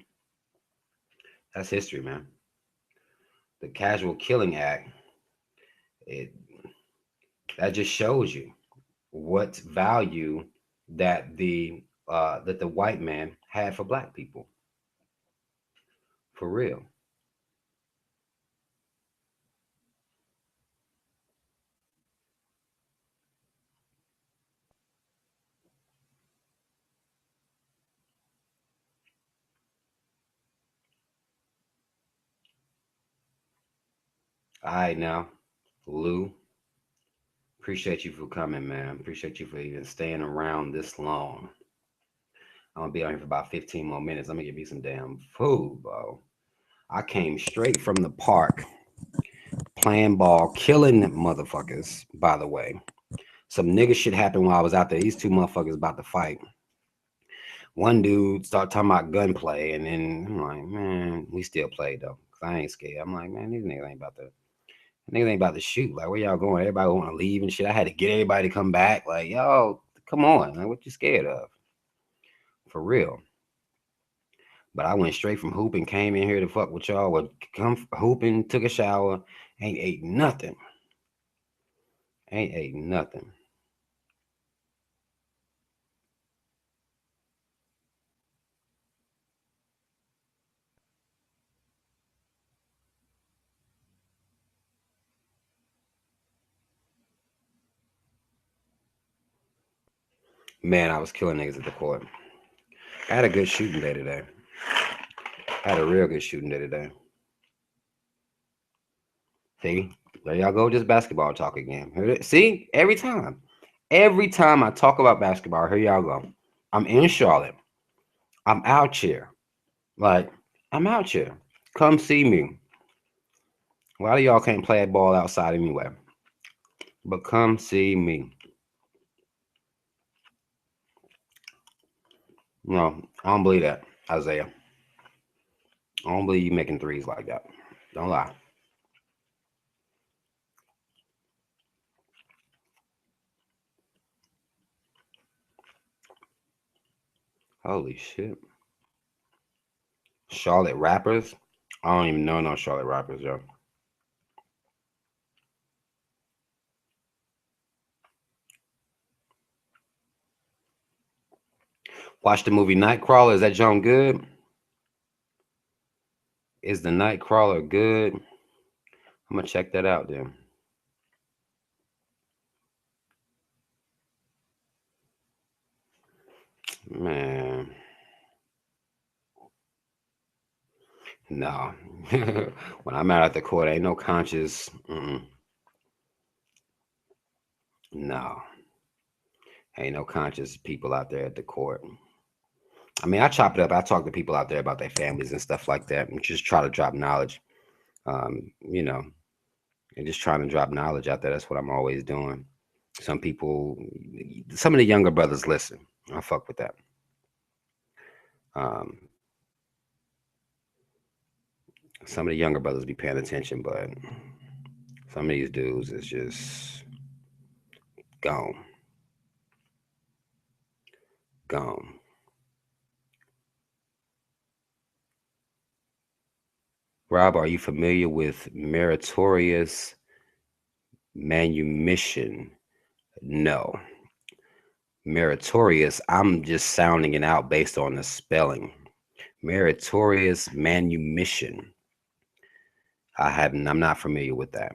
That's history, man. The Casual Killing Act, it that just shows you what value that the white man had for black people. For real. All right now, Lou, appreciate you for coming, man. Appreciate you for even staying around this long. I'm gonna be on here for about 15 more minutes. Let me give you some damn food, bro. I came straight from the park playing ball, killing motherfuckers, by the way. Some nigga shit happened while I was out there. These two motherfuckers about to fight. One dude started talking about gunplay, and then I'm like, man, we still play though, cause I ain't scared. I'm like, man, these niggas ain't about to shoot. Like, where y'all going? Everybody want to leave and shit. I had to get everybody to come back. Like, yo, come on, man, what you scared of? For real. But I went straight from hooping, came in here to fuck with y'all. Would come hooping, took a shower, ain't ate nothing. Ain't ate nothing. Man, I was killing niggas at the court. I had a good shooting day today. I had a real good shooting day today. See, there y'all go, just basketball talk again. See, every time I talk about basketball, here y'all go. I'm in Charlotte. I'm out here. Like, I'm out here. Come see me. A lot of y'all can't play a ball outside anyway. But come see me. No, I don't believe that, Isaiah. I don't believe you making threes like that. Don't lie. Holy shit. Charlotte rappers? I don't even know no Charlotte rappers, yo. Watch the movie Nightcrawler. Is that John good? Is the Nightcrawler good? I'm gonna check that out then. Man, no. When I'm out at the court, ain't no conscious. No, ain't no conscious people out there at the court. I mean, I chop it up. I talk to people out there about their families and stuff like that, and just try to drop knowledge. You know, and just trying to drop knowledge out there. That's what I'm always doing. Some people, some of the younger brothers listen. I fuck with that. Um, some of the younger brothers be paying attention, but some of these dudes is just gone, gone. Rob, are you familiar with meritorious manumission? No. Meritorious, I'm just sounding it out based on the spelling. Meritorious manumission. I'm not familiar with that.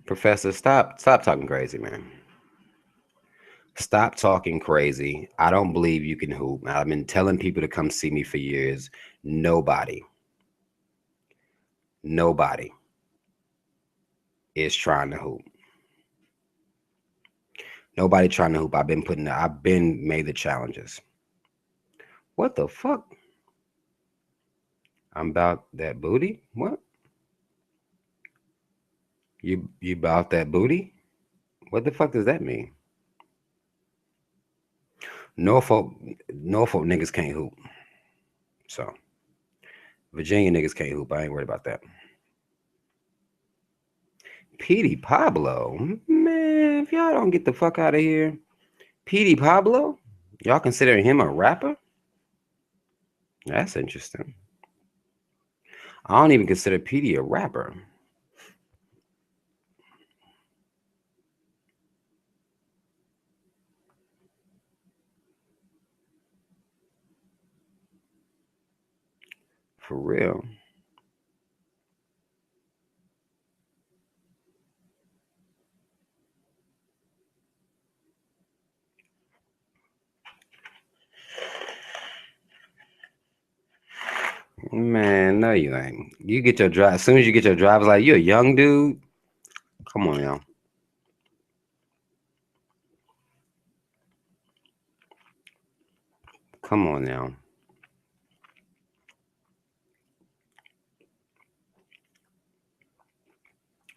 Professor, stop talking crazy, man. Stop talking crazy. I don't believe you can hoop. I've been telling people to come see me for years. Nobody is trying to hoop. Nobody trying to hoop. I've been made the challenges. What the fuck? I'm about that booty? What? You about that booty? What the fuck does that mean? Norfolk niggas can't hoop. So Virginia niggas can't hoop. I ain't worried about that. Petey Pablo, man, if y'all don't get the fuck out of here, Petey Pablo, y'all considering him a rapper? That's interesting. I don't even consider Petey a rapper. For real. Man, no, you ain't. You get your drive as soon as you get your driver's like you a young dude. Come on, y'all. Come on now.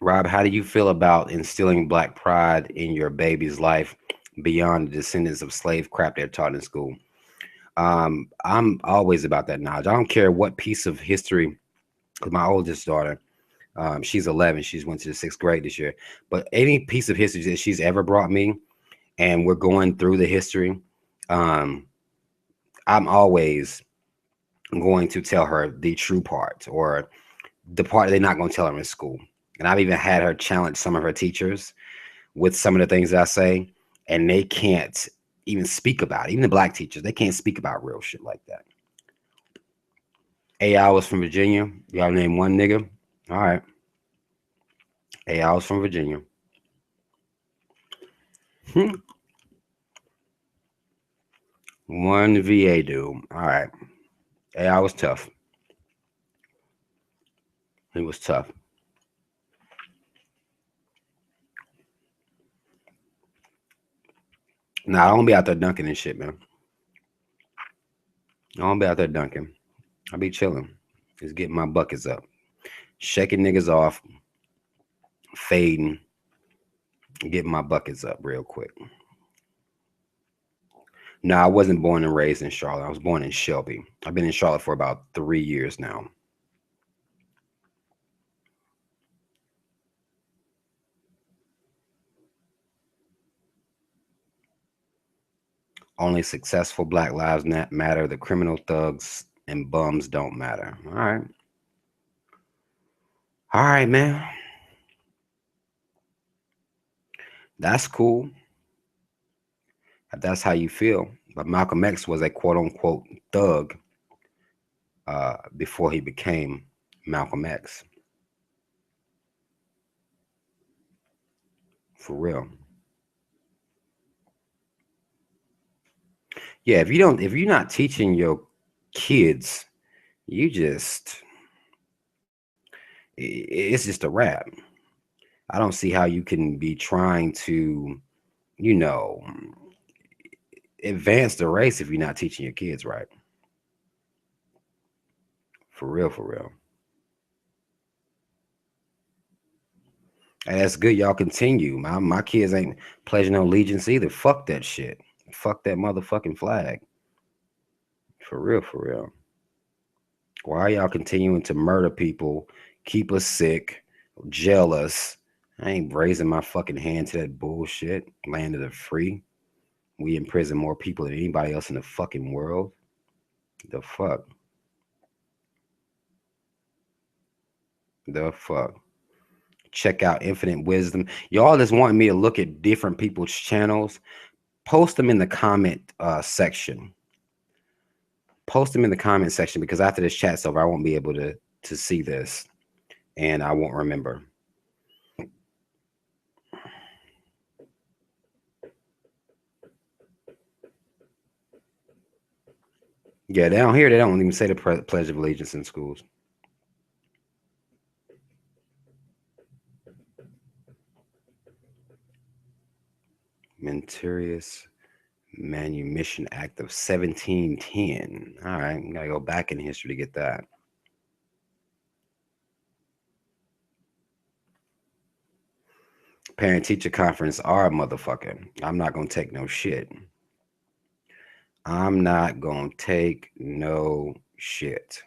Rob, how do you feel about instilling black pride in your baby's life beyond the descendants of slave crap they're taught in school? I'm always about that knowledge. I don't care what piece of history, because my oldest daughter, she's 11. She's went to the 6th grade this year. But any piece of history that she's ever brought me, and we're going through the history, um, I'm always going to tell her the true part or the part they're not going to tell her in school. And I've even had her challenge some of her teachers with some of the things I say, and they can't even speak about it. Even the black teachers, they can't speak about real shit like that. AI was from Virginia. Y'all name one nigga. All right. Hey, I was from Virginia. One VA dude. All right. Hey, I was tough. He was tough. Nah, I don't be out there dunking and shit, man. I don't be out there dunking. I be chilling. Just getting my buckets up. Shaking niggas off, fading, getting my buckets up real quick. No, I wasn't born and raised in Charlotte. I was born in Shelby. I've been in Charlotte for about 3 years now. Only successful Black lives matter. The criminal thugs and bums don't matter. All right. All right, man. That's cool. If that's how you feel. But Malcolm X was a quote unquote thug before he became Malcolm X. For real. Yeah, if you're not teaching your kids, you just it's just a wrap. I don't see how you can be trying to, you know, advance the race if you're not teaching your kids right. For real, for real. And that's good. Y'all continue. My kids ain't pledging no allegiance either. Fuck that shit. Fuck that motherfucking flag. For real, for real. Why are y'all continuing to murder people, keep us sick, jail us? I ain't raising my fucking hand to that bullshit. Land of the free. We imprison more people than anybody else in the fucking world. The fuck? The fuck? Check out Infinite Wisdom. Y'all just want me to look at different people's channels. Post them in the comment section. Post them in the comment section because after this chat's over, I won't be able to see this and I won't remember. Yeah, down here, they don't even say the Pledge of Allegiance in schools. Menturious Manumission Act of 1710. All right, you gotta go back in history to get that. Parent teacher conference are a motherfucker. I'm not gonna take no shit. I'm not gonna take no shit.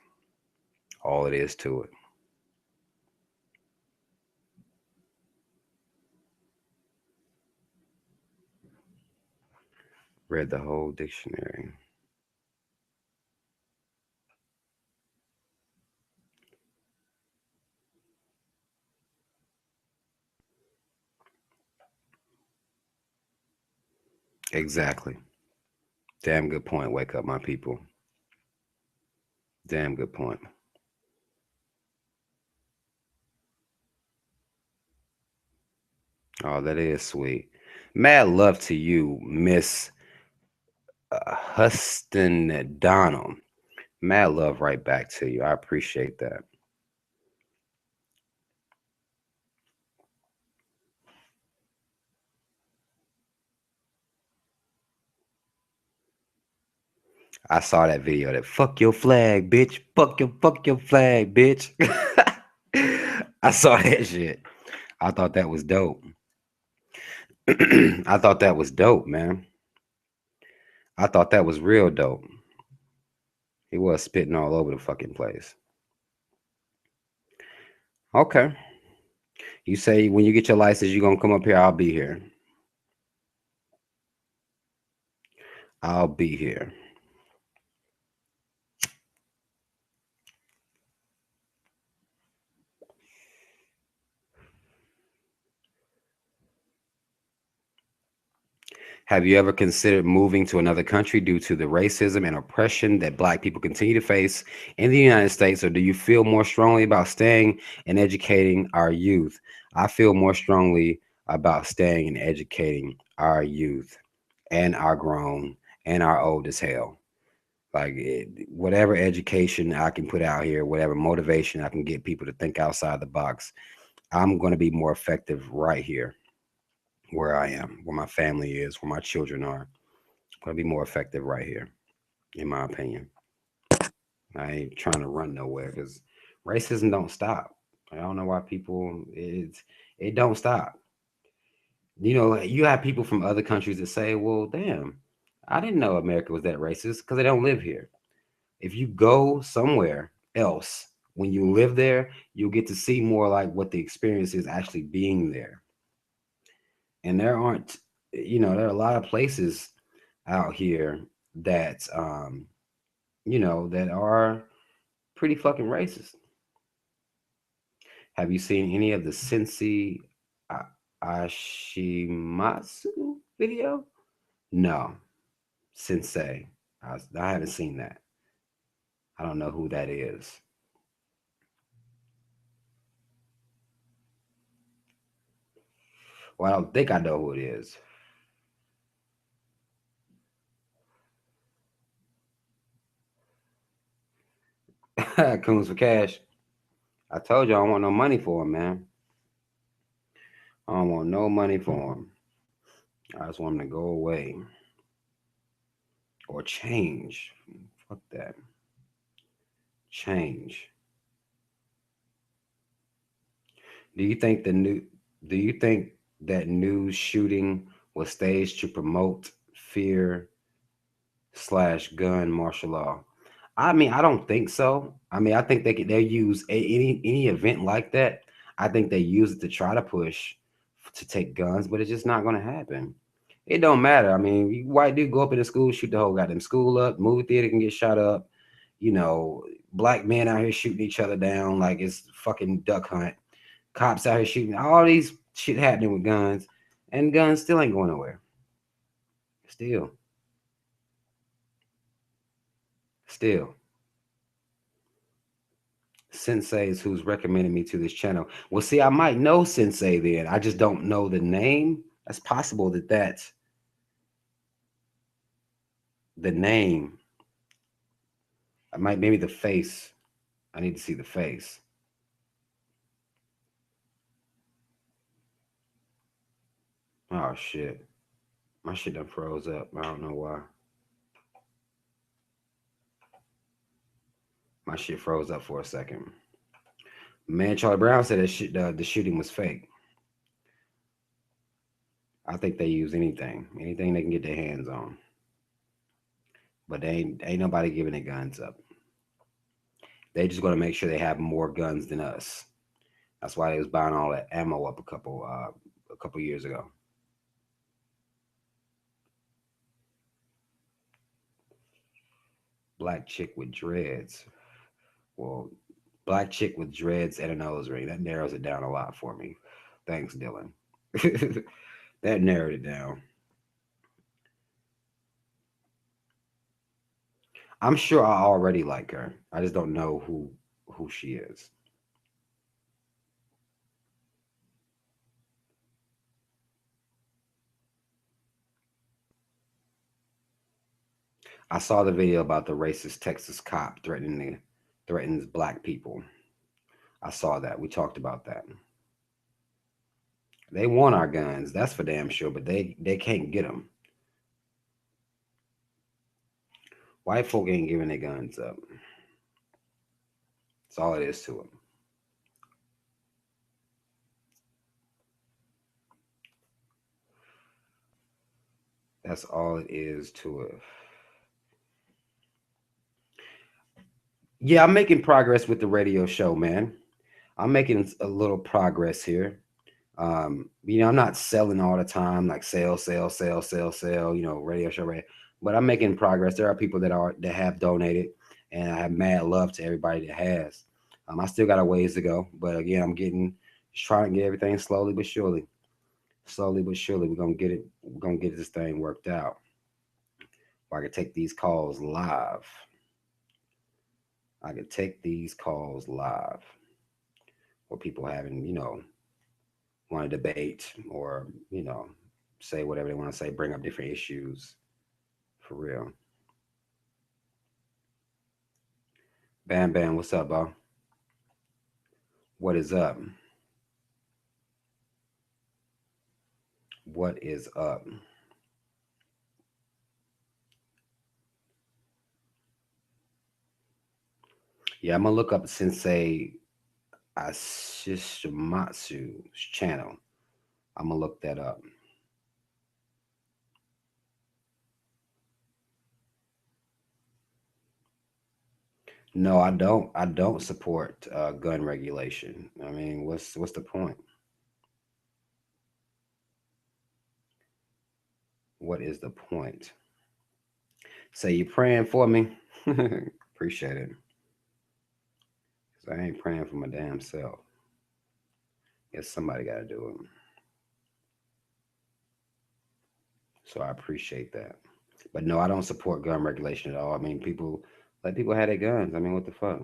All it is to it. Read the whole dictionary. Exactly. Damn good point. Wake up, my people. Damn good point. Oh, that is sweet. Mad love to you, Miss Huston Donald. Mad love right back to you. I appreciate that. I saw that video. That fuck your flag, bitch. Fuck your flag, bitch. I saw that shit. I thought that was dope. I thought that was dope, man. I thought that was real dope. He was spitting all over the fucking place. Okay. You say when you get your license, you're gonna come up here. I'll be here. I'll be here. Have you ever considered moving to another country due to the racism and oppression that Black people continue to face in the United States, or do you feel more strongly about staying and educating our youth? I feel more strongly about staying and educating our youth and our grown and our old as hell. Like whatever education I can put out here, whatever motivation I can get people to think outside the box, I'm going to be more effective right here where I am, where my family is, where my children are. I'm going to be more effective right here, in my opinion. I ain't trying to run nowhere because racism don't stop. I don't know why people it don't stop. You have people from other countries that say, "Well, damn, I didn't know America was that racist because they don't live here." If you go somewhere else, when you live there, you'll get to see more like what the experience is actually being there. And there aren't, there are a lot of places out here that, that are pretty fucking racist. Have you seen any of the Sensei Ashimatsu video? No, Sensei. I haven't seen that. I don't know who that is. Well, I don't think I know who it is. Coons for cash. I told you I don't want no money for him, man. I don't want no money for him. I just want him to go away or change. Fuck that. Change. Do you think the new? Do you think that news shooting was staged to promote fear slash gun martial law? I mean, I don't think so. I mean, I think they use any event like that. I think they use it to try to push to take guns, but it's just not going to happen. It don't matter. I mean, white dude go up in the school, shoot the whole goddamn school up. Movie theater can get shot up. You know, black men out here shooting each other down like it's fucking duck hunt. Cops out here shooting. All these shit happening with guns, and guns still ain't going nowhere. Still, still. Sensei is who's recommended me to this channel. Well, see, I might know Sensei then. I just don't know the name. That's possible that that's the name. I might maybe the face. I need to see the face. Oh shit. My shit done froze up. I don't know why. My shit froze up for a second. Man, Charlie Brown said that shit, the shooting was fake. I think they use anything they can get their hands on. But they ain't nobody giving their guns up. They just gonna make sure they have more guns than us. That's why they was buying all that ammo up a couple years ago. Black chick with dreads. Well, black chick with dreads and a nose ring. That narrows it down a lot for me. Thanks, Dylan. That narrowed it down. I'm sure I already like her. I just don't know who she is. I saw the video about the racist Texas cop threatens black people. I saw that. We talked about that. They want our guns. That's for damn sure. But they can't get them. White folk ain't giving their guns up. That's all it is to them. That's all it is to it. Yeah, I'm making progress with the radio show, man. I'm making a little progress here. I'm not selling all the time, like sell, sell, sell, sell, sell, radio show, radio. But I'm making progress. There are people that have donated, and I have mad love to everybody that has. I still got a ways to go, but again, just trying to get everything slowly but surely. Slowly but surely, we're gonna get it. We're gonna get this thing worked out. Where I can take these calls live. I can take these calls live. Where people having, want to debate or, say whatever they want to say, bring up different issues. For real. Bam Bam, what's up, bro? What is up? What is up? Yeah, I'm gonna look up Sensei Ashishimatsu's channel. I'm gonna look that up. No, I don't. I don't support gun regulation. I mean, what's the point? What is the point? Say you praying for me. Appreciate it. 'Cause I ain't praying for my damn self. Guess somebody got to do it. So I appreciate that. But no, I don't support gun regulation at all. I mean, people let people have their guns. I mean, what the fuck?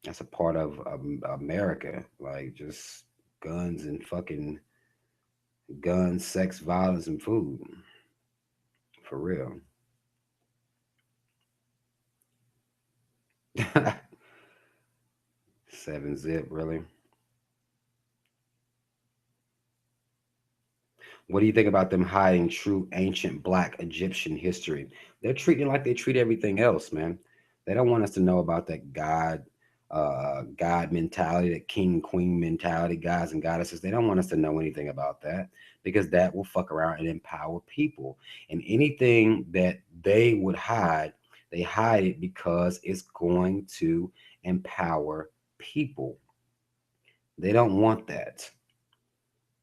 That's a part of America. Like just guns and fucking guns, sex, violence, and food. For real. 7 zip, really? What do you think about them hiding true ancient black Egyptian history? They're treating it like they treat everything else, man. They don't want us to know about that God mentality, that king queen mentality, gods and goddesses. They don't want us to know anything about that because that will fuck around and empower people. And anything that they would hide, they hide it because it's going to empower people. They don't want that.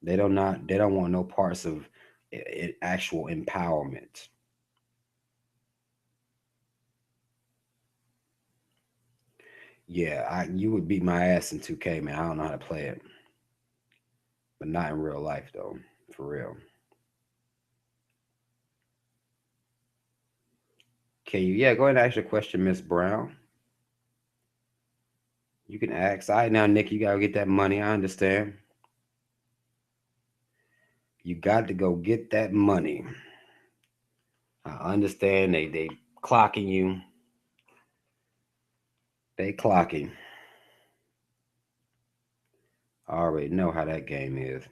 They don't want no parts of actual empowerment. Yeah, you would beat my ass in 2K, man. I don't know how to play it, but not in real life though, for real. Can you? Yeah, go ahead and ask your question, Miss Brown. You can ask. All right, now, Nick, you gotta get that money. I understand. You got to go get that money. I understand. They clocking you. They clocking. I already know how that game is.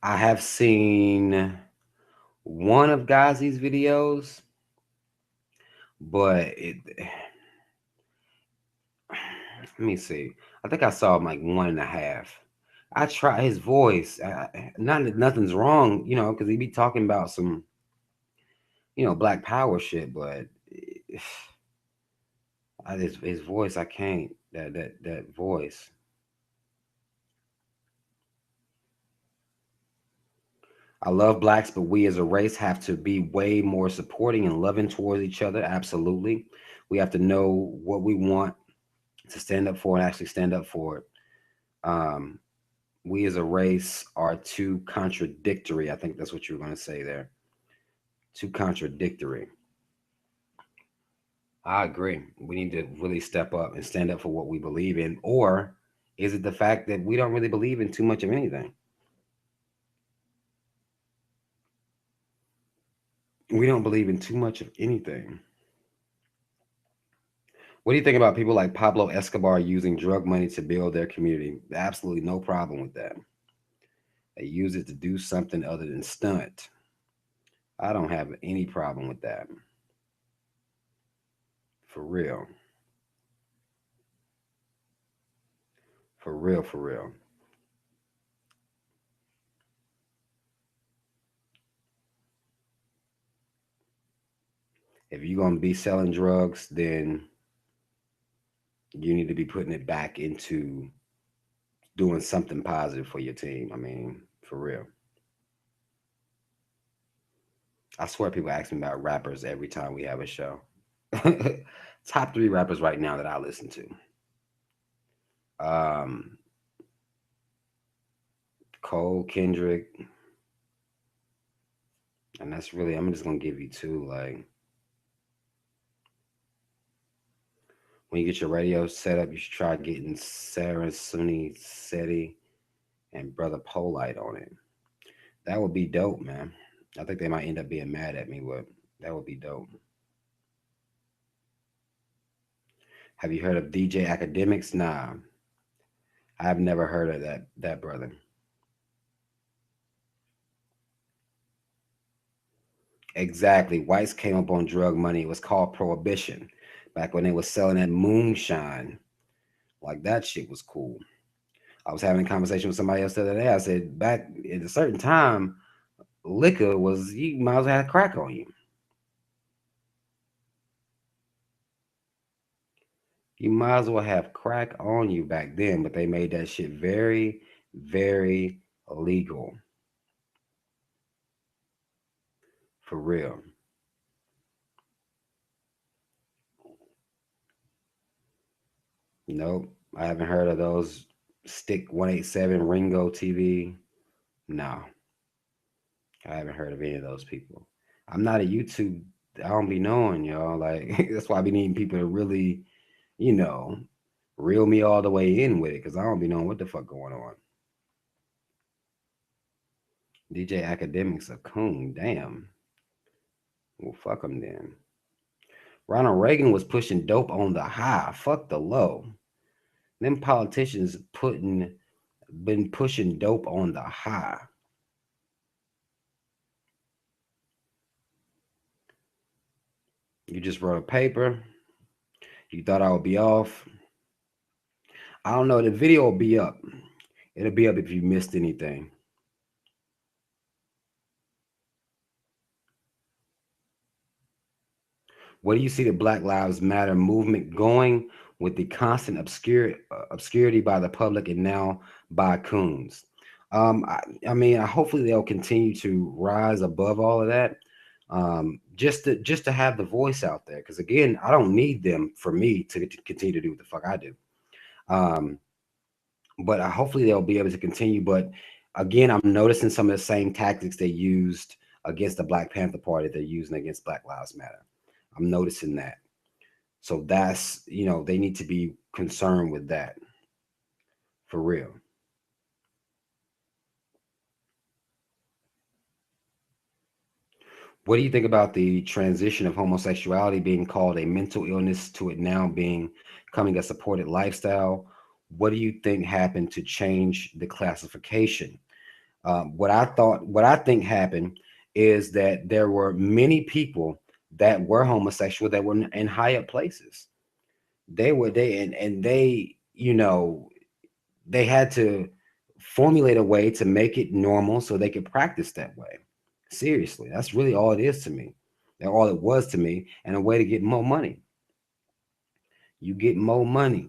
I have seen one of Ghazi's videos, but let me see. I think I saw him like one and a half. I try his voice. Not that nothing's wrong, because he be talking about some, Black Power shit. But his voice, I can't. That voice. I love blacks, but we as a race have to be way more supporting and loving towards each other. Absolutely, we have to know what we want to stand up for and actually stand up for it. Um, we as a race are too contradictory. I think that's what you were going to say there. Too contradictory. I agree. We need to really step up and stand up for what we believe in. Or is it the fact that we don't really believe in too much of anything? We don't believe in too much of anything. What do you think about people like Pablo Escobar using drug money to build their community? Absolutely no problem with that. They use it to do something other than stunt. I don't have any problem with that. For real. For real, for real. If you're going to be selling drugs, then you need to be putting it back into doing something positive for your team. I mean, for real. I swear people ask me about rappers every time we have a show. Top three rappers right now that I listen to. Um, Cole, Kendrick, and that's really, I'm just gonna give you two. Like, when you get your radio set up, you should try getting Sarah Sunni Seti and Brother Polite on it. That would be dope, man. I think they might end up being mad at me, but that would be dope. Have you heard of DJ Academics? Nah, I've never heard of that brother. Exactly. Whites came up on drug money. It was called prohibition. Back when they was selling that moonshine. Like that shit was cool. I was having a conversation with somebody else the other day. I said back at a certain time, liquor was, you might as well have crack on you. You might as well have crack on you back then, but they made that shit very, very illegal. For real. Nope. I haven't heard of those. Stick 187 Ringo TV. No, I haven't heard of any of those people. I'm not a YouTube. I don't be knowing, y'all. Like that's why I be needing people to really, you know, reel me all the way in with it, because I don't be knowing what the fuck going on. DJ Academics a coon. Damn. Well, fuck them then. Ronald Reagan was pushing dope on the high. Fuck the low. Them politicians putting been pushing dope on the high. You just wrote a paper. You thought I would be off. I don't know. The video will be up. It'll be up if you missed anything. Where do you see the Black Lives Matter movement going with the constant obscurity by the public and now by coons? I mean, hopefully they'll continue to rise above all of that, just to have the voice out there. Because again, I don't need them for me to continue to do what the fuck I do. Um, but hopefully they'll be able to continue. But again, I'm noticing some of the same tactics they used against the Black Panther Party they're using against Black Lives Matter. I'm noticing that. So that's, they need to be concerned with that for real. What do you think about the transition of homosexuality being called a mental illness to it now being becoming a supported lifestyle? What do you think happened to change the classification? What I think happened is that there were many people that were homosexual that were in high up places. And they, they had to formulate a way to make it normal so they could practice that way. Seriously, that's really all it is to me. And all it was to me, and a way to get more money. You get more money,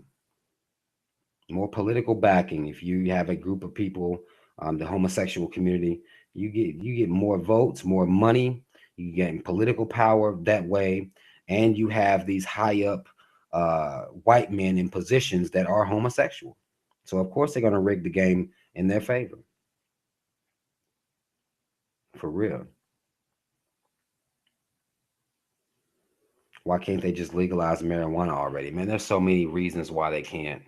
more political backing. If you have a group of people, the homosexual community, you get more votes, more money. You get political power that way, and you have these high up white men in positions that are homosexual. So of course they're gonna rig the game in their favor, for real. Why can't they just legalize marijuana already? Man, there's so many reasons why they can't.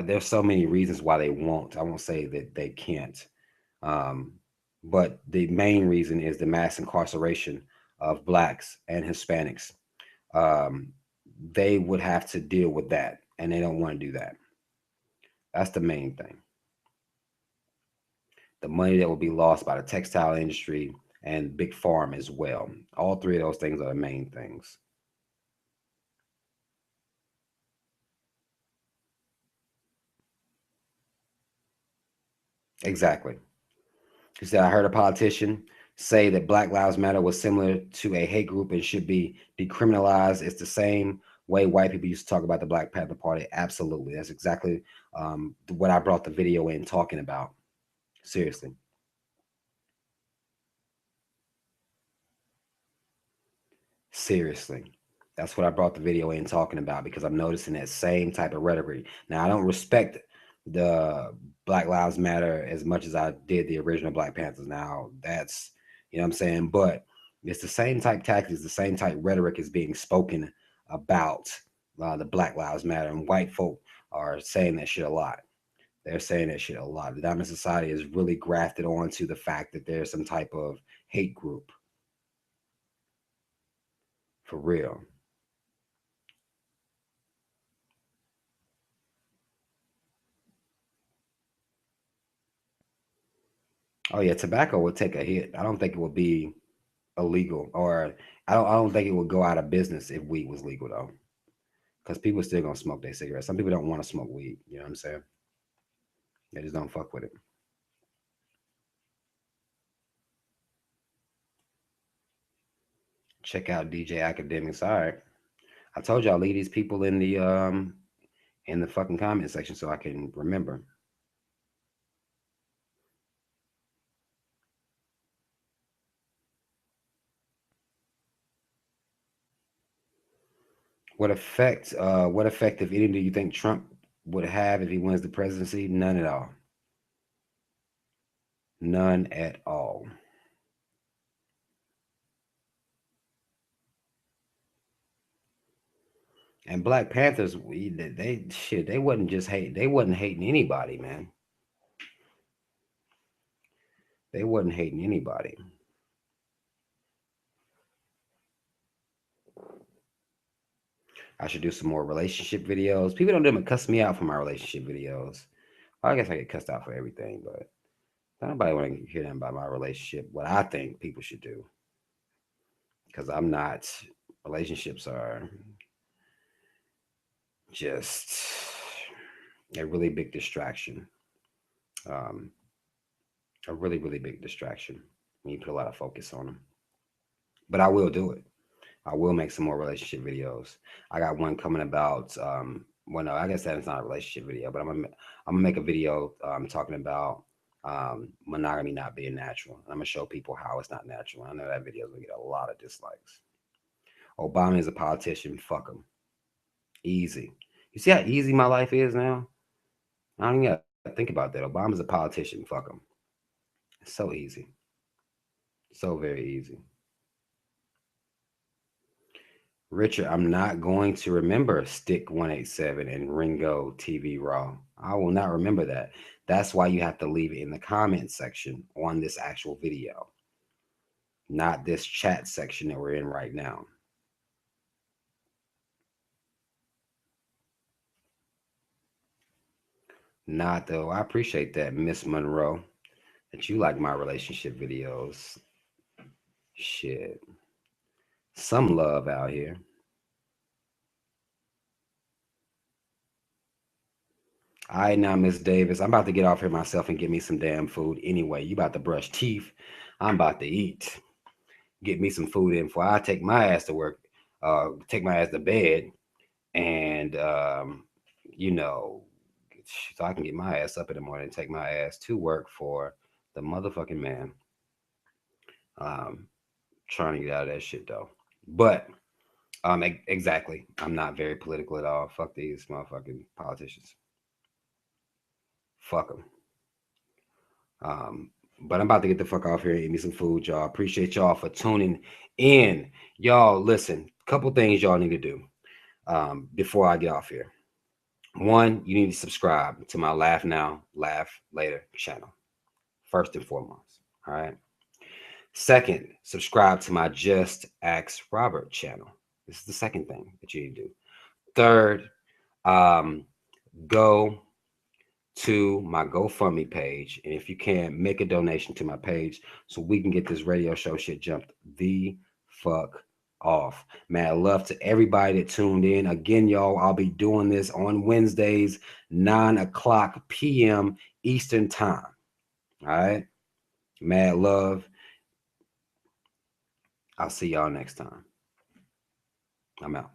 There's so many reasons why they won't. I won't say that they can't. Um, but the main reason is the mass incarceration of blacks and Hispanics. Um, they would have to deal with that, and they don't want to do that. That's the main thing. The money that will be lost by the textile industry and big farm as well. All three of those things are the main things. Exactly. He said, I heard a politician say that Black Lives Matter was similar to a hate group and should be decriminalized. It's the same way white people used to talk about the Black Panther Party. Absolutely. That's exactly what I brought the video in talking about. Seriously. Seriously. That's what I brought the video in talking about, because I'm noticing that same type of rhetoric. Now, I don't respect the Black Lives Matter as much as I did the original Black Panthers. Now that's, you know what I'm saying? But it's the same type tactics, the same type rhetoric is being spoken about the Black Lives Matter, and white folk are saying that shit a lot. They're saying that shit a lot. The Diamond Society is really grafted onto the fact that there's some type of hate group. For real. Oh yeah, tobacco would take a hit. I don't think it would be illegal, or I don't think it would go out of business if weed was legal though. Because people are still gonna smoke their cigarettes. Some people don't want to smoke weed, you know what I'm saying? They just don't fuck with it. Check out DJ Academics. All right. I told y'all leave these people in the fucking comment section so I can remember. What effect, if any, do you think Trump would have if he wins the presidency? None at all. None at all. And Black Panthers, they shit, they wasn't just hate, they wasn't hating anybody, man. They wasn't hating anybody. I should do some more relationship videos. People don't even cuss me out for my relationship videos. I guess I get cussed out for everything, but nobody want to hear them about my relationship. What I think people should do, because I'm not. Relationships are just a really big distraction. Um, a really, really big distraction when you put a lot of focus on them. But I will do it. I will make some more relationship videos. I got one coming about. Well, no, I guess that is not a relationship video, but I'm gonna make a video talking about monogamy not being natural. I'm gonna show people how it's not natural. I know that video is gonna get a lot of dislikes. Obama is a politician. Fuck him. Easy. You see how easy my life is now? I don't even gotta think about that. Obama's a politician. Fuck him. It's so easy. So very easy. Richard, I'm not going to remember Stick 187 and Ringo TV Raw. I will not remember that. That's why you have to leave it in the comment section on this actual video, not this chat section that we're in right now. Not though. I appreciate that, Miss Monroe, that you like my relationship videos. Shit. Some love out here. All right, now, Miss Davis, I'm about to get off here myself and get me some damn food. Anyway, you about to brush teeth. I'm about to eat. Get me some food in before I take my ass to work, take my ass to bed, and you know, so I can get my ass up in the morning and take my ass to work for the motherfucking man. Um, Trying to get out of that shit though. But exactly, I'm not very political at all. Fuck these motherfucking politicians. Fuck them. Um, but I'm about to get the fuck off here and eat me some food, y'all. Appreciate y'all for tuning in. Y'all, listen, couple things y'all need to do before I get off here. One, you need to subscribe to my Laugh Now, Laugh Later channel, first and foremost. All right. Second, subscribe to my Just Ask Robert channel. This is the second thing that you need to do. Third, go to my GoFundMe page, and if you can, make a donation to my page so we can get this radio show shit jumped the fuck off. Man, love to everybody that tuned in. Again, y'all, I'll be doing this on Wednesdays, 9 o'clock p.m. Eastern time. All right. Mad love. I'll see y'all next time. I'm out.